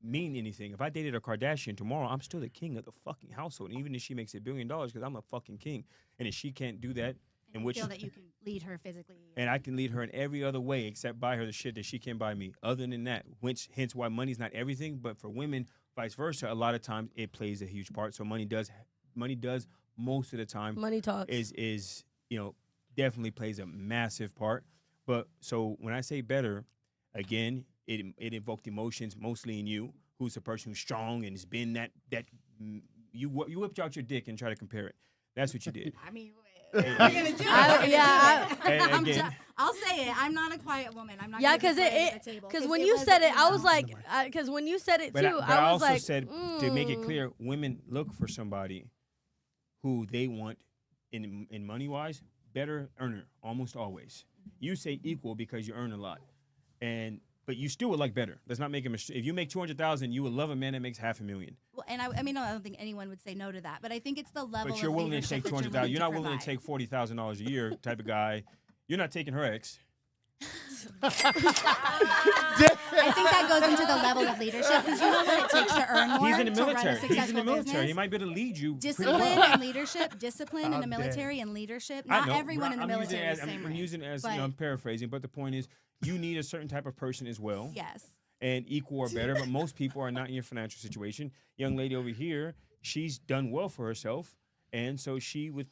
mean anything. If I dated a Kardashian tomorrow, I'm still the king of the fucking household. Even if she makes $1 billion, because I'm a fucking king. And if she can't do that, And you feel that you can lead her physically. and I can lead her in every other way except buy her the shit that she can't buy me. Other than that, hence why money's not everything. But for women, vice versa, a lot of times it plays a huge part. So money does most of the time Money talks. is definitely plays a massive part. But so when I say better, again, it invoked emotions mostly in you, who's a person who's strong and has been that you whipped out your dick and try to compare it. That's what you did. I mean, And- we're gonna do it. and again, I'll say it. I'm not a quiet woman. I'm not. Yeah, because because when you said it, I was like, because when you said it But too, I I was also like, said to make it clear, women look for somebody who they want in money wise, better earner almost always. You say equal because you earn a lot, but you still would like better. Let's not make a mistake. If you make $200,000, you would love a man that makes $500,000. Well, and I mean, I don't think anyone would say no to that. But I think it's the level. But you're of willing to leadership take that $200,000. You're not willing to provide. take $40,000 a year type of guy. You're not taking her ex. I think that goes into the level of leadership because you know what it takes to earn more. He's in the to run a military. He's in successful the military. business. He might be able to lead you. Discipline and leadership. Discipline in the How dare. military and leadership. I Not know, everyone but in the I'm using military it is as, the same I'm using it as, you know, but- I'm paraphrasing, but the point is, you need a certain type of person as well. Yes. And equal or better, but most people are not in your financial situation. Young lady over here, she's done well for herself, and so she would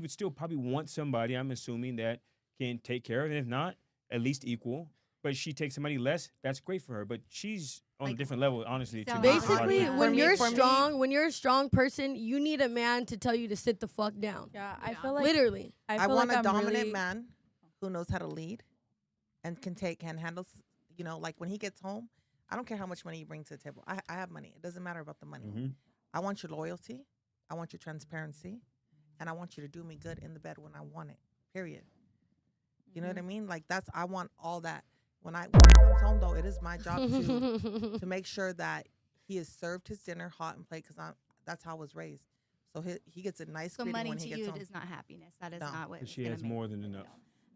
still probably want somebody, I'm assuming, that can take care of it. If not, at least equal. But she takes somebody less, that's great for her. But she's on a Like, different level, honestly. To sound be like- honest with Basically, you. when you're for me- strong, when you're a strong person, you need a man to tell you to sit the fuck down. Yeah, I Yeah. feel like Literally. I I feel want like a I'm dominant really, man who knows how to lead and can handle, you know, like when he gets home, I don't care how much money you bring to the table. I have money. It doesn't matter about the money. Mhm. I want your loyalty. I want your transparency. And I want you to do me good in the bed when I want it, period. You know what I mean? Like I want all that. When he comes home, though, it is my job to make sure that he has served his dinner hot and plate because that's how I was raised. So he gets a nice So greeting money when to he gets you home. is not happiness. That is No. not what. But is she gonna has make more you than feel. enough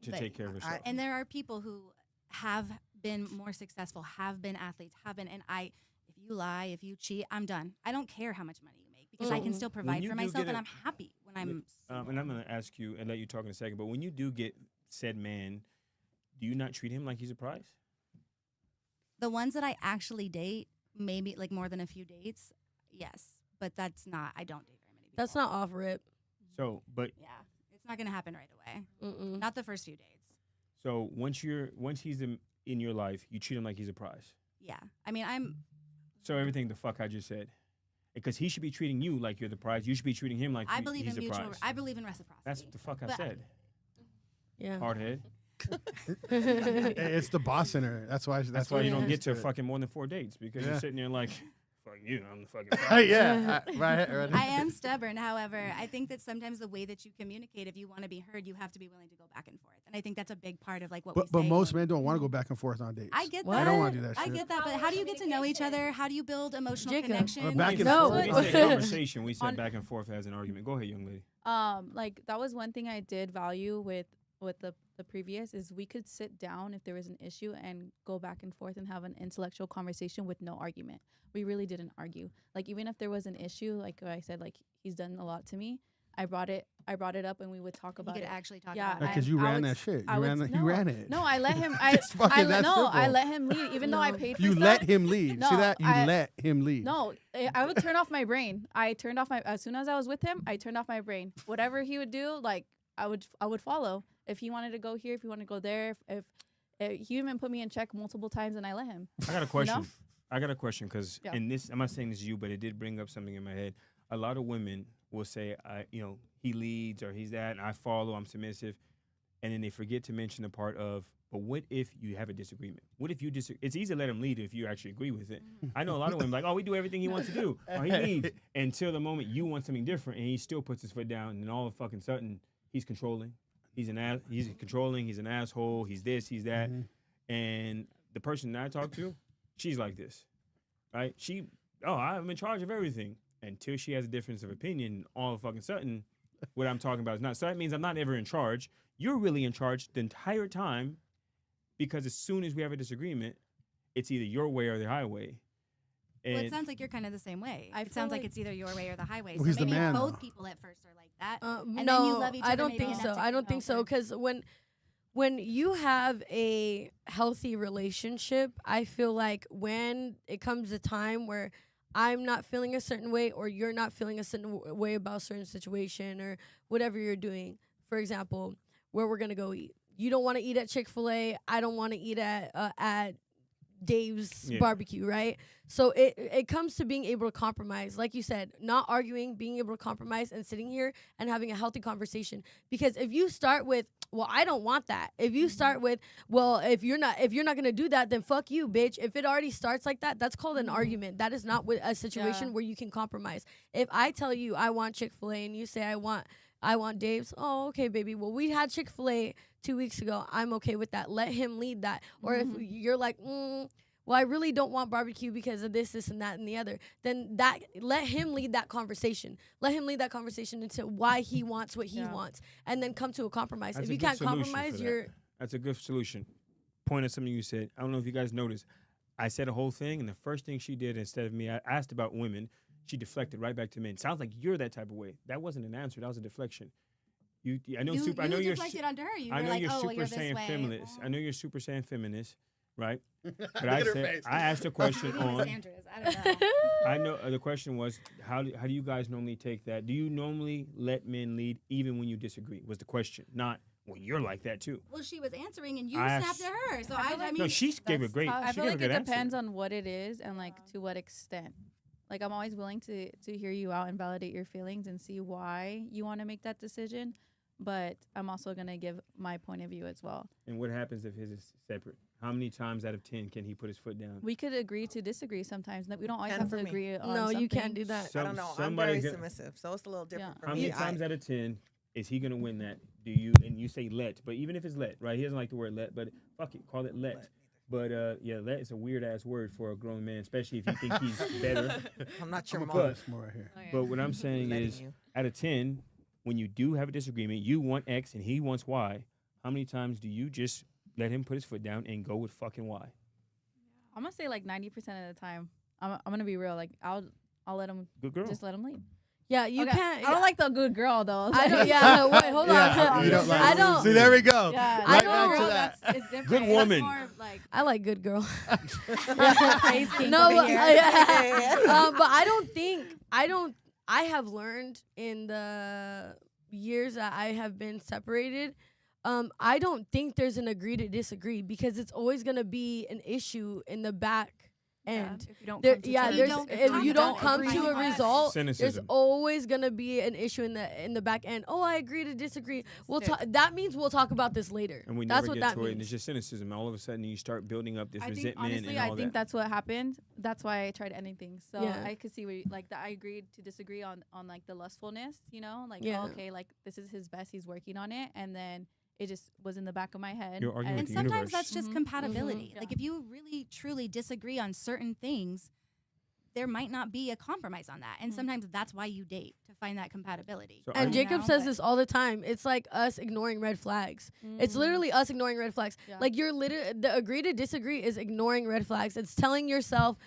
to But take care of herself. And there are people who have been more successful, have been athletes, and if you lie, if you cheat, I'm done. I don't care how much money you make because I can Mhm. still When provide you for do myself get and a- I'm happy when I'm. And I'm going to ask you and let you talk in a second, but when you do get said man, do you not treat him like he's a prize? The ones that I actually date, maybe like more than a few dates, yes, but that's not. I don't date very many people. That's not off rip. So, but Yeah, it's not gonna happen right away. Mm-mm. Not the first few dates. so once he's in your life, you treat him like he's a prize. Yeah, I mean, I'm. So everything the fuck I just said, because he should be treating you like you're the prize. You should be treating him like I believe he's in the mutual. prize. I believe in reciprocity. That's what the fuck I But- said. Yeah. Hardhead. Hey, it's the boss in her. That's why. That's why you don't Yeah. get to fucking more than 4 dates because you're Yeah. sitting there like, fuck you, I'm the fucking Hey, prize. yeah, right. I am stubborn. However, I think that sometimes the way that you communicate, if you want to be heard, you have to be willing to go back and forth. And I think that's a big part of like what we But say. most men don't want to go back and forth on dates. I get What? that. I don't want to do that I shit. get that. But how do you get to know each other? How do you build emotional Jacob. connection? Back and No. forth. We said conversation. We said On- back and forth as an argument. Go ahead, young lady. like that was one thing I did value with the previous is we could sit down if there was an issue and go back and forth and have an intellectual conversation with no argument. We really didn't argue. Like even if there was an issue, like I said, like he's done a lot to me. I brought it up and we would talk You about could it. actually talk Yeah, about it. Because you I ran would that s- shit. I You would ran s- that. You no, ran it. No, I let him. It's fucking that I simple. let him lead, even though I No. paid for You stuff. let him lead. See No, that? You I- let him lead. No, I would turn off my brain. I turned off my as soon as I was with him. I turned off my brain. Whatever he would do, like I would follow. If he wanted to go here, if he wanted to go there, if he even put me in check multiple times, and I let him. I got a question. I got a question because Yeah. in this, I'm not saying this is you, but it did bring up something in my head. A lot of women will say, he leads or he's that, and I follow, I'm submissive. And then they forget to mention the part of, but what if you have a disagreement? What if you disagree? It's easy to let him lead if you actually agree with it. I know a lot of women like, oh, we do everything he wants to do. Or he leads until the moment you want something different and he still puts his foot down and all of a fucking sudden he's controlling. He's controlling, he's an asshole, he's this, he's that. And the person that I talk to, she's like this. Right? I'm in charge of everything. Until she has a difference of opinion, all of a fucking sudden, what I'm talking about is not. So that means I'm not ever in charge. You're really in charge the entire time because as soon as we have a disagreement, it's either your way or the highway. And Well, it sounds like you're kind of the same way. I It sounds feel like like- it's either your way or the highway. Well, so he's the maybe man, both though. people at first are like that. No, and then you love each I other, don't maybe think and so. that's I don't think so over. because when you have a healthy relationship, I feel like when it comes a time where I'm not feeling a certain way or you're not feeling a certain way about a certain situation or whatever you're doing, for example, where we're gonna go eat. You don't want to eat at Chick-fil-A. I don't want to eat at Dave's Yeah. barbecue, right? So it comes to being able to compromise, like you said, not arguing, being able to compromise, and sitting here and having a healthy conversation. Because if you start with, well, I don't want that. If you start with, well, if you're not gonna do that, then fuck you, bitch. If it already starts like that, that's called an argument. That is not a situation Yeah. where you can compromise. If I tell you I want Chick-fil-A and you say I want Dave's, oh, okay, baby. Well, we had Chick-fil-A 2 weeks ago. I'm okay with that. Let him lead that. Or if you're like, well, I really don't want barbecue because of this, and that, and the other, then let him lead that conversation. Let him lead that conversation into why he wants what he Yeah. wants, and then come to a compromise. That's If a you good can't solution compromise, for that. you're That's a good solution. Point at something you said. I don't know if you guys noticed. I said a whole thing, and the first thing she did, instead of me, I asked about women, she deflected right back to men. Sounds like you're that type of way. That wasn't an answer. That was a deflection. I know you're deflected onto her. You I were know like, you're oh, super you're this saying way. feminist. I know you're super saying feminist, right? But Look at her face. I asked a question Maybe on. Sandra's, I don't know. I know the question was how do you guys normally take that? Do you normally let men lead even when you disagree? Was the question, not when you're like that too. Well, she was answering and you I snapped at her. So I mean, No, she gave a that's great. tough. I She feel gave like a it good answer. depends on what it is and like to what extent. Like I'm always willing to hear you out and validate your feelings and see why you want to make that decision, but I'm also gonna give my point of view as well. And what happens if his is separate? How many times out of 10 can he put his foot down? We could agree to disagree sometimes. We don't always 10 have for to me. agree on No, you can't something. do that. I don't know. I'm somebody very got- submissive, so it's a little different for How me. many times out of 10 is he gonna win that? Do you and you say let? But even if it's let, right? He doesn't like the word let, but fuck it, call it let. But yeah, let is a weird ass word for a grown man, especially if you think he's better. I'm not your I'm mom. gonna put this more right here. But what I'm saying Letting is, you. out of 10, when you do have a disagreement, you want X and he wants Y. How many times do you just let him put his foot down and go with fucking Y? I'm gonna say like 90% of the time. I'm gonna be real. Like I'll let him Good girl. just let him lead. Yeah, you Okay, can't. I don't like the good girl though. I don't. Yeah, wait, hold Yeah, on. you don't like I don't. See, there we go. Yeah, I right don't- back to that. It's different. Good It's woman. more of, like I like good girl. Praise King No, over but, here. but I don't think I have learned in the years that I have been separated. I don't think there's an agree to disagree because it's always gonna be an issue in the back end. If you don't There, come to yeah, terms, there's don't if come you to don't an come to a agreement. result, there's Cynicism. always gonna be an issue in the back end. Oh, I agree to disagree. That means we'll talk about this later. And we That's never what get that to it, and it's means. just cynicism. All of a sudden, you start building up this I think resentment honestly, and all I think that. that's what happened. That's why I tried ending things. So Yeah. I could see where like that. I agreed to disagree on like the lustfulness. You know, like Yeah. oh, okay, like this is his best. He's working on it, and then it just was in the back of my head. You're arguing And with the sometimes universe. that's just Mhm. compatibility. Mhm. Like if you really truly disagree on certain things, there might not be a compromise on that. And Mhm. sometimes that's why you date, to find that compatibility. So And are- Jacob know, says but- this all the time. It's like us ignoring red flags. It's literally us ignoring red flags. Yeah. Like you're literally the agree to disagree is ignoring red flags. It's telling yourself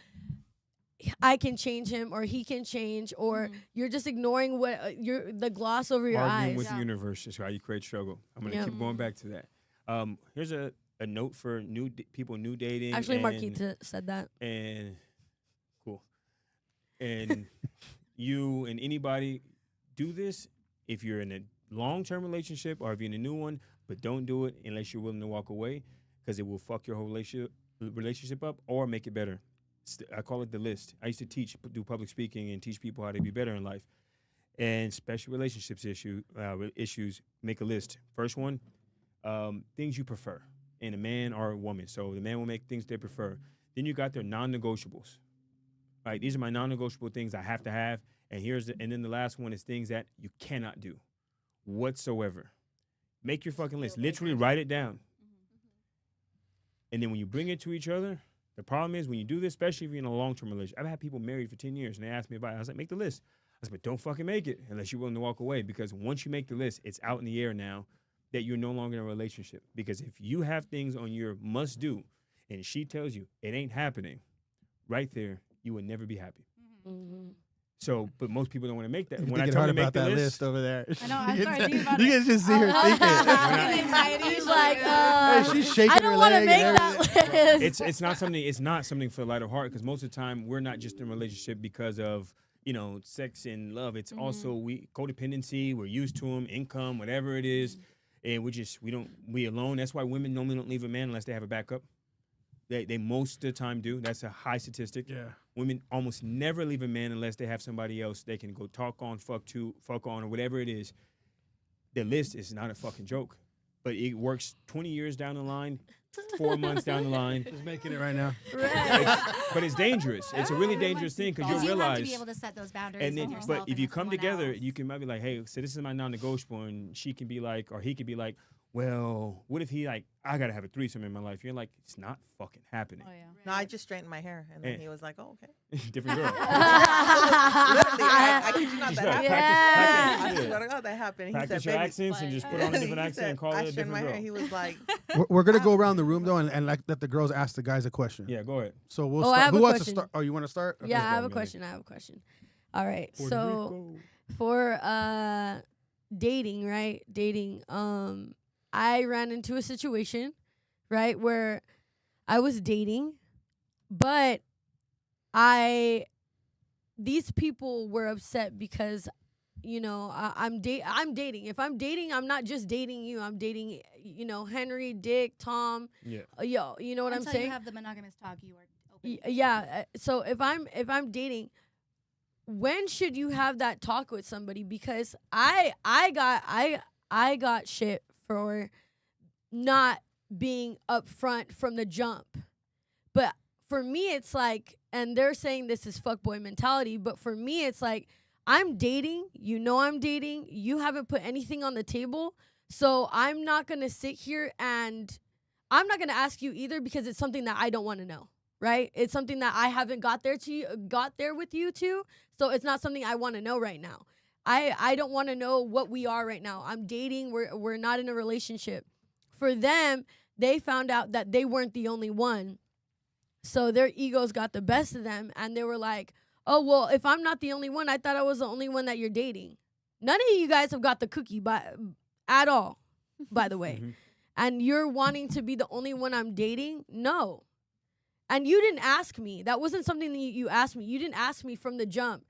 I can change him or he can change or you're just ignoring what the gloss over your arguing eyes. with the Yeah. universe is how you create struggle. I'm gonna Yeah. keep going back to that. Here's a note for people new dating. Actually, and, Marquita said that. and cool. And you and anybody do this if you're in a long-term relationship or if you're in a new one, but don't do it unless you're willing to walk away because it will fuck your whole relationship up or make it better. I call it the list. I used to do public speaking and teach people how to be better in life. And special relationships issues, make a list. First one, things you prefer in a man or a woman. So the man will make things they prefer. Then you got their non-negotiables. Right, these are my non-negotiable things I have to have. And then the last one is things that you cannot do whatsoever. Make your fucking list. Literally write it down. And then when you bring it to each other, the problem is when you do this, especially if you're in a long-term relationship. I've had people married for 10 years and they asked me about it. I was like, make the list. I said, but don't fucking make it unless you're willing to walk away, because once you make the list, it's out in the air now that you're no longer in a relationship. Because if you have things on your must do and she tells you it ain't happening, right there, you will never be happy. Mm-hmm. So, but most people don't want to make that. You're When I thinking tell hard them to make about the that list, list over there. I know, I'm You sorry, can- thinking about you it. can just see her thinking. He's like, Hey, she's shaking I don't her want to leg make and that list. it's not something for the lighter heart, because most of the time we're not just in a relationship because of sex and love. It's also codependency. We're used to them, income, whatever it is, and we alone. That's why women normally don't leave a man unless they have a backup. They most of the time do. That's a high statistic. Yeah. Women almost never leave a man unless they have somebody else they can go talk on, fuck on, or whatever it is. The list is not a fucking joke, but it works 20 years down the line, 4 months down the line. Just making it right now. But it's dangerous. It's a really dangerous thing because Because you'll you have to realize. be able to set those boundaries And with then, yourself. but if and you with come someone together, else. you can might be like, hey, so this is my non-negotiable, and she can be like, or he could be like, well, what if he like, I gotta have a threesome in my life? You're like, it's not fucking happening. Oh yeah. No, I just straightened my hair, and then he was like, "Oh, okay." Different girl. Literally, I kid you not, Just that like, happened. Yeah. I practice, swear to God, that happened. He practice said, your "Baby." accents and just put on a different He accent said, and call I it a straightened my different hair. girl. He was like, We're gonna go around the room though, and let the girls ask the guys a question. Yeah, go ahead. So we'll Oh, I start. have Who a wants to question. start? Oh, you want to start? Okay. Yeah, I go, have a Millie. question. I have a question. All right. Puerto So Rico. for dating, right? Dating. I ran into a situation, right, where I was dating, but these people were upset because I'm dating. If I'm dating, I'm not just dating you. I'm dating Henry, Dick, Tom. Yeah. Yo, you know what I'm Until saying? you have the monogamous talk, you are open. Yeah. So if I'm dating, when should you have that talk with somebody? Because I got shit for not being upfront from the jump. But for me, it's like, and they're saying this is fuckboy mentality, but for me, it's like, I'm dating, I'm dating, you haven't put anything on the table, so I'm not gonna sit here and I'm not gonna ask you either because it's something that I don't want to know, right? It's something that I haven't got there with you to, so it's not something I want to know right now. I don't want to know what we are right now. I'm dating, we're not in a relationship. For them, they found out that they weren't the only one. So their egos got the best of them, and they were like, oh, well, if I'm not the only one, I thought I was the only one that you're dating. None of you guys have got the cookie at all, by the way. Mhm. And you're wanting to be the only one I'm dating? No. And you didn't ask me. That wasn't something that you asked me. You didn't ask me from the jump,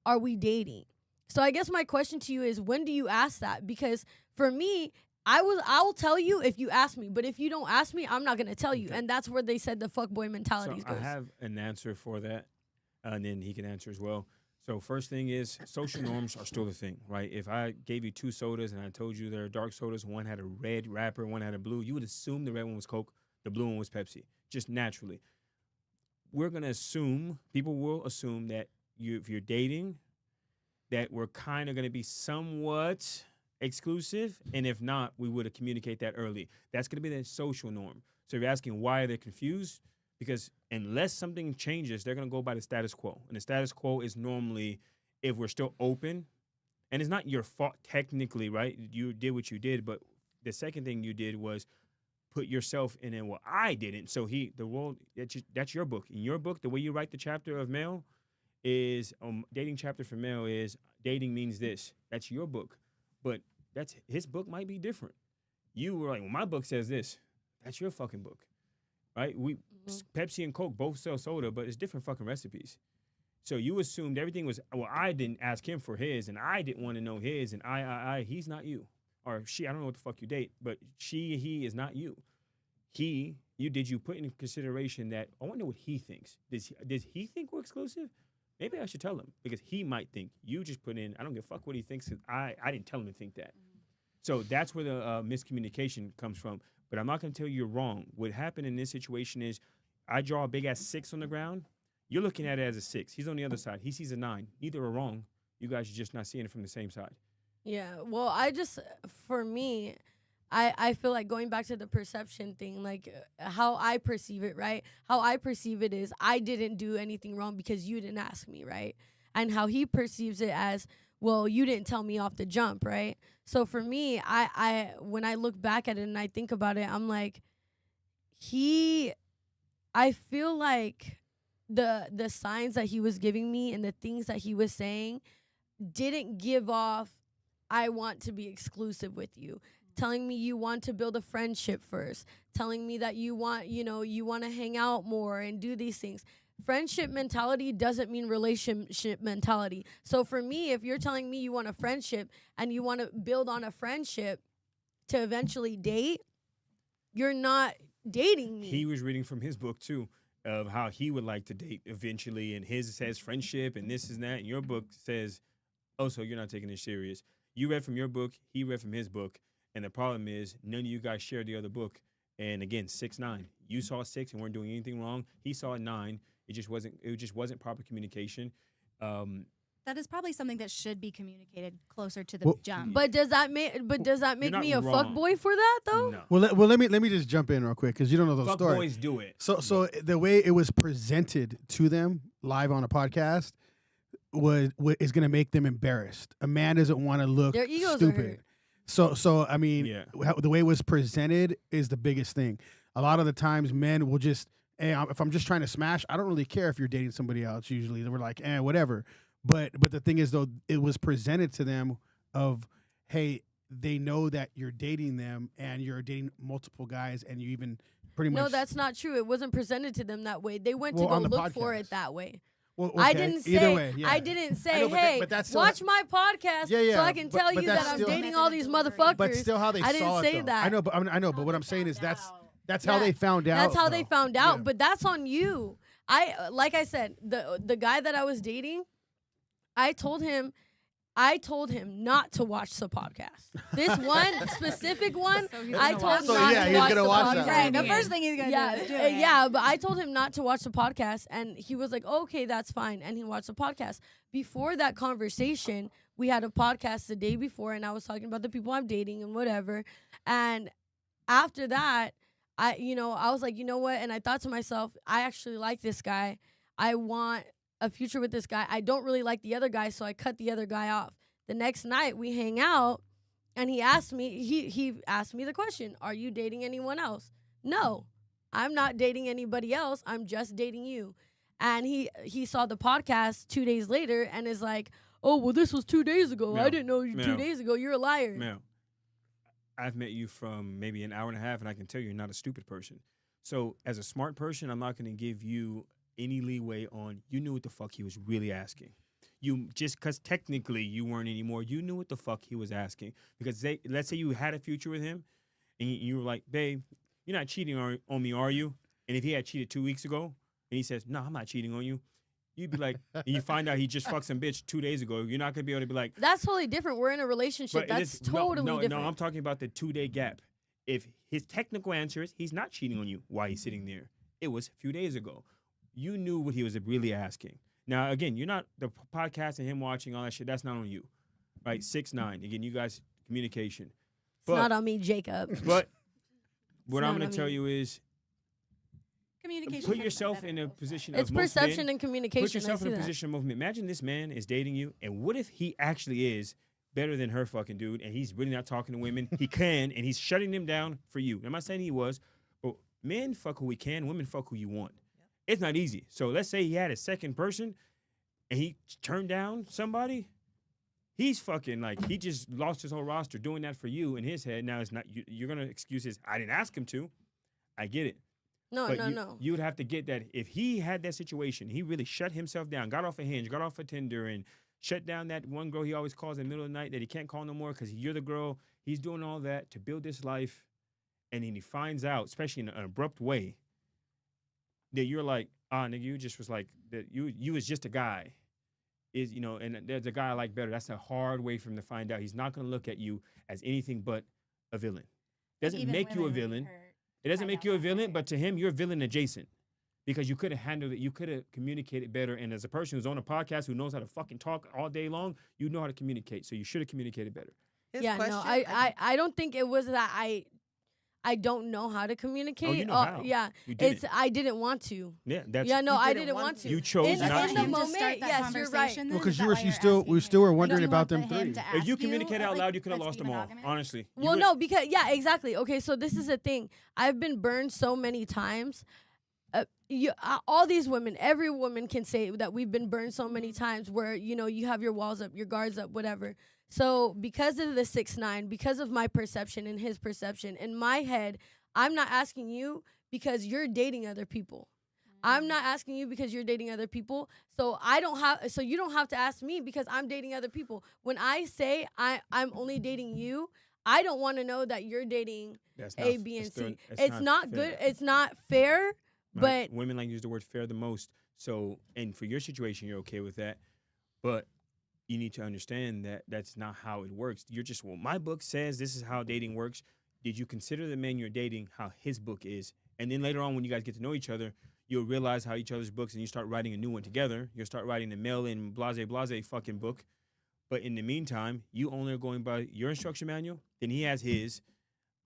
are we dating? So I guess my question to you is, when do you ask that? Because for me, I'll tell you if you ask me, but if you don't ask me, I'm not gonna tell you. Okay. And that's where they said the fuckboy mentality So goes. I have an answer for that, and then he can answer as well. So first thing is, social norms are still a thing, right? If I gave you 2 sodas and I told you they're dark sodas, one had a red wrapper, one had a blue, you would assume the red one was Coke, the blue one was Pepsi, just naturally. We're gonna assume, people will assume that if you're dating, that we're kind of gonna be somewhat exclusive, and if not, we would have communicated that early. That's going to be the social norm. So if you're asking why they're confused, because unless something changes, they're going to go by the status quo. And the status quo is normally, if we're still open, and it's not your fault technically, right? You did what you did, but the second thing you did was put yourself in it. Well, I didn't. So the world, that's your book. In your book, the way you write the chapter of male is, dating chapter for male is, dating means this. That's your book. But his book might be different. You were like, well, my book says this. That's your fucking book, right? Pepsi and Coke both sell soda, but it's different fucking recipes. So you assumed everything was, well, I didn't ask him for his, and I didn't want to know his, and he's not you. Or she, I don't know what the fuck you date, but he is not you. Did you put in consideration that, I want to know what he thinks. Does he think we're exclusive? Maybe I should tell him, because he might think you just put in, I don't give a fuck what he thinks, because I didn't tell him to think that. So that's where the miscommunication comes from. But I'm not going to tell you you're wrong. What happened in this situation is, I draw a big ass 6 on the ground. You're looking at it as a 6. He's on the other side. He sees a 9. Neither are wrong. You guys are just not seeing it from the same side. Yeah, well, for me, I feel like going back to the perception thing, like how I perceive it, right? How I perceive it is, I didn't do anything wrong because you didn't ask me, right? And how he perceives it as, well, you didn't tell me off the jump, right? So for me, I when I look back at it and I think about it, I'm like, I feel like the signs that he was giving me and the things that he was saying didn't give off, I want to be exclusive with you. Telling me you want to build a friendship first. Telling me that you want to hang out more and do these things. Friendship mentality doesn't mean relationship mentality. So for me, if you're telling me you want a friendship and you want to build on a friendship to eventually date, you're not dating me. He was reading from his book too, of how he would like to date eventually, and his says friendship and this and that, and your book says, oh, so you're not taking this serious. You read from your book, he read from his book, and the problem is none of you guys share the other book. And again, 6-9. You saw 6 and weren't doing anything wrong. He saw 9. It just wasn't proper communication. that is probably something that should be communicated closer to the Well, jump. But does that make not me a wrong. fuckboy for that though? No. Well, let me just jump in real quick because you don't know those Fuck stories. boys do it. So the way it was presented to them live on a podcast is going to make them embarrassed. A man doesn't want to look Their egos are stupid. hurt. So I mean, Yeah. the way it was presented is the biggest thing. A lot of the times, men will just, hey, if I'm just trying to smash, I don't really care if you're dating somebody else. Usually, they were like, whatever. But the thing is, though, it was presented to them of, hey, they know that you're dating them and you're dating multiple guys, and you even pretty much. No, that's not true. It wasn't presented to them that way. They went Well, to go on the look for podcast. it that way. Well, I okay, didn't either say. way, yeah. I didn't I say, know, but hey, but that's still- watch my podcast Yeah, so I can tell but you that's that I'm still- dating all these motherfuckers. But still, how they I didn't saw say it, though. that. I know, but what I'm saying is that's how Yeah. they found out. That's how they though. found out, Yeah. but that's on you. Like I said, the guy that I was dating, I told him not to watch the podcast. This one specific one, I told him So, not yeah, to he's watch gonna the watch podcast. that. Right. The first thing he's gonna Yeah, do is do it. yeah, but I told him not to watch the podcast, and he was like, "Okay, that's fine," and he watched the podcast. Before that conversation, we had a podcast the day before, and I was talking about the people I'm dating and whatever. And after that, I was like, you know what? And I thought to myself, I actually like this guy. I want a future with this guy. I don't really like the other guy, so I cut the other guy off. The next night we hang out, and he asked me the question, "Are you dating anyone else?" No, I'm not dating anybody else. I'm just dating you. And he saw the podcast 2 days later and is like, "Oh, well, this was 2 days ago. I Mel, didn't know you 2 Mel. days ago. You're a liar." Mel, I've met you from maybe an hour and a half, and I can tell you're not a stupid person. So as a smart person, I'm not going to give you any leeway on you knew what the fuck he was really asking. You just because technically you weren't anymore, you knew what the fuck he was asking. Because let's say you had a future with him, and you were like, "Babe, you're not cheating on me, are you?" And if he had cheated 2 weeks ago, and he says, "No, I'm not cheating on you," you'd be like, and you find out he just fucked some bitch 2 days ago. You're not gonna be able to be like, That's totally different. We're in a relationship. but That's it's- totally no, different. No, I'm talking about the 2-day gap. If his technical answer is he's not cheating on you, why he's sitting there? It was a few days ago. You knew what he was really asking. Now, again, you're not the podcast and him watching all that shit. That's not on you, right? 6ix9ine. Again, you guys communication. It's not on me, Jacob. But what not I'm going on to tell me. you is Communication. put comes yourself better in a both position It's of most perception men, and communication. Put yourself I in see a that. position of movement. Imagine this man is dating you, and what if he actually is better than her fucking dude, and he's really not talking to women? He can, and he's shutting them down for you. I'm not saying he was, but men fuck who we can, women fuck who you want. It's not easy. So let's say he had a second person, and he turned down somebody. He's fucking like he just lost his whole roster doing that for you in his head. Now it's not you're gonna excuse his. I didn't ask him to. I get it. No, But no. you would have to get that if he had that situation, he really shut himself down, got off a Hinge, got off a Tinder, and shut down that one girl he always calls in the middle of the night that he can't call no more because you're the girl. He's doing all that to build this life, and then he finds out, especially in an abrupt way, that you're like, nigga, you just was like that. You was just a guy, and there's a guy I like better. That's a hard way for him to find out. He's not gonna look at you as anything but a villain. Doesn't Even make you a women villain. hurt. It doesn't find make out you a that villain, way. but to him, you're villain adjacent because you could have handled it. You could have communicated better. And as a person who's on a podcast who knows how to fucking talk all day long, you know how to communicate. So you should have communicated better. His Yeah, question, no, I don't think it was that I don't know how to communicate. you know how. Yeah, You didn't. it's I didn't want to. Yeah, that's Yeah, no, You I didn't didn't want want to. to. You chose in, not in to. the moment, yes, you're right. Well, 'cause you still were wondering about them three. If you communicated out loud, you could have lost them all. Honestly. You Well, would- no, because yeah, exactly. Okay, so this is the thing. I've been burned so many times. All these women, every woman can say that we've been burned so many times where, you have your walls up, your guards up, whatever. So because of the 6ix9ine, because of my perception and his perception, in my head, I'm not asking you because you're dating other people. I'm not asking you because you're dating other people. So you don't have to ask me because I'm dating other people. When I say I'm only dating you, I don't want to know that you're dating That's A, not- B, and it's C. still- It's not fair. good. It's not fair. Right? But women like to use the word fair the most. So, and for your situation, you're okay with that. But you need to understand that that's not how it works. You're just, well, my book says this is how dating works. Did you consider the man you're dating how his book is? And then later on, when you guys get to know each other, you'll realize how each other's books, and you start writing a new one together. You'll start writing the mail in blase fucking book. But in the meantime, you only are going by your instruction manual, then he has his.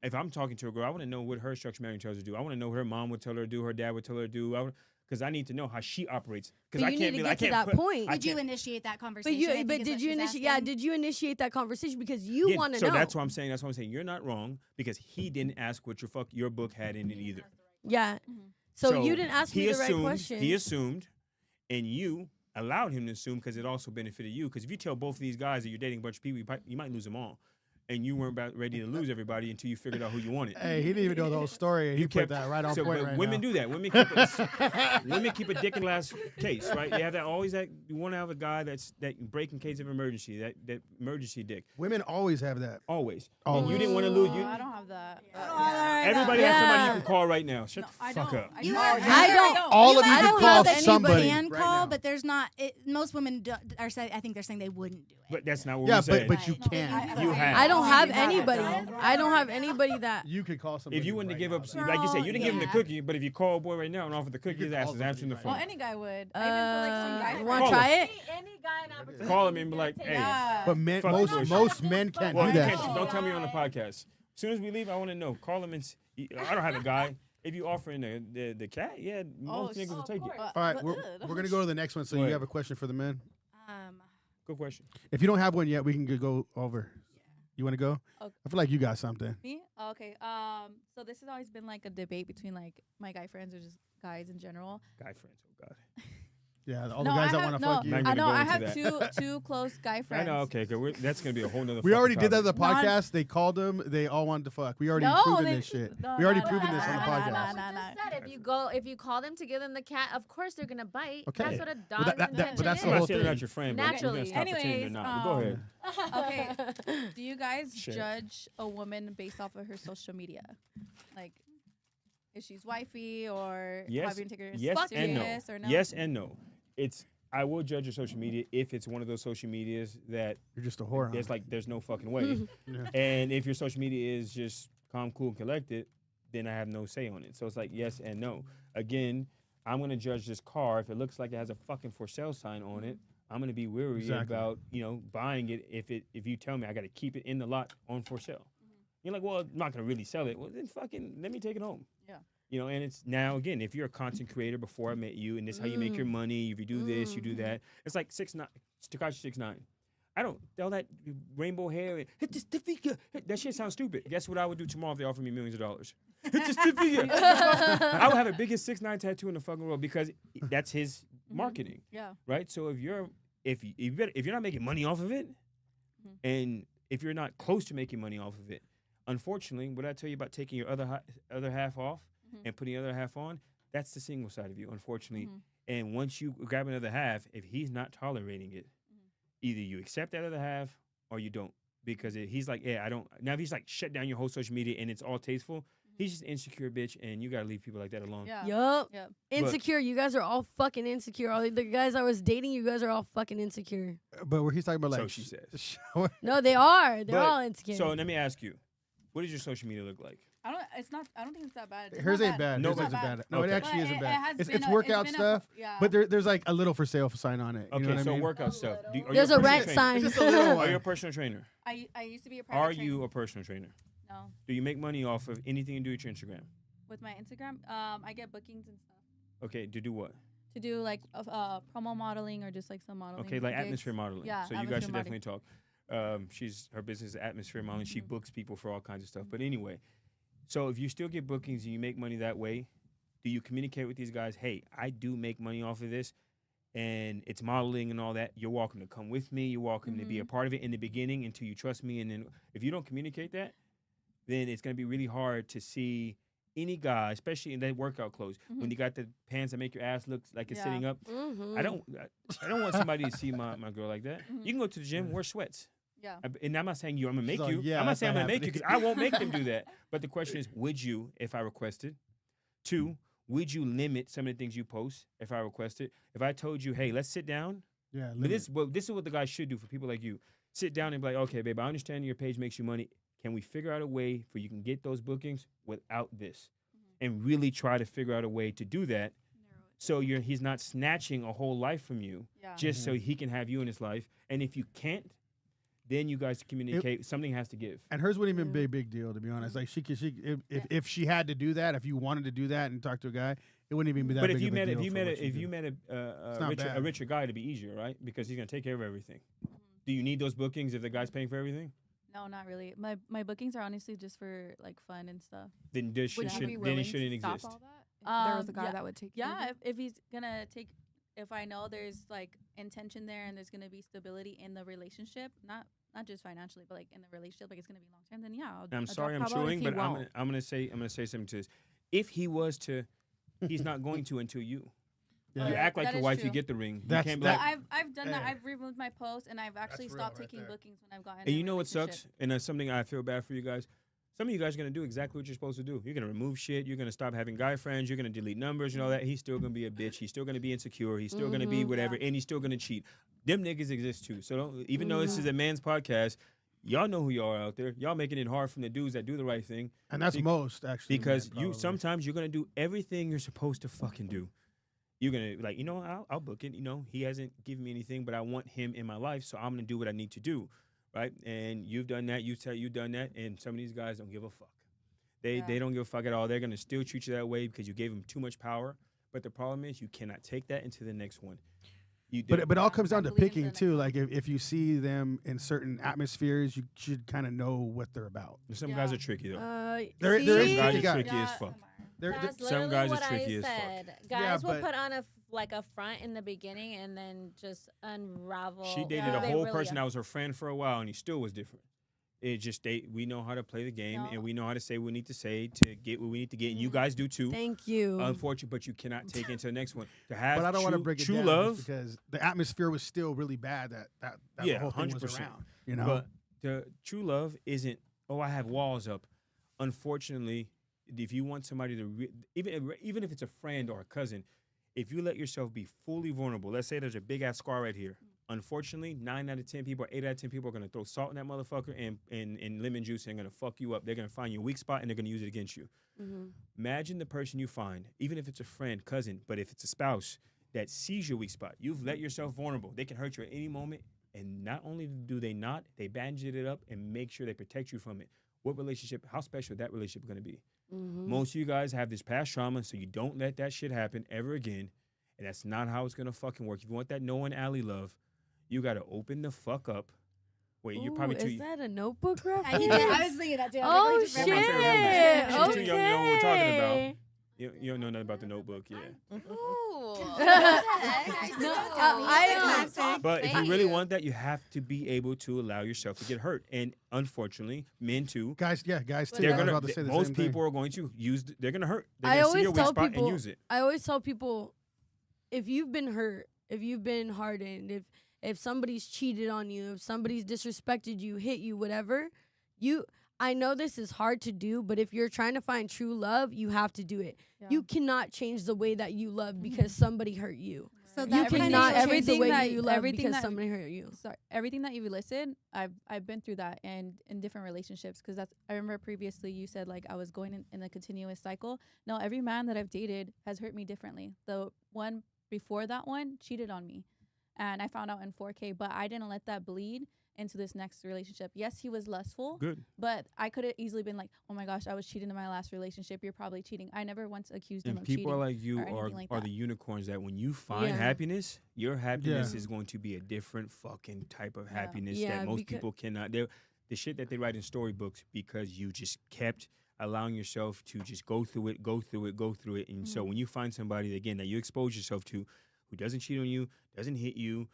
If I'm talking to a girl, I want to know what her instruction manual tells her to do. I want to know what her mom would tell her to do, her dad would tell her to do. Because I need to know how she operates. But Because I you can't need be to like, get to that point. Did you initiate that But conversation? you, I think but is did what you she's initiate? Yeah, asking. did you initiate that conversation because you want to so know? that's what I'm saying. That's what I'm saying. You're not wrong because he didn't ask what your book had in it either. Yeah. So you didn't ask me he the right assumed- question. He assumed, and you allowed him to assume because it also benefited you. Because if you tell both of these guys that you're dating a bunch of people, you might lose them all. And you weren't about ready to lose everybody until you figured out who you wanted. Hey, he didn't even know the whole story. And he put that right on so, point but right women now. do that. Women keep a dick in glass case, right? They have that always that you want to have a guy that break in case of emergency, that emergency dick. Women always have that. Always. Oh, And you didn't want to lose. I don't have that. Everybody has somebody you can call right now. Shut the fuck up. You I don't. All of you I can don't call have somebody. can right call, now. but there's not. Most women are saying. I think they're saying they wouldn't do it. But that's not what Yeah, we say. but you can. You have. I don't have You have it, anybody. though. I don't have anybody that. You could call somebody. If you wouldn't right give now, up, though. like you said, you didn't give him the Yeah. cookie. But if you call a boy right now and offer the cookie, could his ass call is answering the somebody phone. Well, any guy would. I even feel like some guy Want to Call try him. it? Any guy an opportunity. Call him and be like, to hey. Yeah. But men, Fuck most bullshit. most men can't Well, do you that. can't just don't tell me on the podcast. As soon as we leave, I want to know. Call him and I don't have a guy. If you offering the cat, yeah, most niggas will take it. All right, we're gonna go to the next one. So Go you ahead. have a question for the men? Good question. If you don't have one yet, we can go over. You want to go? Okay. I feel like you got something. Me? Oh, okay. So this has always been like a debate between like my guy friends or just guys in general. Guy friends, oh God. Yeah, all No, the guys I that have- want to no, fuck you. Not I gonna know go I into have two close guy I friends. know, okay, because that's going to be a whole nother We already did that on the No, I'm- podcast. They called them. They all wanted to fuck. We already No, proven they- this shit. no, we already no, proven no, this on the no, no, podcast. no, no, no. Just said if you call them to give them the cat, of course they're gonna bite. Okay. That's what a But dog's but intention that's I'm the is. whole not saying thing. out your friend, but you're Naturally. gonna stop pretending Anyways, they're not. But go ahead. Okay. Do you guys Shit. judge a woman based off of her social media? Like, if she's wifey or Yes, have you take her yes and no. serious or no? Yes and no. I will judge your social media if it's one of those social medias that You're just a whore. there's there's no fucking way. Yeah. And if your social media is just calm, cool, and collected, then I have no say on it. So it's like yes and no. Again, I'm gonna judge this car if it looks like it has a fucking for sale sign on it. I'm gonna be weary Exactly. about buying it if you tell me I got to keep it in the lot on for sale. You're like, well, I'm not gonna really sell it. Well, then fucking let me take it home. Yeah. And it's now again, if you're a content creator before I met you, and this is how you make your money. If you do this, you do that. It's like 6ix9ine, Tekashi 6ix9ine. I don't all that rainbow hair. Hit this figure. That shit sounds stupid. Guess what I would do tomorrow if they offered me millions of dollars? Hit this figure. I would have the biggest 6ix9ine tattoo in the fucking world because that's his marketing, Yeah. right? So if you're not making money off of it, and if you're not close to making money off of it, unfortunately, what I tell you about taking your other half off and putting the other half on, that's the single side of you, unfortunately. And once you grab another half, if he's not tolerating it, either you accept that other half or you don't. Because he's like, yeah, I don't. Now, if he's like, shut down your whole social media and it's all tasteful, he's just insecure bitch, and you got to leave people like that alone. Yeah. Yup. Yep. Insecure. You guys are all fucking insecure. All the guys I was dating, you guys are all fucking insecure. But where he's talking about So like she says. No, they are. They're But- all insecure. So let me ask you, what does your social media look like? I don't think it's that bad. It's hers not ain't bad. No, Hers but- isn't bad. No, it Okay. actually But isn't it bad. has It's been a- workout been a- stuff, yeah. but there's like a little for sale sign on it. You know Okay, what so I mean? workout stuff. There's a rent trainer? sign. Just a little Are one. you a personal trainer? I used to be a private Are trainer. you a personal trainer? No. Do you make money off of anything to do with your Instagram? With my Instagram, I get bookings and stuff Okay, to do what? to do like promo modeling or just like some modeling. Okay, like gigs. atmosphere modeling. Yeah, So you guys should atmosphere definitely talk. Her business is atmosphere modeling. She books people for all kinds of stuff. But anyway, so if you still get bookings and you make money that way, do you communicate with these guys? Hey, I do make money off of this, and it's modeling and all that. You're welcome to come with me. You're welcome to be a part of it in the beginning until you trust me. And then if you don't communicate that, then it's going to be really hard to see any guy, especially in that workout clothes, when you got the pants that make your ass look like it's Yeah. sitting up. I don't want somebody to see my girl like that. You can go to the gym, wear sweats. Yeah. And I'm not saying I'm gonna make like, you. yeah, I'm not that's saying I'm not gonna make you because I won't make them do that. But the question is, would you if I requested? 2, would you limit some of the things you post if I requested? If I told you, hey, let's sit down. Yeah, But this is what the guys should do for people like you. Sit down and be like, okay, babe, I understand your page makes you money. Can we figure out a way for you can get those bookings without this? And really try to figure out a way to do that So he's not snatching a whole life from you Yeah. just so he can have you in his life. And if you can't, then you guys communicate. Something has to give. And hers wouldn't even be a big deal, to be honest. Like if she had to do that, if you wanted to do that and talk to a guy, it wouldn't even be that But big if you of a met deal. if you met a richer guy, it'd be easier, right? Because he's gonna take care of everything. Do you need those bookings if the guy's paying for everything? No, not really. My bookings are honestly just for like fun and stuff. Then this Would should, you be then willing it shouldn't to stop exist. all that? If there was a guy Yeah. that would take care of Yeah, you? if he's gonna take, if I know there's like intention there and there's gonna be stability in the relationship, not just financially, but like in the relationship, like it's gonna be long term, then yeah. I'm sorry, I'm How about if chewing, he but won't? I'm gonna say something to this. If he was to, he's not going to until you. Yeah. You act like That your is wife, you true. get the ring. You That's- can't be But like, I've done that. Hey. I've removed my post and I've actually real stopped right taking there. bookings when I've gotten. and in a you know what relationship. sucks? And that's something I feel bad for you guys. Some of you guys are gonna do exactly what you're supposed to do. You're gonna remove shit. You're gonna stop having guy friends. You're gonna delete numbers and all that. He's still gonna be a bitch. He's still gonna be insecure. He's still gonna be whatever, and he's still gonna cheat. Them niggas exist too. So even though this is a man's podcast, y'all know who y'all are out there. Y'all making it hard from the dudes that do the right thing. And that's most actually. Because man, you probably. sometimes you're gonna do everything you're supposed to fucking do. You're gonna like, I'll book it. He hasn't given me anything, but I want him in my life, so I'm gonna do what I need to do, right? And you've done that. You've done that, and some of these guys don't give a fuck. They don't give a fuck at all. They're gonna still treat you that way because you gave them too much power. But the problem is you cannot take that into the next one. But it all comes down to Believe in picking the too. next Like if you see them in certain atmospheres, you should kind of know what they're about. Some guys are tricky though. There Some is guys tricky are guys. tricky as fuck. That's some literally guys are what tricky I as fuck. said. Yeah, Guys will but- put on a front in the beginning and then just unravel. She dated who a they whole really person are. that was her friend for a while, and he still was different. It just we know how to play the game, No. and we know how to say what we need to say to get what we need to get, and you guys do too. Thank you. Unfortunately, but you cannot take it into the next one. To have But I don't want to break it true down love, just because the atmosphere was still really bad. That Yeah, the whole thing was 100%. around. You know. but the true love isn't. Oh, I have walls up. Unfortunately, if you want somebody to even if it's a friend or a cousin, if you let yourself be fully vulnerable, let's say there's a big ass scar right here. Unfortunately, 9 out of 10 people, or 8 out of 10 people are gonna throw salt in that motherfucker and lemon juice and gonna fuck you up. They're gonna find your weak spot and they're gonna use it against you. Imagine the person you find, even if it's a friend, cousin, but if it's a spouse that sees your weak spot, you've let yourself vulnerable. They can hurt you at any moment, and not only do they not, they bandage it up and make sure they protect you from it. What relationship? How special that relationship gonna be? Most of you guys have this past trauma, so you don't let that shit happen ever again, and that's not how it's gonna fucking work. If you want that Noah and Allie love, you gotta open the fuck up. Wait, you're probably too. Is that a Notebook reference? I was thinking that too. I was Oh like, just shit! One of my favorite movies. She's too young to know what we're talking about. Okay. You don't know nothing about the Notebook, yeah. Ooh. But if you really want that, you have to be able to allow yourself to get hurt. And unfortunately, men too. guys too. They're I was gonna. about to say the Most same people thing. are going to use. They're gonna hurt. They're I gonna see always your weak tell spot people. and use it. I always tell people, if you've been hurt, if you've been hardened, if somebody's cheated on you, if somebody's disrespected you, hit you, whatever, I know this is hard to do, but if you're trying to find true love, you have to do it. Yeah. You cannot change the way that you love because somebody hurt you. So You that kind cannot of change the way that- you love everything because that- somebody hurt you. Sorry, everything that you've listed, I've been through that and in different relationships because that's. I remember previously you said like I was going in a continuous cycle. No, every man that I've dated has hurt me differently. The one before that one cheated on me, and I found out in 4K, but I didn't let that bleed into this next relationship. Yes, he was lustful, Good. but I could have easily been like, oh my gosh, I was cheating in my last relationship. You're probably cheating. I never once accused him And of people cheating. like you or anything like are that. the unicorns that when you find Yeah. happiness, your happiness Yeah. is going to be a different fucking type of Yeah. happiness Yeah, that most becau- people cannot. The shit that they write in storybooks because you just kept allowing yourself to just go through it. And so when you find somebody again that you expose yourself to, who doesn't cheat on you, doesn't hit you,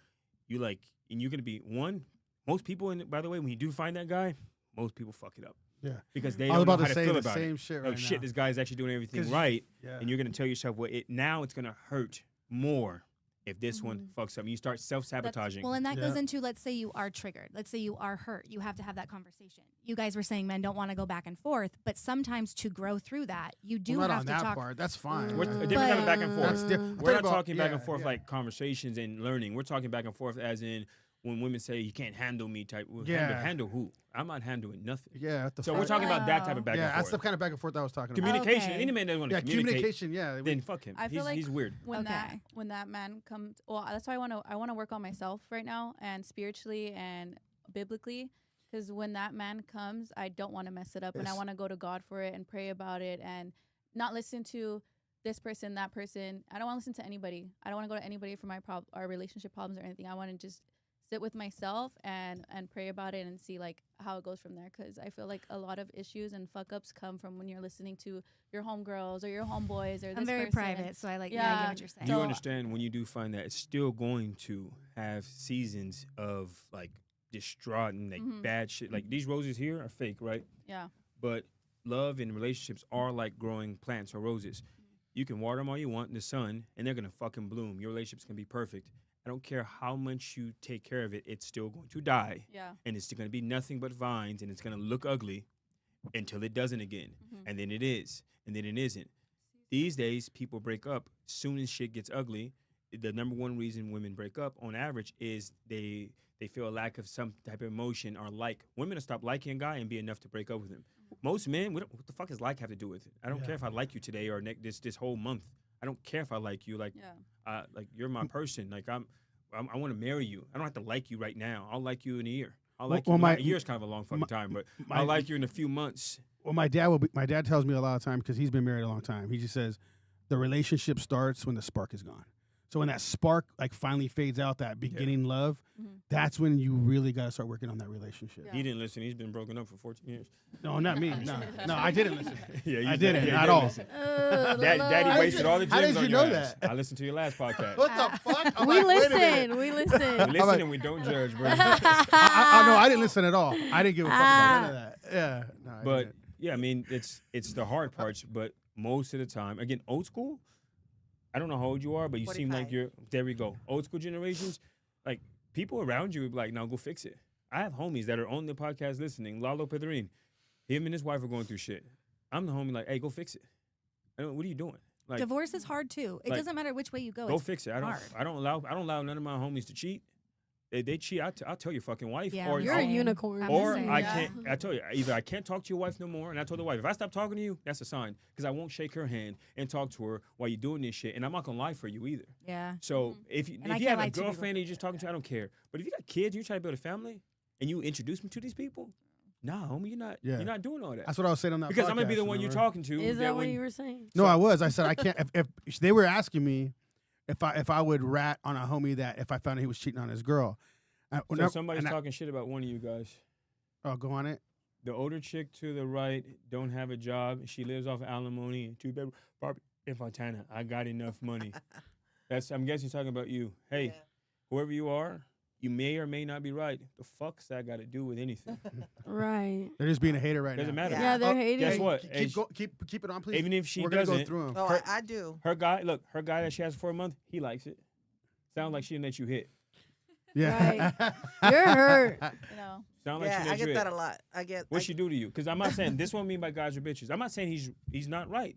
you like, and you're gonna be one. Most people, and by the way, when you do find that guy, most people fuck it up. Yeah. Because they I was don't know about how to to say feel the about same it. shit Like right shit, now. this guy's actually doing everything 'Cause right, Yeah. and you're gonna tell yourself, well, now it's gonna hurt more if this one fucks up. And you start self-sabotaging. Well, and that Yeah. goes into, let's say you are triggered. Let's say you are hurt. You have to have that conversation. You guys were saying men don't want to go back and forth, but sometimes to grow through that, you do Well, not have on to that talk. part. That's fine. We're a different But- kind of back and forth. That's Mm. different. We're not about- talking back yeah, and forth yeah. like conversations and learning. We're talking back and forth as in when women say you can't handle me type. Well, Yeah. handle who? I'm not handling nothing. Yeah. What the So fuck? we're talking about that type of back Yeah, and that's the forth. kind of back and forth I was talking about. Communication. Okay. Any man that want to Yeah, communicate, communication. Yeah. then fuck him. I feel like he's weird. when Okay. that man comes, well, that's why I want to work on myself right now, and spiritually and biblically, because when that man comes, I don't want to mess it up, and I Yes. want to go to God for it and pray about it, and not listen to this person, that person. I don't want to listen to anybody. I don't want to go to anybody for our relationship problems or anything. I want to just sit with myself and pray about it and see like how it goes from there, because I feel like a lot of issues and fuck ups come from when you're listening to your homegirls or your homeboys or I'm this very person. private, so I I Yeah. get what you're saying. Do you So- understand when you do find that it's still going to have seasons of like distraught and like Mhm. bad shit? Like these roses here are fake, right? Yeah. But love and relationships are like growing plants or roses. You can water them all you want in the sun, and they're gonna fucking bloom. Your relationships can be perfect. I don't care how much you take care of it; it's still going to die, Yeah. and it's gonna be nothing but vines, and it's gonna look ugly until it doesn't again, Mhm. and then it is, and then it isn't. These days, people break up soon as shit gets ugly. The number one reason women break up, on average, is they feel a lack of some type of emotion or like. Women will stop liking a guy and be enough to break up with him. Most men, what the fuck does like have to do with it? I don't Yeah. care if I like you today or this whole month. I don't care if I like you. Like, Yeah. like you're my person. Like I want to marry you. I don't have to like you right now. I'll like you in a year. I'll like well, you. my- A year's kind of a long fucking time, but I'll like you in a few months. Well, my dad tells me a lot of time because he's been married a long time. He just says the relationship starts when the spark is gone. So when that spark like finally fades out, that beginning love, Mhm. that's when you really got to start working on that relationship. Yeah. He didn't listen. He's been broken up for 14 years. No, not me. No, I didn't listen. Yeah, I didn't at all. Daddy How wasted did- all the how gems did on you your know ass. that? I listened to your last podcast. What the fuck? I'm We like, wait a minute. listen. We We listen. listen like- and we don't judge, bro. No, I didn't listen at all. I didn't give a fuck about none of that. Yeah. No, I But didn't. yeah, I mean, it's the hard parts. But most of the time, again, old school. I don't know how old you are, but you seem like 45. you're. There we go. Old school generations, like people around you, would be like, now go fix it. I have homies that are on the podcast listening. Lalo Pedrin, him and his wife are going through shit. I'm the homie, like, hey, go fix it. What are you doing? Like, Divorce is hard too. It like, doesn't matter which way you go. go It's fix it. hard. I don't allow none of my homies to cheat. They cheat. I'll tell your fucking wife. Yeah, or You're a Same. unicorn. I'm or the same. I Yeah. can't. I tell you, either I can't talk to your wife no more, and I told the wife, if I stop talking to you, that's a sign, because I won't shake her hand and talk to her while you're doing this shit, and I'm not gonna lie for you either. Yeah. So if you And I if you can't have a lie to people. girlfriend and you're just talking to, I don't care. But if you got kids, and you try to build a family, and you introduce me to these people, nah, homie, Yeah. you're not doing all that. That's what I was saying on that Because I'm gonna be podcast, the one you're remember? talking to. Is that what when- you were saying? No, I was. I said I can't. If they were asking me if I would rat on a homie that if I found out he was cheating on his girl, So somebody's talking shit about one of you guys. Oh, go on it. The older chick to the right don't have a job. She lives off alimony and 2-bedroom apartment in Fontana. I got enough money. I'm guessing he's talking about you. Hey, Yeah. whoever you are, you may or may not be right. The fuck's that got to do with anything? Right. They're just being a hater right Doesn't now. matter. Yeah, they're Oh, hating. Guess what? Keep it on, please. Even if she We're gonna go doesn't, through them. Oh, Her- I do. her guy that she has for a month, he likes it. Sounds like she didn't let you hit. Yeah. You're hurt. You know. Sound like Yeah, she I let you get that hit. a lot. I get. What she do to you? Because I'm not saying this won't mean by guys or bitches. I'm not saying he's not right,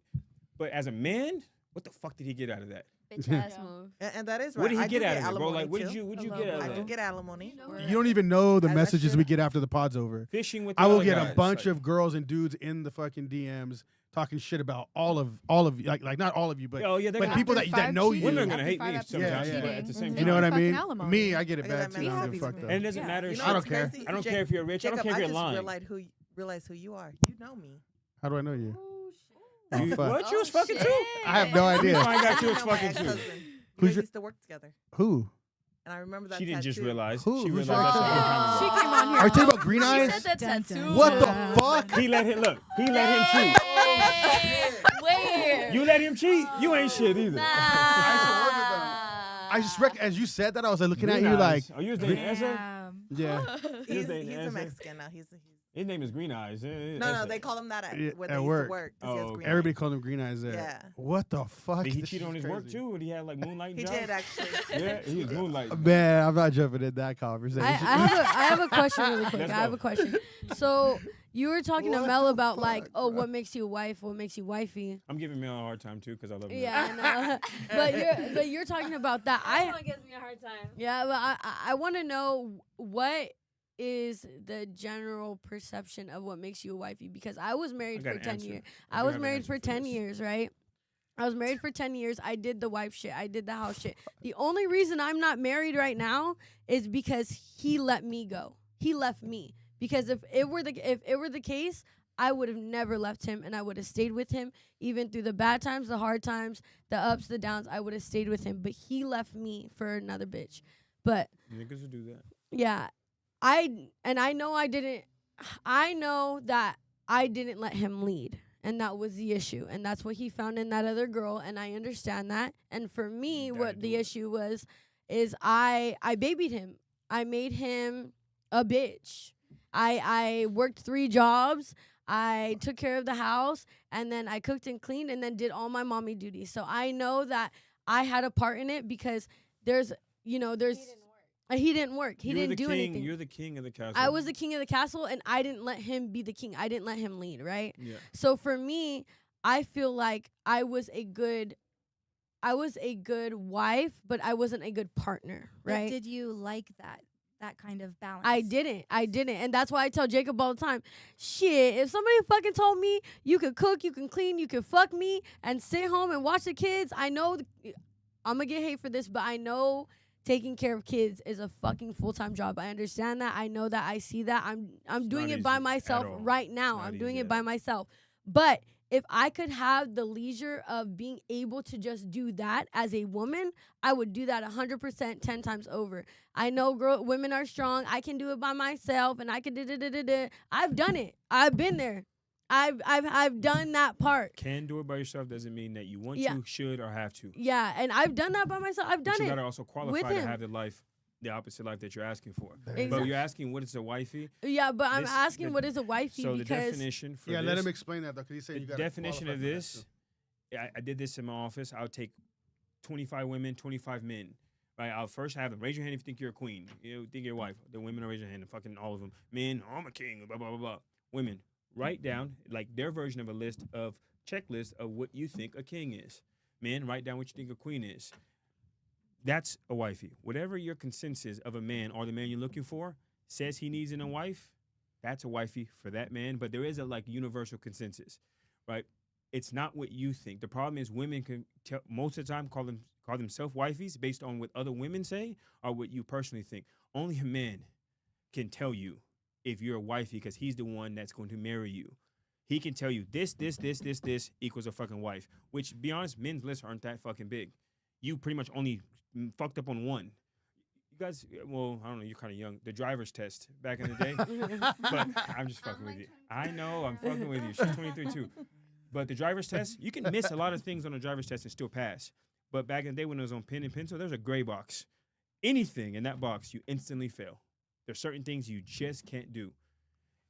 but as a man, what the fuck did he get out of that? Bitch ass Yeah. move. And that is right. What did he I get do out of it, bro? alimony, Like, what did too. you I get love out I of do it? get alimony. You don't even know the I messages should- we get after the pod's over. Fishing with. I the will other get guys, a bunch like- of girls and dudes in the fucking DMs talking shit about all of you, like not all of you, but Oh yeah, they're but gonna, people After that 5 know cheating, you. women are gonna after hate 5 me episodes Yeah, sometimes, yeah. but at the same Mhm. You time, know what I Fucking mean? alimony. Me, I get it I got bad that too. I don't message. give a fuck though. and it doesn't Yeah. matter. You know I don't what's care. crazy? I don't care if you're rich. I don't Jacob, care if you're I just lying. realize who you are. You know me. How do I know you? Oh, You, fuck. what? You was fucking too? I have no idea. I got you You was know my fucking too. ex-husband. We Who's guys your- used to work together, Who? and I remember that. She didn't just tattoo. realize. Who? She Who's realized your that ex-husband? shit a long time She ago. came on here. Are you talking about Green She Eyes? said that tattoo. What the fuck? He let him look. He let him cheat. Where? You let him cheat. You ain't shit either. I just as you said that, I was like looking at you like, Oh, you was dating Ezra? yeah. He's dating a Ezra? Mexican now. He's His name is Green Eyes. No, they call him that Yeah, when at they work. used to work. 'cause he has green Everybody eyes. called him Green Eyes there. Yeah. What the fuck? Did he This cheat is on his work crazy. too, or did he have like moonlight He jobs? did actually. Yeah, he was moonlight. Man, I'm not jumping in that conversation. I have a question really quick. Let's I have go. a question. So you were talking to What Mel the about like, fuck, oh, bro? what makes you a wife? What makes you wifey? I'm giving Mel a hard time too because I love him. Yeah, I know. but you're talking about that. Everyone gives me a hard time. Yeah, but I want to know what is the general perception of what makes you a wifey, because I was married got for an 10 answer. years. I I do was have an married answer for for 10 this. years, right? I was married for 10 years. I did the wife shit. I did the house shit. The only reason I'm not married right now is because he let me go. He left me. Because if it were the case, I would have never left him, and I would have stayed with him even through the bad times, the hard times, the ups, the downs. I would have stayed with him, but he left me for another bitch. But Niggas will do that. yeah, I know that I didn't let him lead, and that was the issue, and that's what he found in that other girl, and I understand that. And for me, You what gotta the do it. issue was is I babied him. I made him a bitch. I worked 3 jobs. I took care of the house, and then I cooked and cleaned, and then did all my mommy duties. So I know that I had a part in it, because there's he didn't work. He You're didn't the do king. anything. You're the king of the castle. I was the king of the castle, and I didn't let him be the king. I didn't let him lead, right? Yeah. So for me, I feel like I was a good wife, but I wasn't a good partner, But right? did you like that kind of balance? I didn't. And that's why I tell Jacob all the time, shit, if somebody fucking told me you could cook, you can clean, you can fuck me and sit home and watch the kids, I know I'm gonna get hate for this, but I know taking care of kids is a fucking full-time job. I understand that. I know that. I see that. I'm doing not it by easy myself at all. right now. It's not I'm doing easy it at by all. myself. But if I could have the leisure of being able to just do that as a woman, I would do that 100%, 10 times over. I know women are strong. I can do it by myself, and I can da. I've done it. I've been there. I've done that part. Can do it by yourself doesn't mean that you want Yeah. to, should, or have to. Yeah, and I've done that by myself. I've But done you it. gotta also qualify to him. have the opposite life that you're asking for. There you But go. you're asking what is a wifey? Yeah, but I'm This- asking the- what is a wifey, So the because definition for Yeah, this, let him explain that though, because he said the you got definition of this, I did this in my office. I'll take 25 women, 25 men. Right, I'll first have them raise your hand if you think you're a queen. You think you're a wife. The women will raise their hand, and fucking all of them. Men, I'm a king. Blah blah blah blah. Women, write down like their version of a list of checklist of what you think a king is. Men, write down what you think a queen is. That's a wifey. Whatever your consensus of a man or the man you're looking for says he needs in a wife, that's a wifey for that man. But there is a like universal consensus, right? It's not what you think. The problem is women can most of the time call themselves wifeys based on what other women say or what you personally think. Only a man can tell you if you're a wifey because he's the one that's going to marry you. He can tell you this equals a fucking wife. Which, be honest, men's lists aren't that fucking big. You pretty much only fucked up on one. You guys, well, I don't know, you're kind of young. The driver's test back in the day. But I'm just fucking with you. I know, I'm fucking with you. She's 23 too. But the driver's test, you can miss a lot of things on the driver's test and still pass. But back in the day when it was on pen and pencil, there's a gray box. Anything in that box, you instantly fail. There's certain things you just can't do.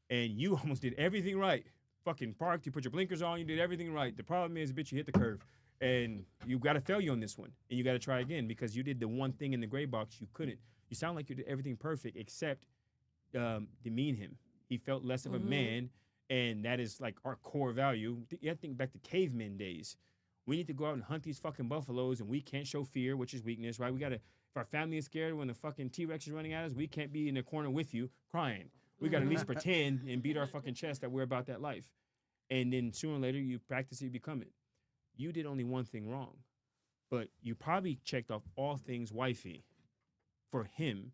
And you almost did everything right. Fucking parked, you put your blinkers on, you did everything right. The problem is, bitch, you hit the curve. And you got to fail you on this one. And you got to try again because you did the one thing in the gray box you couldn't. You sound like you did everything perfect except demean him. He felt less of a man. And that is like our core value. You have to think back to cavemen days. We need to go out and hunt these fucking buffaloes, and we can't show fear, which is weakness, right? We gotta. If our family is scared when the fucking T-Rex is running at us, we can't be in the corner with you crying. We gotta at least pretend and beat our fucking chest that we're about that life. And then sooner or later, you practice it, you become it. You did only one thing wrong, but you probably checked off all things wifey for him.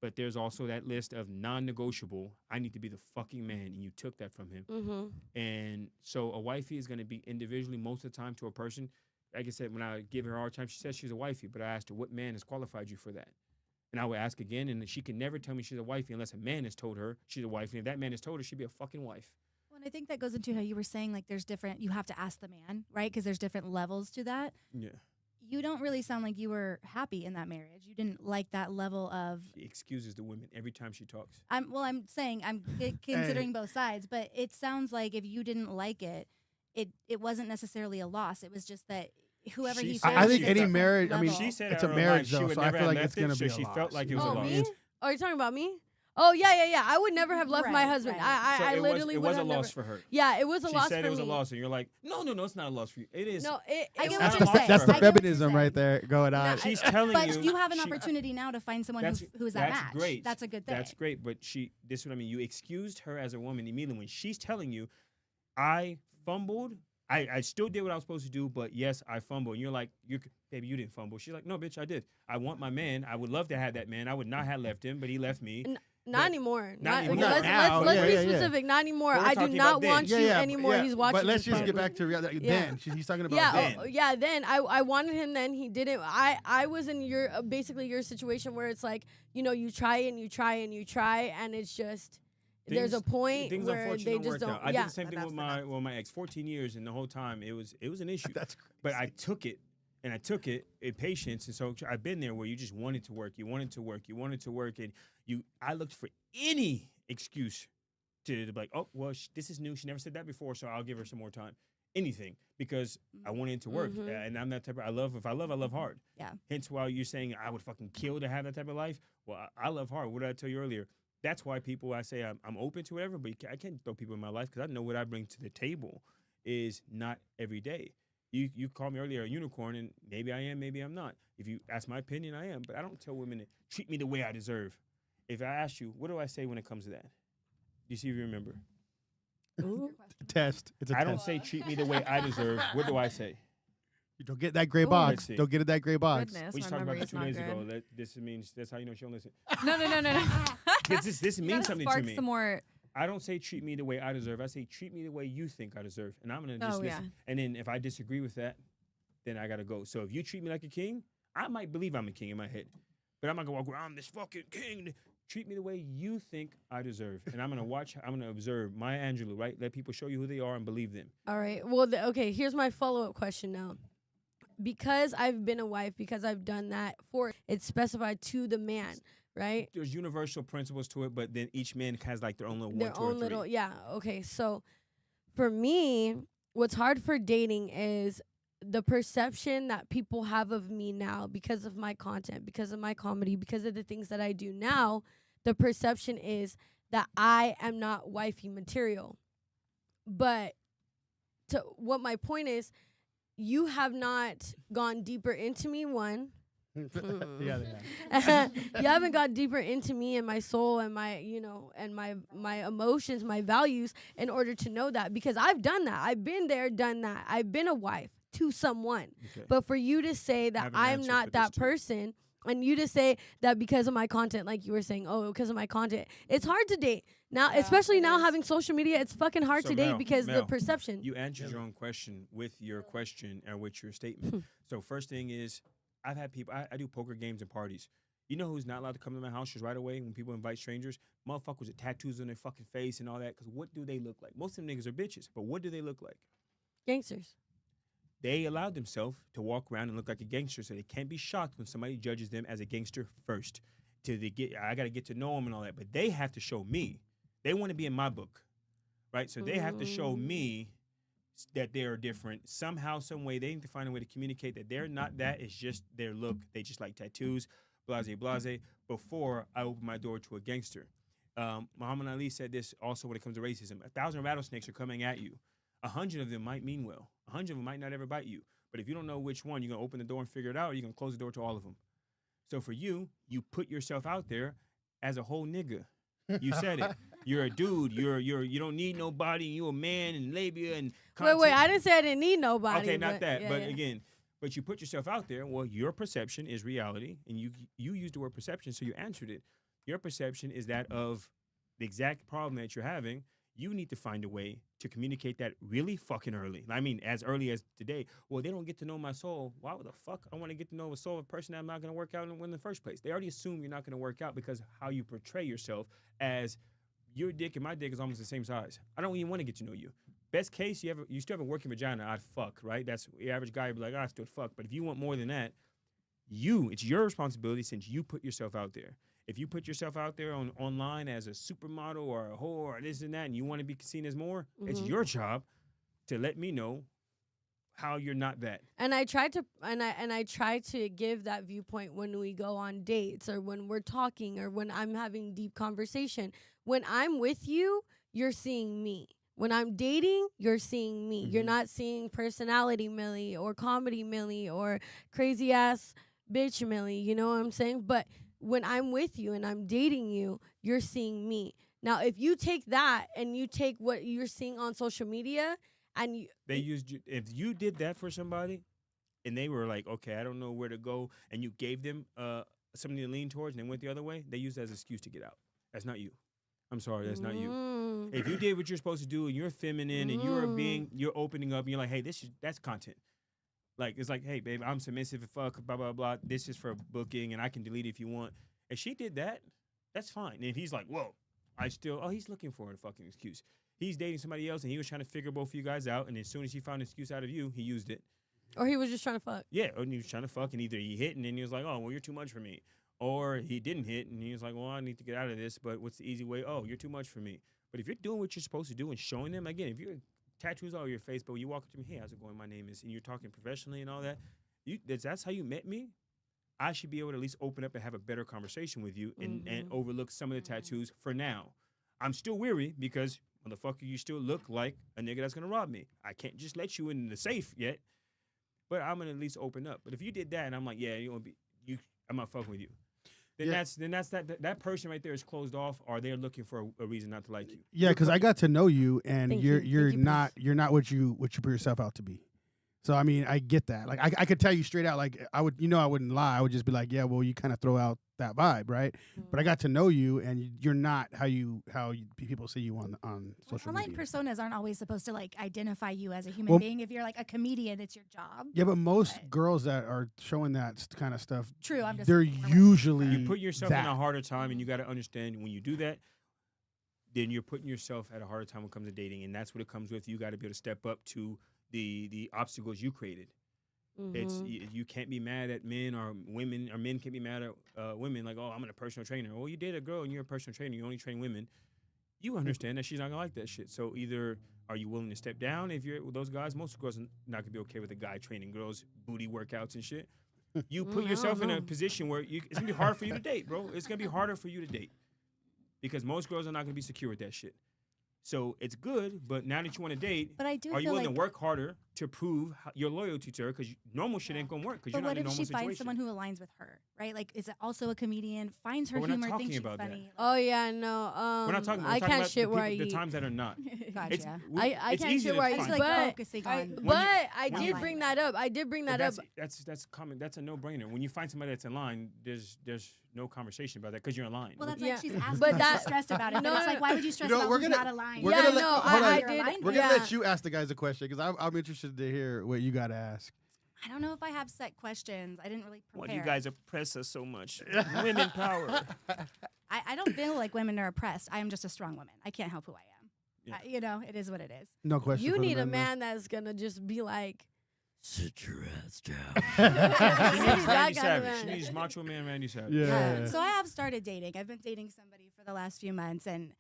But there's also that list of non-negotiable. I need to be the fucking man, and you took that from him. Mm-hmm. And so a wifey is going to be individually most of the time to a person. Like I said, when I give her a hard time, she says she's a wifey, but I asked her, what man has qualified you for that? And I would ask again, and she can never tell me she's a wifey unless a man has told her she's a wife. And if that man has told her, she'd be a fucking wife. Well, and I think that goes into how you were saying, like, there's different, you have to ask the man, right? Because there's different levels to that. Yeah. you don't really sound like you were happy in that marriage. You didn't like that level of. She excuses the women every time she talks. I'm saying I'm considering both sides, but it sounds like if you didn't like it, it wasn't necessarily a loss. It was just that whoever She he said said I was think a any different marriage. I mean, level. She said it's in a her marriage life she though, would so I never feel have like it's left it, gonna be so a she loss. felt like it was a Oh, loss. me? Oh, you're talking about me? Oh, yeah. I would never have left my Right, husband. right. So I it literally was would a have loss never. for her. Yeah, it was a She loss said for it was me. a loss, and you're like, no, it's not a loss for you. It is. No, it I get was what That's you're the- saying. That's the I get what you're feminism right saying. there going on. Nah, She's telling But you. you have an she- opportunity now to find someone That's who's that that's match. great. That's a good thing. That's great, but this is what I mean. You excused her as a woman immediately when she's telling you, I fumbled. I still did what I was supposed to do, but yes, I fumbled. And you're like, baby, you didn't fumble. She's like, no, bitch, I did. I want my man. I would love to have that man. I would not have left him, but he left me. Not But- anymore. Not Okay, anymore. let's Now, let's yeah, be yeah, yeah. specific. Not anymore. But we're I do talking not about then. want you anymore. He's watching. But let's this just get probably. back to reality. Yeah. Then he's talking about Yeah, then. then I wanted him. Then he didn't. I was in your basically your situation where it's like you try and you try and you try and it's just there's a point things where unfortunately they don't just work don't. out. I Yeah, did the same thing with my ex. 14 years, and the whole time it was an issue. That's crazy. But I took it, and I took it in patience. And so I've been there where you just wanted to work, and I looked for any excuse to be like, oh well, this is new. She never said that before, so I'll give her some more time. Anything because I wanted it to work, and I'm that type of. If I love hard. Yeah. Hence why you're saying I would fucking kill to have that type of life. Well, I love hard. What did I tell you earlier? That's why I say I'm open to whatever, but I can't throw people in my life because I know what I bring to the table is not every day. You called me earlier a unicorn, and maybe I am, maybe I'm not. If you ask my opinion, I am, but I don't tell women to treat me the way I deserve. If I ask you, what do I say when it comes to that? You see if you remember. Test. It's a I test. don't say treat me the way I deserve. What do I say? You don't get that gray Ooh. box. Let's see. Don't get it that gray box. Goodness, We my just talked about memory's that 2 not days good. ago. This means that's how you know she don't listen. No. This You means gotta something spark to me. some more. I don't say treat me the way I deserve. I say treat me the way you think I deserve, and I'm gonna just Oh, listen. yeah. And then if I disagree with that, then I gotta go. So if you treat me like a king, I might believe I'm a king in my head, but I'm not gonna walk around this fucking king. Treat me the way you think I deserve, and I'm gonna watch. I'm gonna observe Maya Angelou. Right? Let people show you who they are and believe them. All right. Well, okay. Here's my follow-up question now. Because I've been a wife, because I've done that it's specified to the man, right? There's universal principles to it, but then each man has like their own little Their one, two, or own three. little, yeah. Okay. So for me, what's hard for dating is the perception that people have of me now because of my content, because of my comedy, because of the things that I do now. The perception is that I am not wifey material. But what my point is, you have not gone deeper into me, one. Yeah. You haven't got deeper into me and my soul and my, and my emotions, my values in order to know that, because I've done that. I've been there, done that. I've been a wife to someone. Okay. But for you to say I that have an I'm answer not for that this too. person, and you to say that because of my content, like you were saying, because of my content, it's hard to date now, Yeah, especially it now is. having social media. It's fucking hard So to date Mel, because the Mel, perception. You answered your own question with your question and with your statement. So first thing is, I've had people. I do poker games and parties. You know who's not allowed to come to my house just right away when people invite strangers? Motherfuckers with tattoos on their fucking face and all that. Because what do they look like? Most of them niggas are bitches, but what do they look like? Gangsters. They allowed themselves to walk around and look like a gangster, so they can't be shocked when somebody judges them as a gangster first. I got to get to know them and all that, but they have to show me. They want to be in my book, right? So they have to show me that they are different somehow, some way. They need to find a way to communicate that they're not that. It's just their look. They just like tattoos, blase, blase. Before I open my door to a gangster, Muhammad Ali said this also when it comes to racism. 1,000 rattlesnakes are coming at you. 100 of them might mean well. 100 of them might not ever bite you. But if you don't know which one, you're going to open the door and figure it out, or you're going to close the door to all of them. So for you, you put yourself out there as a whole nigga. You said it. You're a dude. You don't need nobody. You a man and labia and content. Wait, I didn't say I didn't need nobody. Okay, not that. yeah, but yeah. again, but you put yourself out there. Well, your perception is reality, and you used the word perception, so you answered it. Your perception is that of the exact problem that you're having. You need to find a way to communicate that really fucking early. I mean, as early as today. Well, they don't get to know my soul. Why the fuck I want to get to know a soul of a person that I'm not going to work out in the first place? They already assume you're not going to work out because of how you portray yourself as your dick and my dick is almost the same size. I don't even want to get to know you. best case, you still have a working vagina. I'd fuck, right? That's the average guy would be like, I still fuck. But if you want more than that, it's your responsibility since you put yourself out there. If you put yourself out there online as a supermodel or a whore or this and that, and you want to be seen as more, it's your job to let me know how you're not that. And I try to I try to give that viewpoint when we go on dates or when we're talking or when I'm having deep conversation. When I'm with you, you're seeing me. When I'm dating, you're seeing me. You're not seeing personality Millie or comedy Millie or crazy ass bitch Millie. You know what I'm saying? But when I'm with you and I'm dating you, you're seeing me. Now, if you take that and you take what you're seeing on social media and if you did that for somebody and they were like, okay, I don't know where to go, and you gave them something to lean towards and they went the other way, they use that as an excuse to get out. That's not you. I'm sorry, that's not you. If you did what you're supposed to do and you're feminine and you're opening up and you're like, hey, that's content. Like, it's like, hey, babe, I'm submissive and fuck, blah, blah, blah. This is for booking, and I can delete it if you want. If she did that, that's fine. And if he's like, whoa, he's looking for a fucking excuse. He's dating somebody else, and he was trying to figure both of you guys out, and as soon as he found an excuse out of you, he used it. Or he was just trying to fuck. Yeah, or he was trying to fuck, and either he hit, and then he was like, oh, well, you're too much for me. Or he didn't hit, and he was like, well, I need to get out of this, but what's the easy way? Oh, you're too much for me. But if you're doing what you're supposed to do and showing them, again, if you're tattoos all over your face, but you walk up to me, hey, how's it going? My name is, and you're talking professionally and all that. That's how you met me. I should be able to at least open up and have a better conversation with you and overlook some of the tattoos for now. I'm still weary because, motherfucker, you still look like a nigga that's going to rob me. I can't just let you in the safe yet, but I'm going to at least open up. But if you did that and I'm like, yeah, I'm not fucking with you. Then that's that person right there is closed off, or they're looking for a reason not to like you. Yeah, because I got to know you, and you're not what you put yourself out to be. So I mean, I get that. Like I could tell you straight out, like I wouldn't lie. I would just be like, yeah, well, you kind of throw out that vibe, right? But I got to know you, and you're not how people see you on social online media. Personas aren't always supposed to like identify you as a human being. If you're like a comedian, it's your job. Yeah, but most girls that are showing that kind of stuff, true. They're usually you put yourself in a harder time, and you got to understand when you do that, then you're putting yourself at a harder time when it comes to dating, and that's what it comes with. You got to be able to step up to the obstacles you created. You can't be mad at men or women, or men can't be mad at women like, oh, I'm a personal trainer. Well, you date a girl and you're a personal trainer, you only train women. You understand that she's not gonna like that shit. So either are you willing to step down if you're with those guys? Most girls are not gonna be okay with a guy training girls booty workouts and shit. You put yourself in a position where it's gonna be hard for you to date, bro. It's gonna be harder for you to date because most girls are not gonna be secure with that shit. So it's good, but now that you want to date, but I do are you feel willing like to work harder to prove your loyalty to her? Because normal shit ain't gonna work. Because you're not in a normal situation. But what if she finds someone who aligns with her, right? Like, is it also a comedian? Finds her humor, thinks she's funny. Oh yeah, no. We're not talking. I can't shit where I eat. The eat. times that are not. Gotcha. I can't shit where I eat. But I did bring that up. That's common. That's a no-brainer. When you find somebody that's in line, there's no conversation about that because you're in line. Well, that's like she's asking, but she's stressed about it. But it's like, why would you stress about who's not aligned? We're gonna let you ask the guys a question because I'm interested to hear what you got to ask. I don't know if I have set questions. I didn't really prepare. Why do you guys oppress us so much? Women power. I don't feel like women are oppressed. I am just a strong woman. I can't help who I am. Yeah. It is what it is. No question. You need a man that's gonna just be like, sit your ass down. She needs Randy Savage. She needs Macho Man Randy Savage. Yeah. So I have started dating. I've been dating somebody for the last few months, and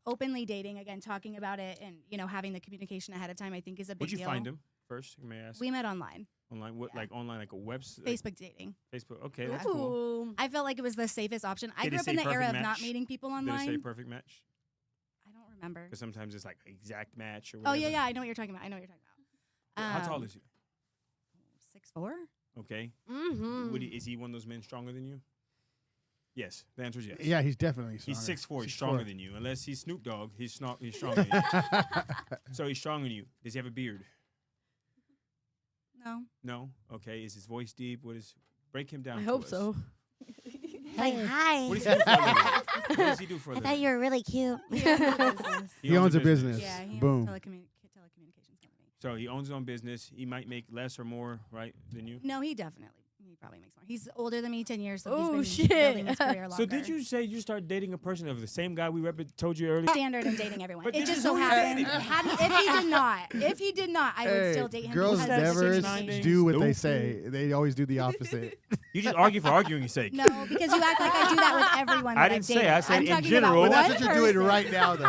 openly dating again, talking about it, and having the communication ahead of time, I think is a big deal. Where'd you find him first? May I ask? We met online. Online? What? Yeah. Like online, like a website? Facebook dating. Facebook. Okay, that's cool. I felt like it was the safest option. I grew up in the era of not meeting people online. Did it say perfect match? I don't remember. Because sometimes it's like exact match or whatever. Oh yeah, I know what you're talking about. How tall is he? 6'4". Okay. Is he one of those men stronger than you? Yes. The answer is yes. Yeah, he's definitely stronger. He's 6'4". He's stronger than you. Unless he's Snoop Dogg, he's stronger than you. So he's stronger than you. Does he have a beard? No. No? Okay. Is his voice deep? Break him down. I hope so. Like, hi. What does he do for a living? I thought you were really cute. He owns a business. Yeah, he Boom. owns a telecommunications company. So he owns his own business. He might make less or more, right, than you? No, he definitely He probably makes more. He's older than me, 10 years, so Oh, he's shit. been building his career longer. So did you say you start dating a person of the same guy we told you earlier? Standard in dating everyone. But It this just is so who you're happened. dating. If he did not, I would still date him. Girls because never it's just- do what they Nope. say. They always do the opposite. You just argue for arguing's sake. No, because you act like I do that with everyone. I that didn't I've say, dated. I said I'm in talking general. About But that's one what you're doing person. right now, though.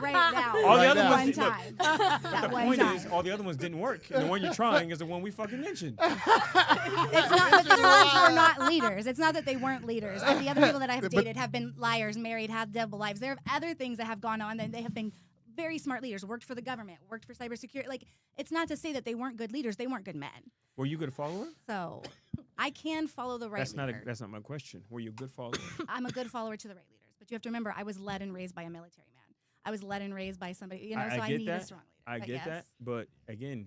Right now. All the Right other now. ones, One look, time. the That one point time. is, all the other ones didn't work. And the one you're trying is the one we fucking mentioned. It's not that the ones were not leaders. It's not that they weren't leaders. And the other people that I have But- dated have been liars, married, have double lives. There are other things that have gone on that they have been very smart leaders, worked for the government, worked for cybersecurity. Like, it's not to say that they weren't good leaders. They weren't good men. Were you a good follower? So I can follow the right leader. That's not my question. Were you a good follower? I'm a good follower to the right leaders. But you have to remember, I was led and raised by a military man. I was led and raised by somebody, so I get need that. a strong leader. I But get yes. that. But again,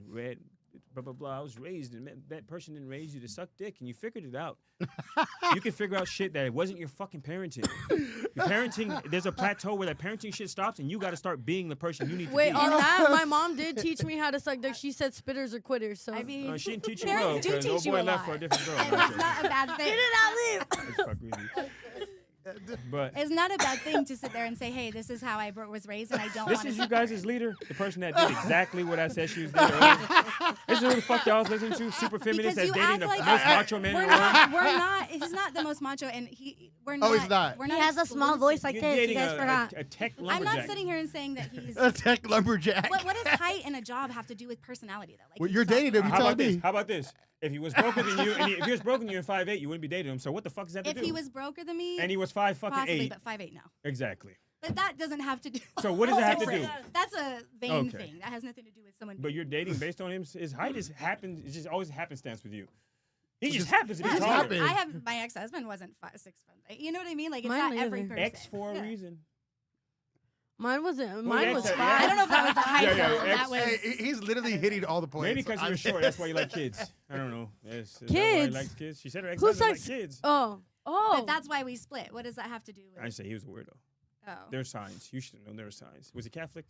blah, blah, blah. I was raised, and that person didn't raise you to suck dick, and you figured it out. You can figure out shit that it wasn't your fucking parenting. Your parenting, there's a plateau where that parenting shit stops, and you got to start being the person you need to Wait, be. on that, my mom did teach me how to suck dick. She said spitters are quitters. So I mean, She didn't teach you parents well, do because teach old you boy a left lot. for a different girl. And it's not a bad thing. It's fuck with you. But It's not a bad thing to sit there and say, "Hey, this is how I was raised, and I don't this want is to." you guys' leader, the person that did exactly what I said she was doing earlier. This is who the fuck y'all was listening to, super feminist Because that's you dating act the like most macho man we're in the world. not. We're not. He's not the most macho, and we're not. Oh, he's not. We're He not has a small exclusive. voice like You're this. You dating guys forgot. a tech I'm lumberjack. not sitting here and saying that he's. A tech lumberjack. What does height and a job have to do with personality, though? Like, Well, he's you're soft dating him. You guy. tell me. How about this? If he was broker than you, and if he was broker than you and 5'8", you wouldn't be dating him. So what the fuck does that have If to do? he was broker than me, and he was 5'8", possibly, but 5'8", no. exactly. But that doesn't have to do. So what does it have to Different. do? That's a vain Okay. thing. That has nothing to do with someone. But you're dating based on his height is happens. It's just always happenstance with you. He just just- happens to be it just taller. happened. I have my ex-husband wasn't 6'8". You know what I mean? Like, it's Mine not neither. every person. X for a reason. mine wasn't. Well, Mine yeah, was yeah. five. I don't know if that was the height. Yeah, yeah, though. X- That was. Hey, he's literally hitting all the points. Maybe because you're short, that's why you like kids. I don't know. Is that why Kids? he likes kids? She said her Who ex-husband sucks? like kids. Oh. But that's why we split. What does that have to do with? I say he was a weirdo. Oh. There's signs. You should have known there were signs. Was he Catholic?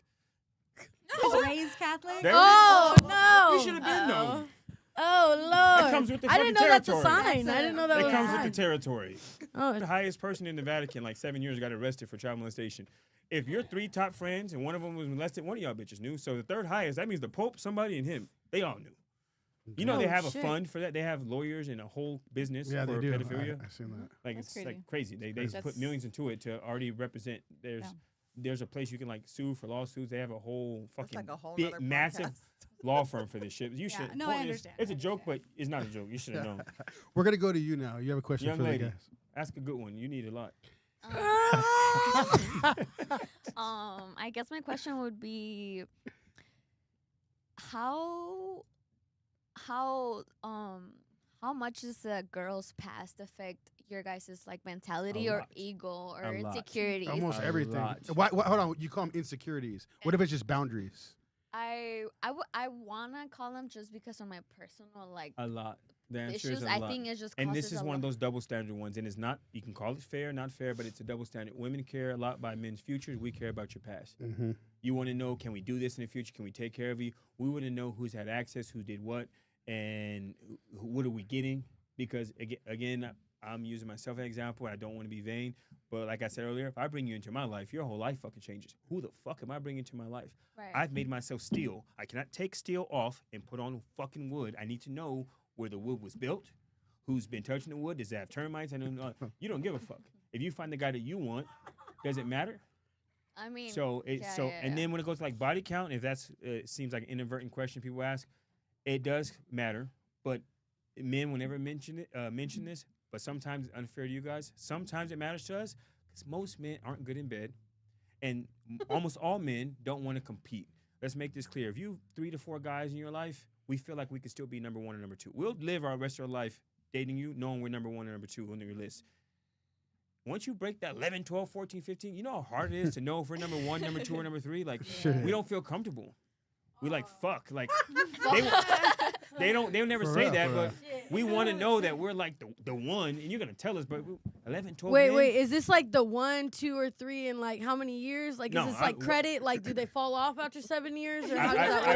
He was raised Catholic. There Oh no! You should have been known. Oh Lord! It comes with the I didn't know fucking that's a territory. sign. I didn't know that It was comes a with sign. the territory. Oh, The highest person in the Vatican, like 7 years, got arrested for child molestation. If your 3 top friends and one of them was molested, one of y'all bitches knew. So the third highest, that means the Pope, somebody, and him. They all knew. You know they Oh, have shit. a fund for that. They have lawyers and a whole business Yeah, they for do. pedophilia. I seen that. Like That's it's like crazy. crazy. They Crazy. put millions into it to already represent. There's a place you can like sue for lawsuits. They have a whole That's fucking like a whole big, nother massive podcast. law firm for this shit. You Yeah, should. no, point I is, understand. It's I a joke, but understand. it's not a joke. You should have known. We're gonna go to you now. You have a question Young for lady, the guys. ask a good one. You need a lot. I guess my question would be how much does a girl's past affect your guys' like mentality A or lot. ego or A lot. insecurities? Almost A everything. lot. Hold on. You call them insecurities. What if it's just boundaries? I wanna call them just because of my personal like A lot. The answer issues. is a I lot. think it just And this causes is a one of lot. those double standard ones, and it's not. You can call it fair, not fair, but it's a double standard. Women care a lot about men's futures. We care about your past. Mm-hmm. You want to know, can we do this in the future? Can we take care of you? We want to know who's had access, who did what, and what are we getting? Because again, I'm using myself as an example. I don't want to be vain, but like I said earlier, if I bring you into my life, your whole life fucking changes. Who the fuck am I bringing into my life? Right. I've made myself steel. I cannot take steel off and put on fucking wood. I need to know where the wood was built, who's been touching the wood. Does it have termites? I don't know. You don't give a fuck. If you find the guy that you want, does it matter? I mean, So yeah. and then when it goes to like body count, if that's seems like an inadvertent question people ask, it does matter. But men will never mention this. But sometimes it's unfair to you guys. Sometimes it matters to us because most men aren't good in bed, and almost all men don't want to compete. Let's make this clear. If you 3 to 4 guys in your life, we feel like we can still be number 1 or number 2. We'll live our rest of our life dating you, knowing we're number 1 or number 2 on your list. Once you break that 11, 12, 14, 15, you know how hard it is to know if we're number 1, number 2, or number 3? Like, Shit. we don't feel comfortable. We like, fuck. Like, they'll never For say real, that, for but we want to know that we're like the one, and you're gonna tell us, but 11, 12 Wait, men? wait. Is this like the 1, 2, or 3 in like how many years? Like, No, is this I- like credit? Like, do they fall off after 7 years? Or how does that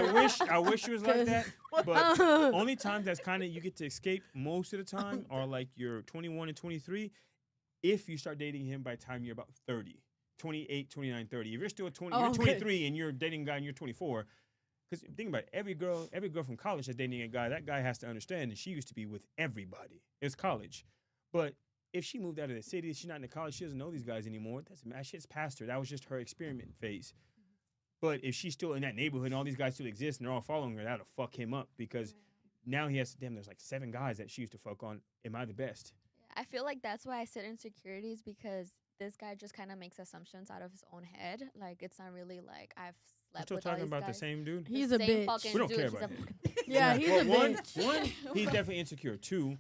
I work? wish it was like that, but only times that's kind of you get to escape most of the time are like you're 21 and 23. If you start dating him by the time you're about 30, 28, 29, 30. If you're still 20, Oh, you're okay. 23 and you're dating a guy and you're 24. Because think about it, every girl from college that's dating a guy, that guy has to understand that she used to be with everybody. It's college. But if she moved out of the city, she's not in the college, she doesn't know these guys anymore. That shit's past her. That was just her experiment phase. But if she's still in that neighborhood and all these guys still exist and they're all following her, that'll fuck him up because now he has to, damn, there's like 7 guys that she used to fuck on. Am I the best? I feel like that's why I said insecurities, because this guy just kind of makes assumptions out of his own head. Like, it's not really like I've We're slept still with all talking these about guys. the same dude? He's The a same bitch. fucking We don't dude. care He's about a him. Yeah, he's a one, bitch. he's definitely insecure. 2,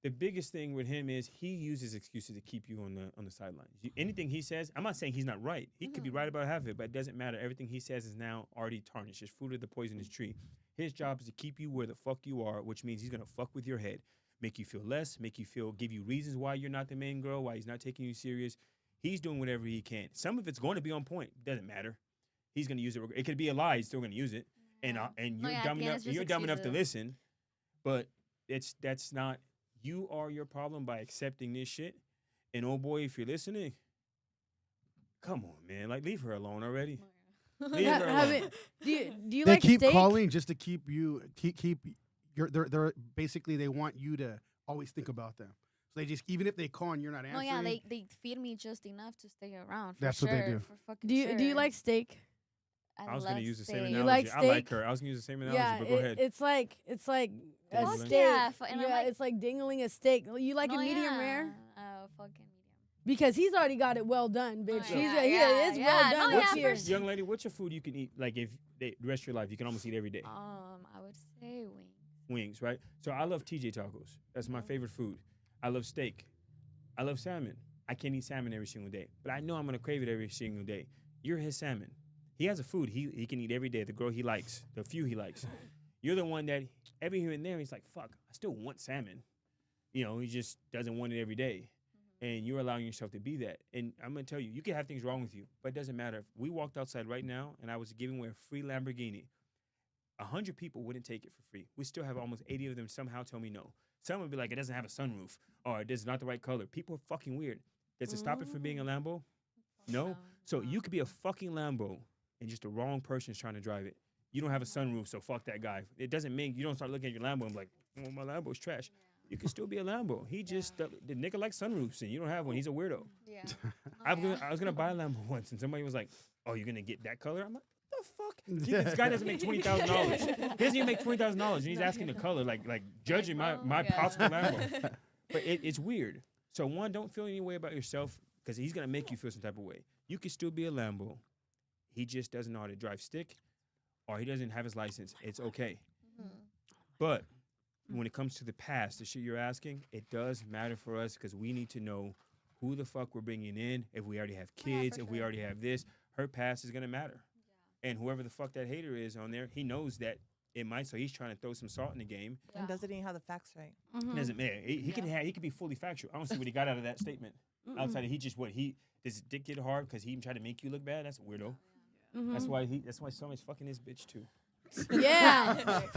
the biggest thing with him is he uses excuses to keep you on the sidelines. Anything he says, I'm not saying he's not right. He could be right about half of it, but it doesn't matter. Everything he says is now already tarnished. It's fruit of the poisonous tree. His job is to keep you where the fuck you are, which means he's gonna fuck with your head, make you feel less, give you reasons why you're not the main girl, why he's not taking you serious. He's doing whatever he can. Some of it's going to be on point. Doesn't matter. He's gonna use it. It could be a lie. He's still gonna use it. And you're yeah, dumb again, enough. it's just You're dumb enough to excuses. listen, but that's not. You are your problem by accepting this shit. And oh boy, if you're listening, come on, man. Like, leave her alone already. Leave her alone. Do you They like keep steak? calling just to keep you keep your they're basically they want you to always think about them. So they just even if they call and you're not No, answering. yeah, they feed me just enough to stay around. For That's sure, what they do. For fucking Do you sure. like steak? I was gonna love use the same steak. analogy. You like I like steak? her. I was gonna use the same analogy, Yeah, but go ahead. it's like a Dangling. steak. Yeah, and I'm Yeah, like- it's like dingling a steak. You like No, it medium yeah. rare? Fucking medium. Because he's already got it well done, bitch. Oh, He's yeah, it's yeah, well yeah. done No, up yeah, here. for Young lady, what's your food you can eat? Like if the rest of your life, you can almost eat every day. I would say wings. Wings, right? So I love TJ tacos. That's my favorite food. I love steak. I love salmon. I can't eat salmon every single day, but I know I'm gonna crave it every single day. You're his salmon. He has a food he can eat every day. The girl he likes, the few he likes. You're the one that every here and there he's like, fuck, I still want salmon. You know, he just doesn't want it every day. And you're allowing yourself to be that. And I'm gonna tell you, you can have things wrong with you, but it doesn't matter. If we walked outside right now and I was giving away a free Lamborghini, 100 people wouldn't take it for free. We still have almost 80 of them somehow tell me no. Some would be like, it doesn't have a sunroof, or this is not the right color. People are fucking weird. Does it stop it from being a Lambo? No. So you could be a fucking Lambo and just the wrong person is trying to drive it. You don't have a sunroof, so fuck that guy. It doesn't mean you don't start looking at your Lambo and be like, oh, my Lambo's trash. You can still be a Lambo. He just, the nigga likes sunroofs and you don't have one. He's a weirdo. Yeah. I was gonna buy a Lambo once and somebody was like, oh, you're gonna get that color? I'm like, the fuck? See, this guy doesn't make $20,000. He doesn't even make $20,000 and he's asking the color, like judging my possible Lambo. But it's weird. So one, don't feel any way about yourself because he's gonna make you feel some type of way. You can still be a Lambo. He just doesn't know how to drive stick, or he doesn't have his license. It's okay. But when it comes to the past, the shit you're asking, it does matter for us because we need to know who the fuck we're bringing in. If we already have kids, if we already have this, her past is gonna matter. And whoever the fuck that hater is on there, he knows that it might, so he's trying to throw some salt in the game. And doesn't even have the facts right. It doesn't matter. He can be fully factual. I don't see what he got out of that statement. Outside of he just does his dick get hard because he tried to make you look bad. That's a weirdo. That's why someone's fucking his bitch too. Yeah.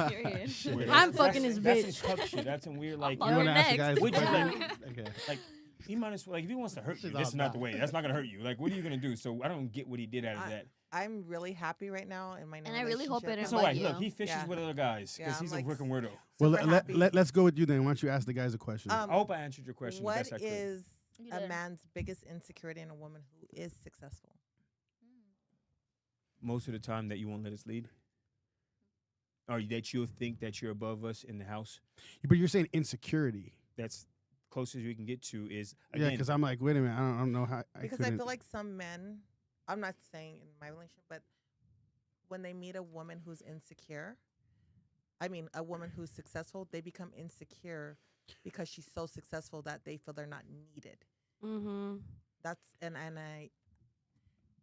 Period. Weirdo. I'm fucking his That's bitch. some tough shit. That's some weird like. You You want to ask the next. guys? Would you question? like- Okay. Like he might as well if he wants to hurt you, She's this all is not the about. way. That's not gonna hurt you. Like what are you gonna do? So I don't get what he did out of that. I'm really happy right now in my new And I really hope it relationship. So invite like, you. look, he fishes Yeah. with other guys because Yeah, he's I'm, a like, freaking weirdo. Well, super happy. let's go with you then. Why don't you ask the guys a question? I hope I answered your question the What best I could. is You a did. man's biggest insecurity in a woman who is successful? Most of the time that you won't let us lead, or that you'll think that you're above us in the house. But you're saying insecurity. That's closest we can get to is Yeah, again. because I'm like, wait a minute, I don't know how. Because I feel like some men, I'm not saying in my relationship, but when they meet a woman who's insecure, a woman who's successful, they become insecure because she's so successful that they feel they're not needed. Mm-hmm.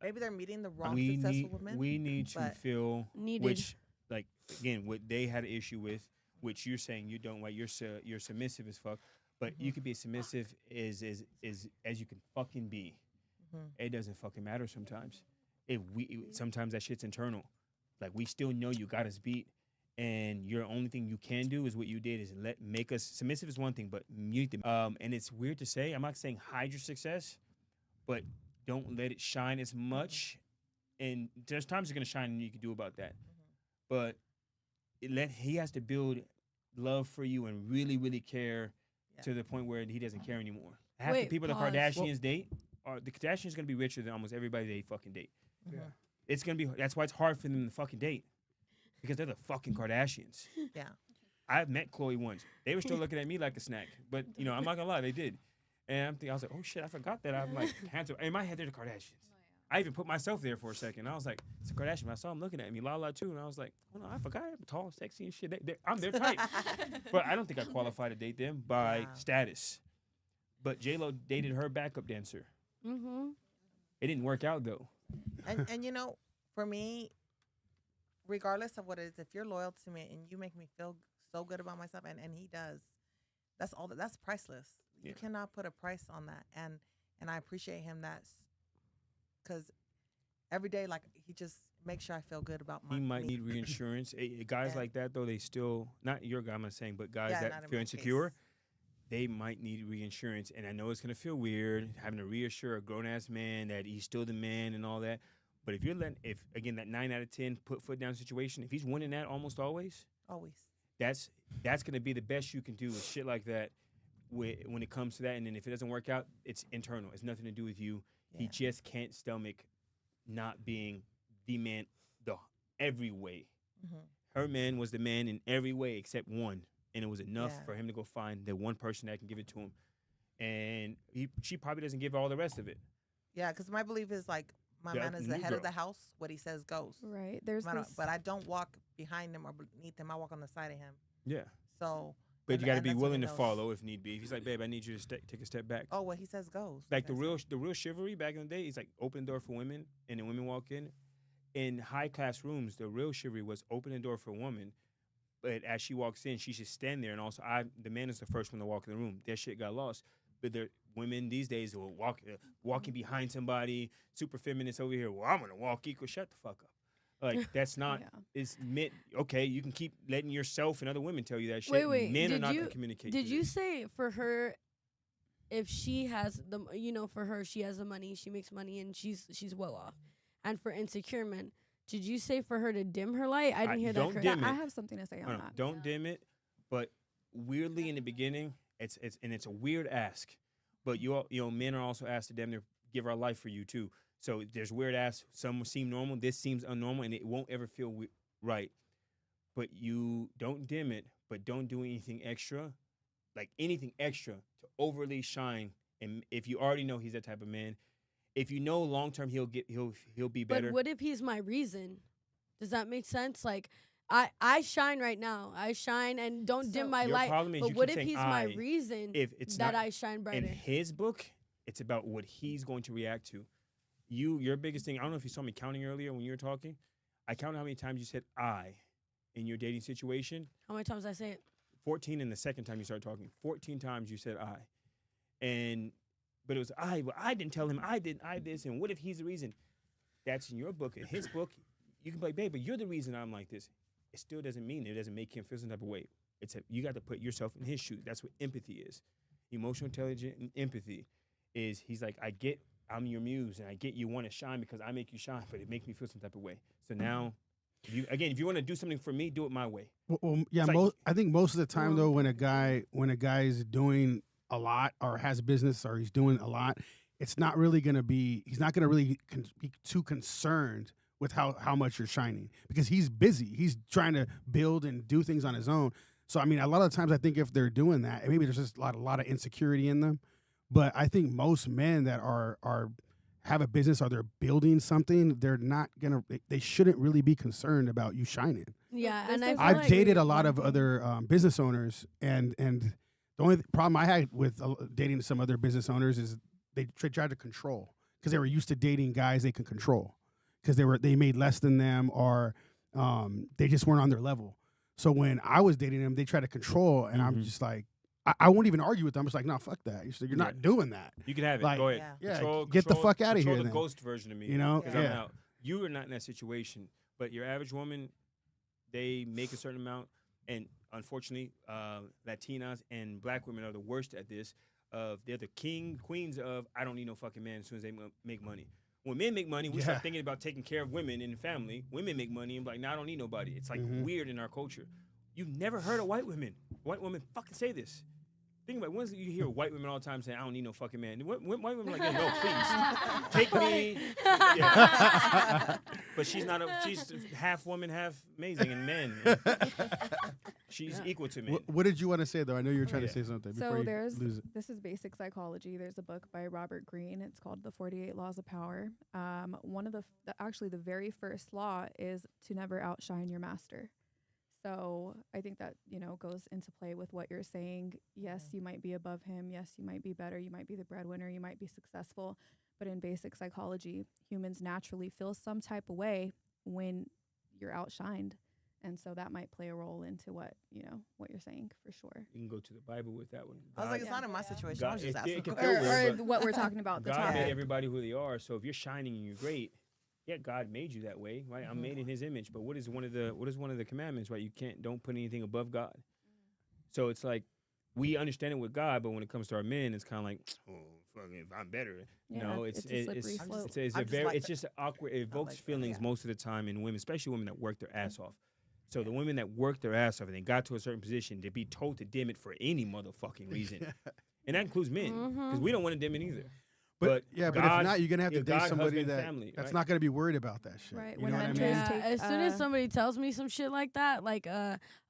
Maybe they're meeting the wrong we successful need women. we need to but- feel Needed. which like again what they had an issue with which you're saying you don't like. You're submissive as fuck, but you could be submissive as you can fucking be. It doesn't fucking matter sometimes. Sometimes that shit's internal. Like, we still know you got us beat, and your only thing you can do is what you did is make us submissive is one thing, but mute them. And it's weird to say. I'm not saying hide your success, but don't let it shine as much. And there's times you're gonna shine, and you can do about that. But he has to build love for you and really, really care to the point where he doesn't care anymore. Half the people the Kardashians date. The Kardashians gonna be richer than almost everybody they fucking date. It's gonna be. That's why it's hard for them to fucking date, because they're the fucking Kardashians. Yeah. I've met Khloe once. They were still looking at me like a snack, but I'm not gonna lie, they did. And I was like, oh shit, I forgot that. I'm like, in my head, they're the Kardashians. I even put myself there for a second. I was like, it's a Kardashian. I saw him looking at me, Lala too, and I was like, oh no, I forgot. I'm tall, sexy, and shit. I'm their type, but I don't think I qualify to date them by status. But J-Lo dated her backup dancer. It didn't work out though. And for me, regardless of what it is, if you're loyal to me and you make me feel so good about myself, and he does, that's priceless. You cannot put a price on that. And I appreciate him because every day, like, he just makes sure I feel good about He might need reinsurance. Guys like that though, they still, not your guy, I'm not saying, but guys that feel insecure, they might need reinsurance. And I know it's gonna feel weird having to reassure a grown ass man that he's still the man and all that. But if again that 9 out of 10 put foot down situation, if he's winning that almost always, that's gonna be the best you can do with shit like that. When it comes to that, and then if it doesn't work out, it's internal. It's nothing to do with you. He just can't stomach not being the man every way. Her man was the man in every way except one, and it was enough for him to go find the one person that can give it to him. And she probably doesn't give all the rest of it. Yeah, because my belief is, like, my man is the head of the house. What he says goes. Right. But I don't walk behind him or beneath him. I walk on the side of him. Yeah. So. But you got to be willing to follow if need be. If he's like, babe, I need you to take a step back. Oh, what he says goes. Like the real chivalry back in the day, he's like open the door for women, and then women walk in. In high class rooms, the real chivalry was open the door for a woman, but as she walks in, she should stand there. And also, the man is the first one to walk in the room. That shit got lost. But the women these days will walking behind somebody, super feminist over here. Well, I'm gonna walk equal. Shut the fuck up. Like, that's not, it's meant, okay, you can keep letting yourself and other women tell you that shit. Wait, men are not going to communicate. Did you say for her, if she has for her, she has the money, she makes money, and she's well off. And for insecure men, did you say for her to dim her light? I didn't hear that correctly. I have something to say on that. Don't dim it, but weirdly in the beginning, it's a weird ask. But men are also asked to damn near give our life for you too. So there's weird ass. Some seem normal. This seems unnormal, and it won't ever feel right. But you don't dim it, but don't do anything extra, like anything extra to overly shine. And if you already know he's that type of man, if you know long term he'll be better. But what if he's my reason? Does that make sense? Like, I shine right now. I shine and don't dim my light. But what if he's my reason that I shine brighter? In his book, it's about what he's going to react to. Your biggest thing, I don't know if you saw me counting earlier when you were talking. I counted how many times you said I in your dating situation. How many times did I say it? 14, and the second time you started talking. 14 times you said I. But it was I. Well, I didn't tell him I this, and what if he's the reason? That's in your book. In his book, you can be like, babe, but you're the reason I'm like this. It still doesn't mean it doesn't make him feel some type of way. You got to put yourself in his shoes. That's what empathy is. Emotional intelligence and empathy is, he's like, I'm your muse, and I get you want to shine because I make you shine, but it makes me feel some type of way. So now, if you want to do something for me, do it my way. Well yeah, I think most of the time though, when a guy is doing a lot or has business or he's doing a lot, it's not really gonna be. He's not gonna really be too concerned with how much you're shining because he's busy. He's trying to build and do things on his own. So I mean, a lot of times I think if they're doing that, maybe there's just a lot of insecurity in them. But I think most men that have a business or they're building something, they shouldn't really be concerned about you shining. Yeah, and I've dated a lot of other business owners, and the only problem I had with dating some other business owners is they tried to control because they were used to dating guys they can control because they made less than them or they just weren't on their level. So when I was dating them, they try to control, and I'm just like, I won't even argue with them. I'm just like, no, fuck that. You're not doing that. You can have it. Like, Go ahead. Yeah, get the fuck out of here. Control the then. ghost version of me. You know? 'Cause I'm out. You are not in that situation, but your average woman, they make a certain amount, and unfortunately, Latinas and black women are the worst at this. They're the queens of I don't need no fucking man as soon as they make money. When men make money, we start thinking about taking care of women in the family. Women make money and be like, no, I don't need nobody. It's like weird in our culture. You've never heard of white women. White women fucking say this. Think about it. Once you hear white women all the time saying, I don't need no fucking man. White women are like, yeah, no, please. Take me. Yeah. But she's half woman, half amazing and man. She's equal to me. What did you want to say, though? I know you were trying to say something before So you lose it. this is basic psychology. There's a book by Robert Greene. It's called The 48 Laws of Power. One of actually the very first law is to never outshine your master. So I think that, goes into play with what you're saying. Yes, you might be above him. Yes, you might be better. You might be the breadwinner. You might be successful. But in basic psychology, humans naturally feel some type of way when you're outshined. And so that might play a role into what you're saying for sure. You can go to the Bible with that one. I was like, it's not in my situation. I was just it asking. can questions. feel weird, Or what we're talking about. The God topic. made everybody who they are. So if you're shining and you're great, yeah, God made you that way, right? I'm made in His image. But what is one of the commandments, right? don't put anything above God. So it's like we understand it with God, but when it comes to our men, it's kind of like, oh, fucking, I'm better. It's a slippery slope. It's just awkward. It evokes feelings most of the time in women, especially women that work their ass off. So the women that work their ass off and they got to a certain position, to be told to dim it for any motherfucking reason, and that includes men, because we don't want to dim it either. But if not, you're gonna have to date somebody that's not gonna be worried about that shit. Right. You When know what I mentors mean? As soon as somebody tells me some shit like that, like,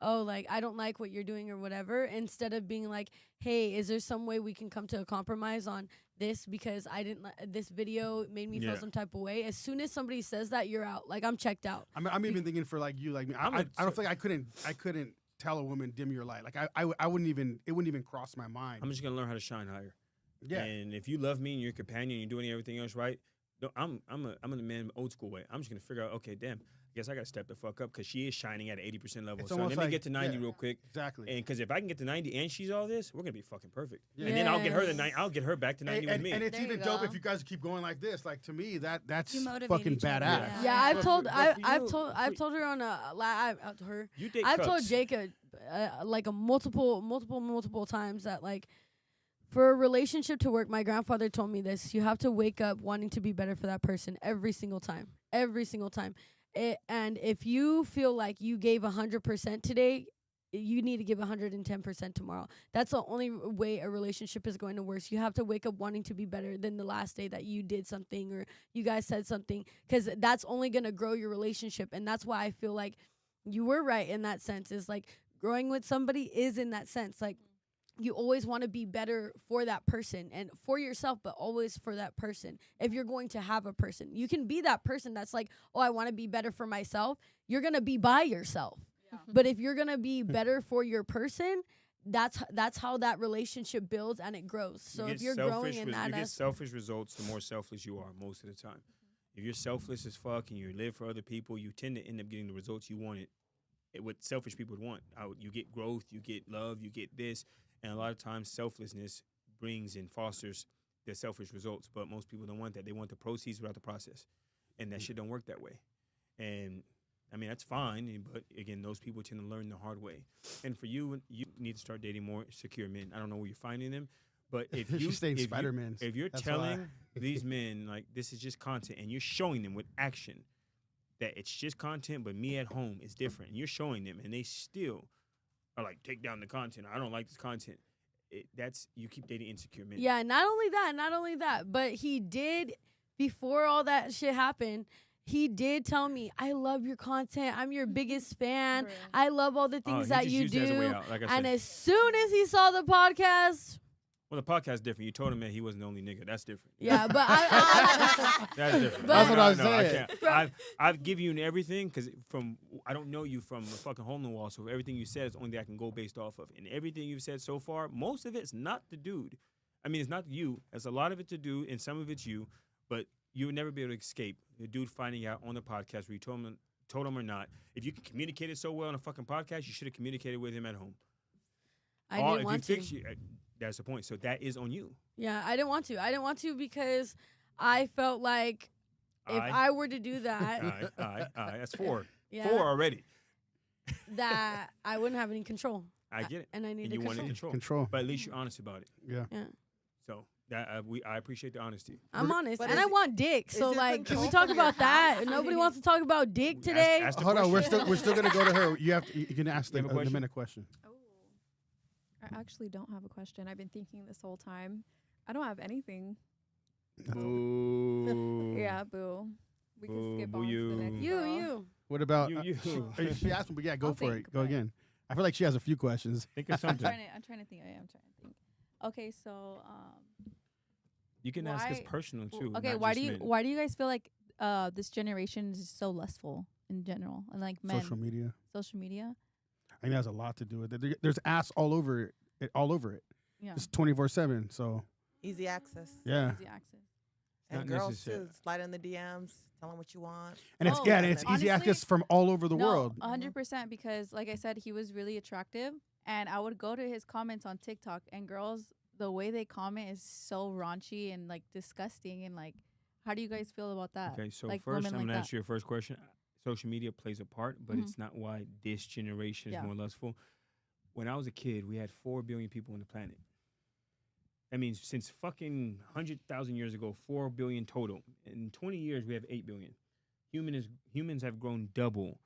like I don't like what you're doing or whatever, instead of being like, hey, is there some way we can come to a compromise on this because I didn't this video made me feel some type of way. As soon as somebody says that, you're out. Like, I'm checked out. I'm even thinking for like you, like me. I don't think I couldn't tell a woman dim your light. Like I wouldn't even, it wouldn't even cross my mind. I'm just gonna learn how to shine higher. Yeah. And if you love me and you're a companion, and you're doing everything else right, I'm a man old school way. I'm just gonna figure out, okay, damn, I guess I gotta step the fuck up because she is shining at 80% level. So let me get to 90 real quick. Exactly. And because if I can get to 90 and she's all this, we're gonna be fucking perfect. Yeah. And then I'll get her to 90. I'll get her back to 90 with me. And it's There even you dope go. if you guys keep going like this. Like, to me, that's You motivate fucking each other. badass. Yeah, I've told for told her on her. You date I've told cucks. Jacob like multiple times that, like, for a relationship to work, my grandfather told me this: you have to wake up wanting to be better for that person every single time. And if you feel like you gave 100% today, you need to give 110% tomorrow. That's the only way a relationship is going to work. So you have to wake up wanting to be better than the last day that you did something or you guys said something, because that's only going to grow your relationship. And that's why I feel like you were right in that sense, is like growing with somebody is in that sense. Like, you always want to be better for that person and for yourself, but always for that person. If you're going to have a person, you can be that person that's like, oh, I want to be better for myself. You're going to be by yourself. Yeah. But if you're going to be better for your person, that's how that relationship builds and it grows. So if you're growing in that, you get selfish results, the more selfless you are most of the time. If you're selfless as fuck and you live for other people, you tend to end up getting the results you wanted. What selfish people would want. You get growth, you get love, you get this. And a lot of times selflessness brings and fosters the selfish results. But most people don't want that. They want the proceeds without the process. And that shit don't work that way. And, I mean, that's fine. But, again, those people tend to learn the hard way. And for you, you need to start dating more secure men. I don't know where you're finding them. But if you're telling these men, like, this is just content, and you're showing them with action that it's just content, but me at home is different. And you're showing them, and they still are like, take down the content. I don't like this content. You keep dating insecure men. Yeah, not only that, but he did, before all that shit happened, he did tell me, I love your content. I'm your biggest fan. Right. I love all the things that you used it as a way do. out, like I And said. as soon as he saw the podcast, Well, the podcast is different. You told him that he wasn't the only nigga. That's different. yeah, but That's different. But- That's what I was I saying. can't. I've given you everything because I don't know you from a fucking hole in the wall. So everything you said is only that I can go based off of. And everything you've said so far, most of it's not the dude. I mean, it's not you. It's a lot of it to do, and some of it's you. But you would never be able to escape the dude finding out on the podcast where you told told him or not. If you can communicate it so well on a fucking podcast, you should have communicated with him at home. I Or didn't if want you to. fix that's the point. So that is on you. Yeah, I didn't want to. I didn't want to because I felt like if I were to do that, All right. That's 4. Yeah. 4 already. that I wouldn't have any control. I get it. And I needed you wanted control. control. But at least you're honest about it. Yeah. Yeah. So that I appreciate the honesty. I'm honest, but and is I it- want dick. So it like, can we control talk from your about that? house? Nobody wants to talk about dick today. Ask the Hold on, question. we're still gonna go to her. You can ask You the have a question? minute question. Oh, I actually don't have a question. I've been thinking this whole time. I don't have anything. Boo. Yeah, boo. We can Boo, skip boo on to the you. next You, girl. you. What about You. she asked me, but yeah, go I'll for think it. Go about it. again. I feel like she has a few questions. Think of I'm something. I'm trying to think. I'm trying to think. Okay, so You can ask us Why- personal too. okay, not why just do you men. why do you guys feel like this generation is so lustful in general, and like men, Social media. social media? I think it has a lot to do with it. There's ass all over it. All over it. Yeah, It's 24/7. So Easy access. yeah, easy access. And Not girls necessary. too. Slide in the DMs. Tell them what you want. and it's Oh, yeah, and it's honestly, easy access from all over the world. 100%. Because like I said, he was really attractive, and I would go to his comments on TikTok, and girls, the way they comment is so raunchy and like disgusting, and like, how do you guys feel about that? Okay, so like first women I'm like gonna that. answer your first question. Social media plays a part, but Mhm. it's not why this generation is Yeah. more lustful. When I was a kid, we had 4 billion people on the planet. That means since fucking 100,000 years ago, 4 billion total. In 20 years, we have 8 billion. Humans have grown double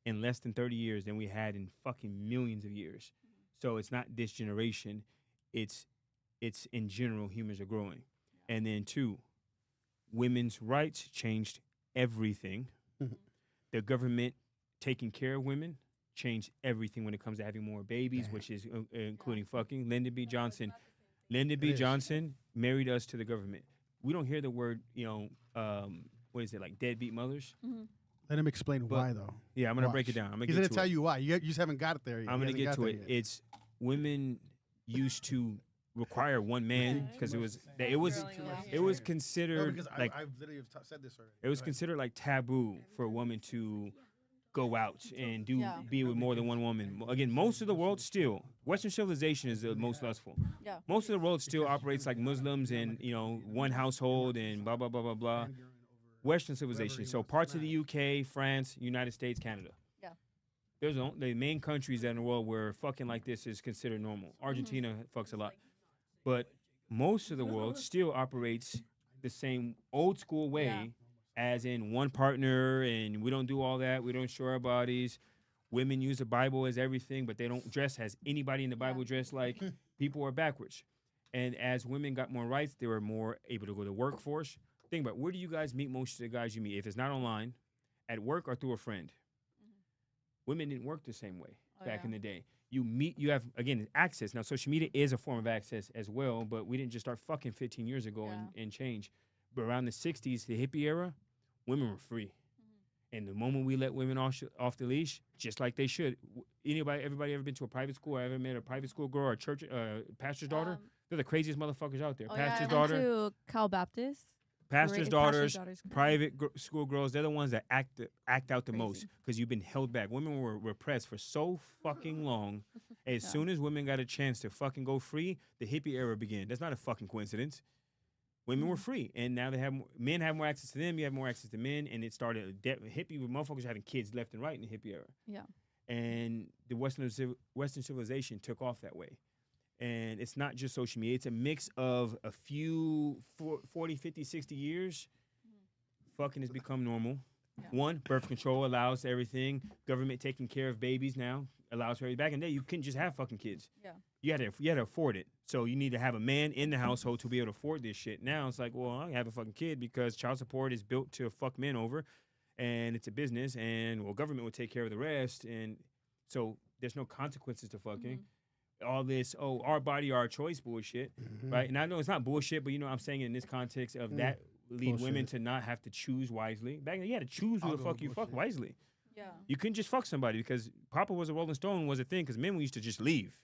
in less than 30 years than we had in fucking millions of years. So it's not this generation. It's in general, humans are growing. And then 2, women's rights changed everything. Mhm. The government taking care of women changed everything when it comes to having more babies, which is including fucking. Lyndon B. Johnson is. married us to the government. We don't hear the word, what is it, like deadbeat mothers? Let him explain But- why though. Yeah, I'm gonna break it Watch. down. I'm gonna He's get gonna to tell it. you why. You just haven't got it there yet. I'm He gonna hasn't get got to there it. yet. It's women used to require one man because it was No, considered because like I've literally said this already. it was Go ahead. considered like taboo for a woman to go out and be with more than one woman. Again, most of the world still, Western civilization is the most lustful. Yeah. Most of the world still operates like Muslims and one household and blah blah blah blah blah. Western civilization. So parts of the UK, France, United States, Canada. Yeah. There's the main countries that in the world where fucking like this is considered normal. Argentina fucks a lot, but most of the world still operates the same old school way, Yeah. as in one partner, and we don't do all that. We don't show our bodies. Women use the Bible as everything, but they don't dress as anybody in the Bible dressed like. People are backwards. And as women got more rights, they were more able to go to the workforce. Think about, where do you guys meet most of the guys you meet? If it's not online, at work or through a friend. Women didn't work the same way back in the day. You have, again, access. Now, social media is a form of access as well, but we didn't just start fucking 15 years ago and change. But around the 60s, the hippie era, women were free. And the moment we let women off the leash, just like they should, everybody ever been to a private school? Ever met a private school girl or a church pastor's daughter? They're the craziest motherfuckers out there. Oh, Pastor's yeah, I went daughter, to Cal Baptist. pastor's Pastor's daughters, daughters, crazy. private school girls. They're the ones that act out the Crazy. most because you've been held back. Women were repressed for so fucking long. As soon as women got a chance to fucking go free, the hippie era began. That's not a fucking coincidence. Women were free, and now men have more access to them. You have more access to men, and it started hippie with motherfuckers having kids left and right in the hippie era. Yeah. And the Western civilization took off that way. And it's not just social media. It's a mix of a few 40, 50, 60 years. Fucking has become normal. Yeah. One, birth control allows everything. Government taking care of babies now allows for everything. Back in the day, you couldn't just have fucking kids. Yeah. You had to afford it. So you need to have a man in the household to be able to afford this shit. Now it's like, well, I have a fucking kid because child support is built to fuck men over, and it's a business, and well, government will take care of the rest, and so there's no consequences to fucking. All this, our body, our choice bullshit, right? And I know it's not bullshit, but I'm saying in this context of that lead women Bullshit. to not have to choose wisely. Back then, you had to choose who I'll the go fuck you fuck bullshit. wisely. Yeah. You couldn't just fuck somebody because Papa was a Rolling Stone was a thing because men used to just leave.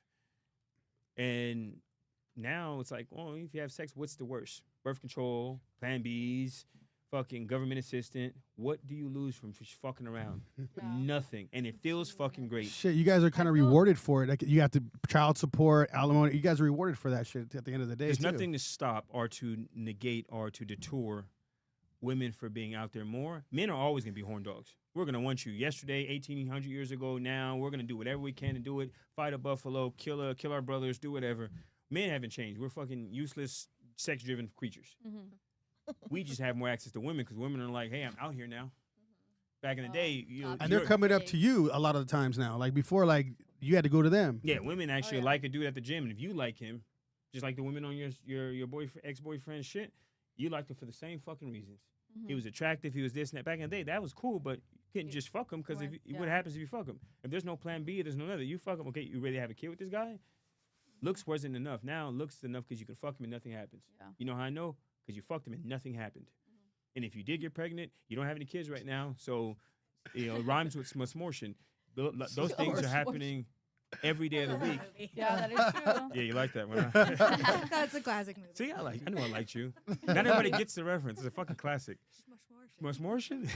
And now it's like, if you have sex, what's the worst? Birth control, Plan Bs, fucking government assistant. What do you lose from just fucking around? Nothing. And it feels fucking great. Shit, you guys are kind of rewarded for it. Like, you have to child support, alimony. You guys are rewarded for that shit at the end of the day. There's too. nothing to stop or to negate or to detour women for being out there more. Men are always going to be horn dogs. We're going to want you yesterday, 1,800 years ago, now. We're going to do whatever we can to do it. Fight a buffalo, kill our brothers, do whatever. Men haven't changed. We're fucking useless, sex-driven creatures. We just have more access to women because women are like, hey, I'm out here now. Back in the day, and they're coming up to you a lot of the times now. Like before, like you had to go to them. Yeah, women actually like a dude at the gym, and if you like him, just like the women on your boyfriend, ex-boyfriend shit, you liked him for the same fucking reasons. He was attractive. He was this and that. Back in the day, that was cool, but you couldn't just fuck him because what happens if you fuck him? If there's no plan B, there's no other. You fuck him, okay, you really have a kid with this guy? Looks wasn't enough. Now looks is enough because you can fuck him and nothing happens. Yeah. You know how I know? Because you fucked him and nothing happened. And if you did get pregnant, you don't have any kids right now, so it rhymes with smortion. Those things are happening every day of the week. Yeah, that is true. Yeah, you like that one. That's a classic movie. See, I knew I liked you. Not everybody gets the reference. It's a fucking classic. Smortion.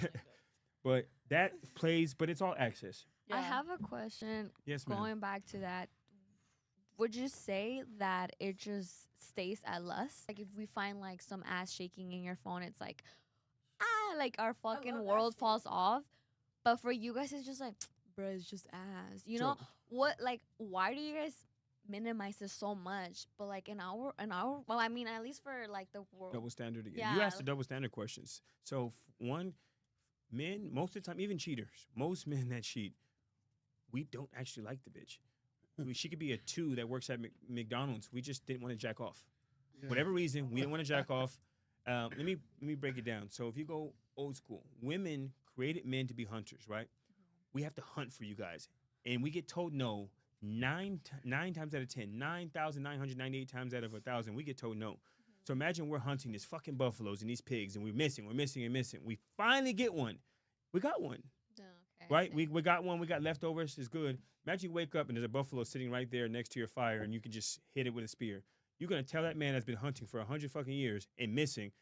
But that plays, but it's all access. I have a question. Yes, ma'am. Going back to that, would you say that it just stays at lust? Like if we find like some ass shaking in your phone, it's like, like our fucking world falls off. But for you guys, it's just like, bro, it's just ass. You know what? Like, why do you guys minimize this so much? But like in our, well, I mean, at least for like the world. Double standard again. Yeah. You asked the double standard questions. So one, men most of the time, even cheaters, most men that cheat, we don't actually like the bitch. She could be a 2 that works at McDonald's. We just didn't want to jack off. Whatever reason, we didn't want to jack off. Let me break it down. So if you go old school, women created men to be hunters, right? We have to hunt for you guys. And we get told no 9 times out of 10, 9,998 times out of 1,000, we get told no. So imagine we're hunting these fucking buffaloes and these pigs, and we're missing. We finally get one. We got one. Right? We got one. We got leftovers. It's good. Imagine you wake up and there's a buffalo sitting right there next to your fire and you can just hit it with a spear. You're going to tell that man that's been hunting for 100 fucking years and missing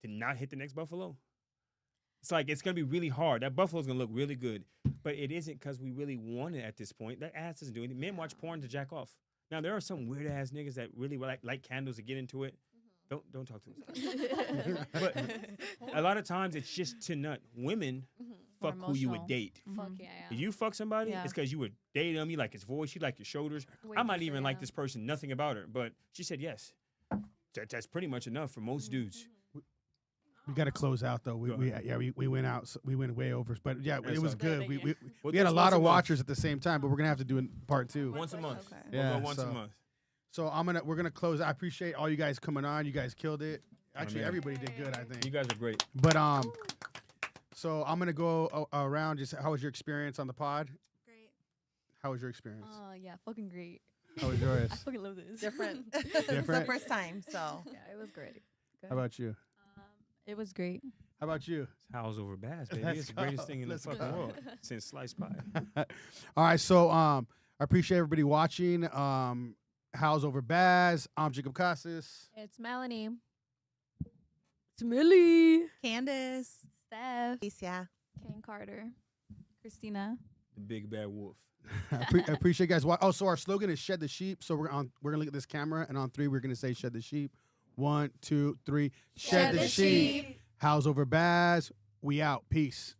to not hit the next buffalo? It's like, it's going to be really hard. That buffalo's going to look really good. But it isn't because we really want it at this point. That ass doesn't do anything. Men watch porn to jack off. Now, there are some weird-ass niggas that really light candles to get into it. Don't talk to me. But a lot of times, it's just to nut. Women fuck who you would date. Fuck yeah. If you fuck somebody, it's because you would date them. You like his voice. You like his shoulders. I might even like this person, nothing about her. But she said yes. That's pretty much enough for most dudes. We got to close out though. We went out. We went way over. But yeah, it was good. We'll We had a do lot once of a month. watchers at the same time, but we're gonna have to do it part 2. Once a month. Okay. We'll Yeah, go once a so- month. So we're gonna close. I appreciate all you guys coming on. You guys killed it. Actually, man. everybody did good, I think. You guys are great. But so I'm gonna go around. Just how was your experience on the pod? Great. How was your experience? Yeah, fucking great. How was yours? I fucking love this. Different. It's the Different? first time, so. Yeah, it was great. Good. How about you? It was great. How about you? It's Howls over Baaz, baby. Let's It's the greatest go. thing in Let's the fucking go. world since sliced pie. All right, so I appreciate everybody watching. Howls over Baaz. I'm Jacob Casas. It's Melanie. It's Millie. Candace. Steph. Yeah. Kane Carter. Christina. The big bad wolf. I appreciate you guys. So our slogan is "Shed the Sheep." So we're gonna look at this camera, and on 3 we're gonna say "Shed the Sheep." 1, 2, 3. Shed the sheep. Howls over Baaz. We out. Peace.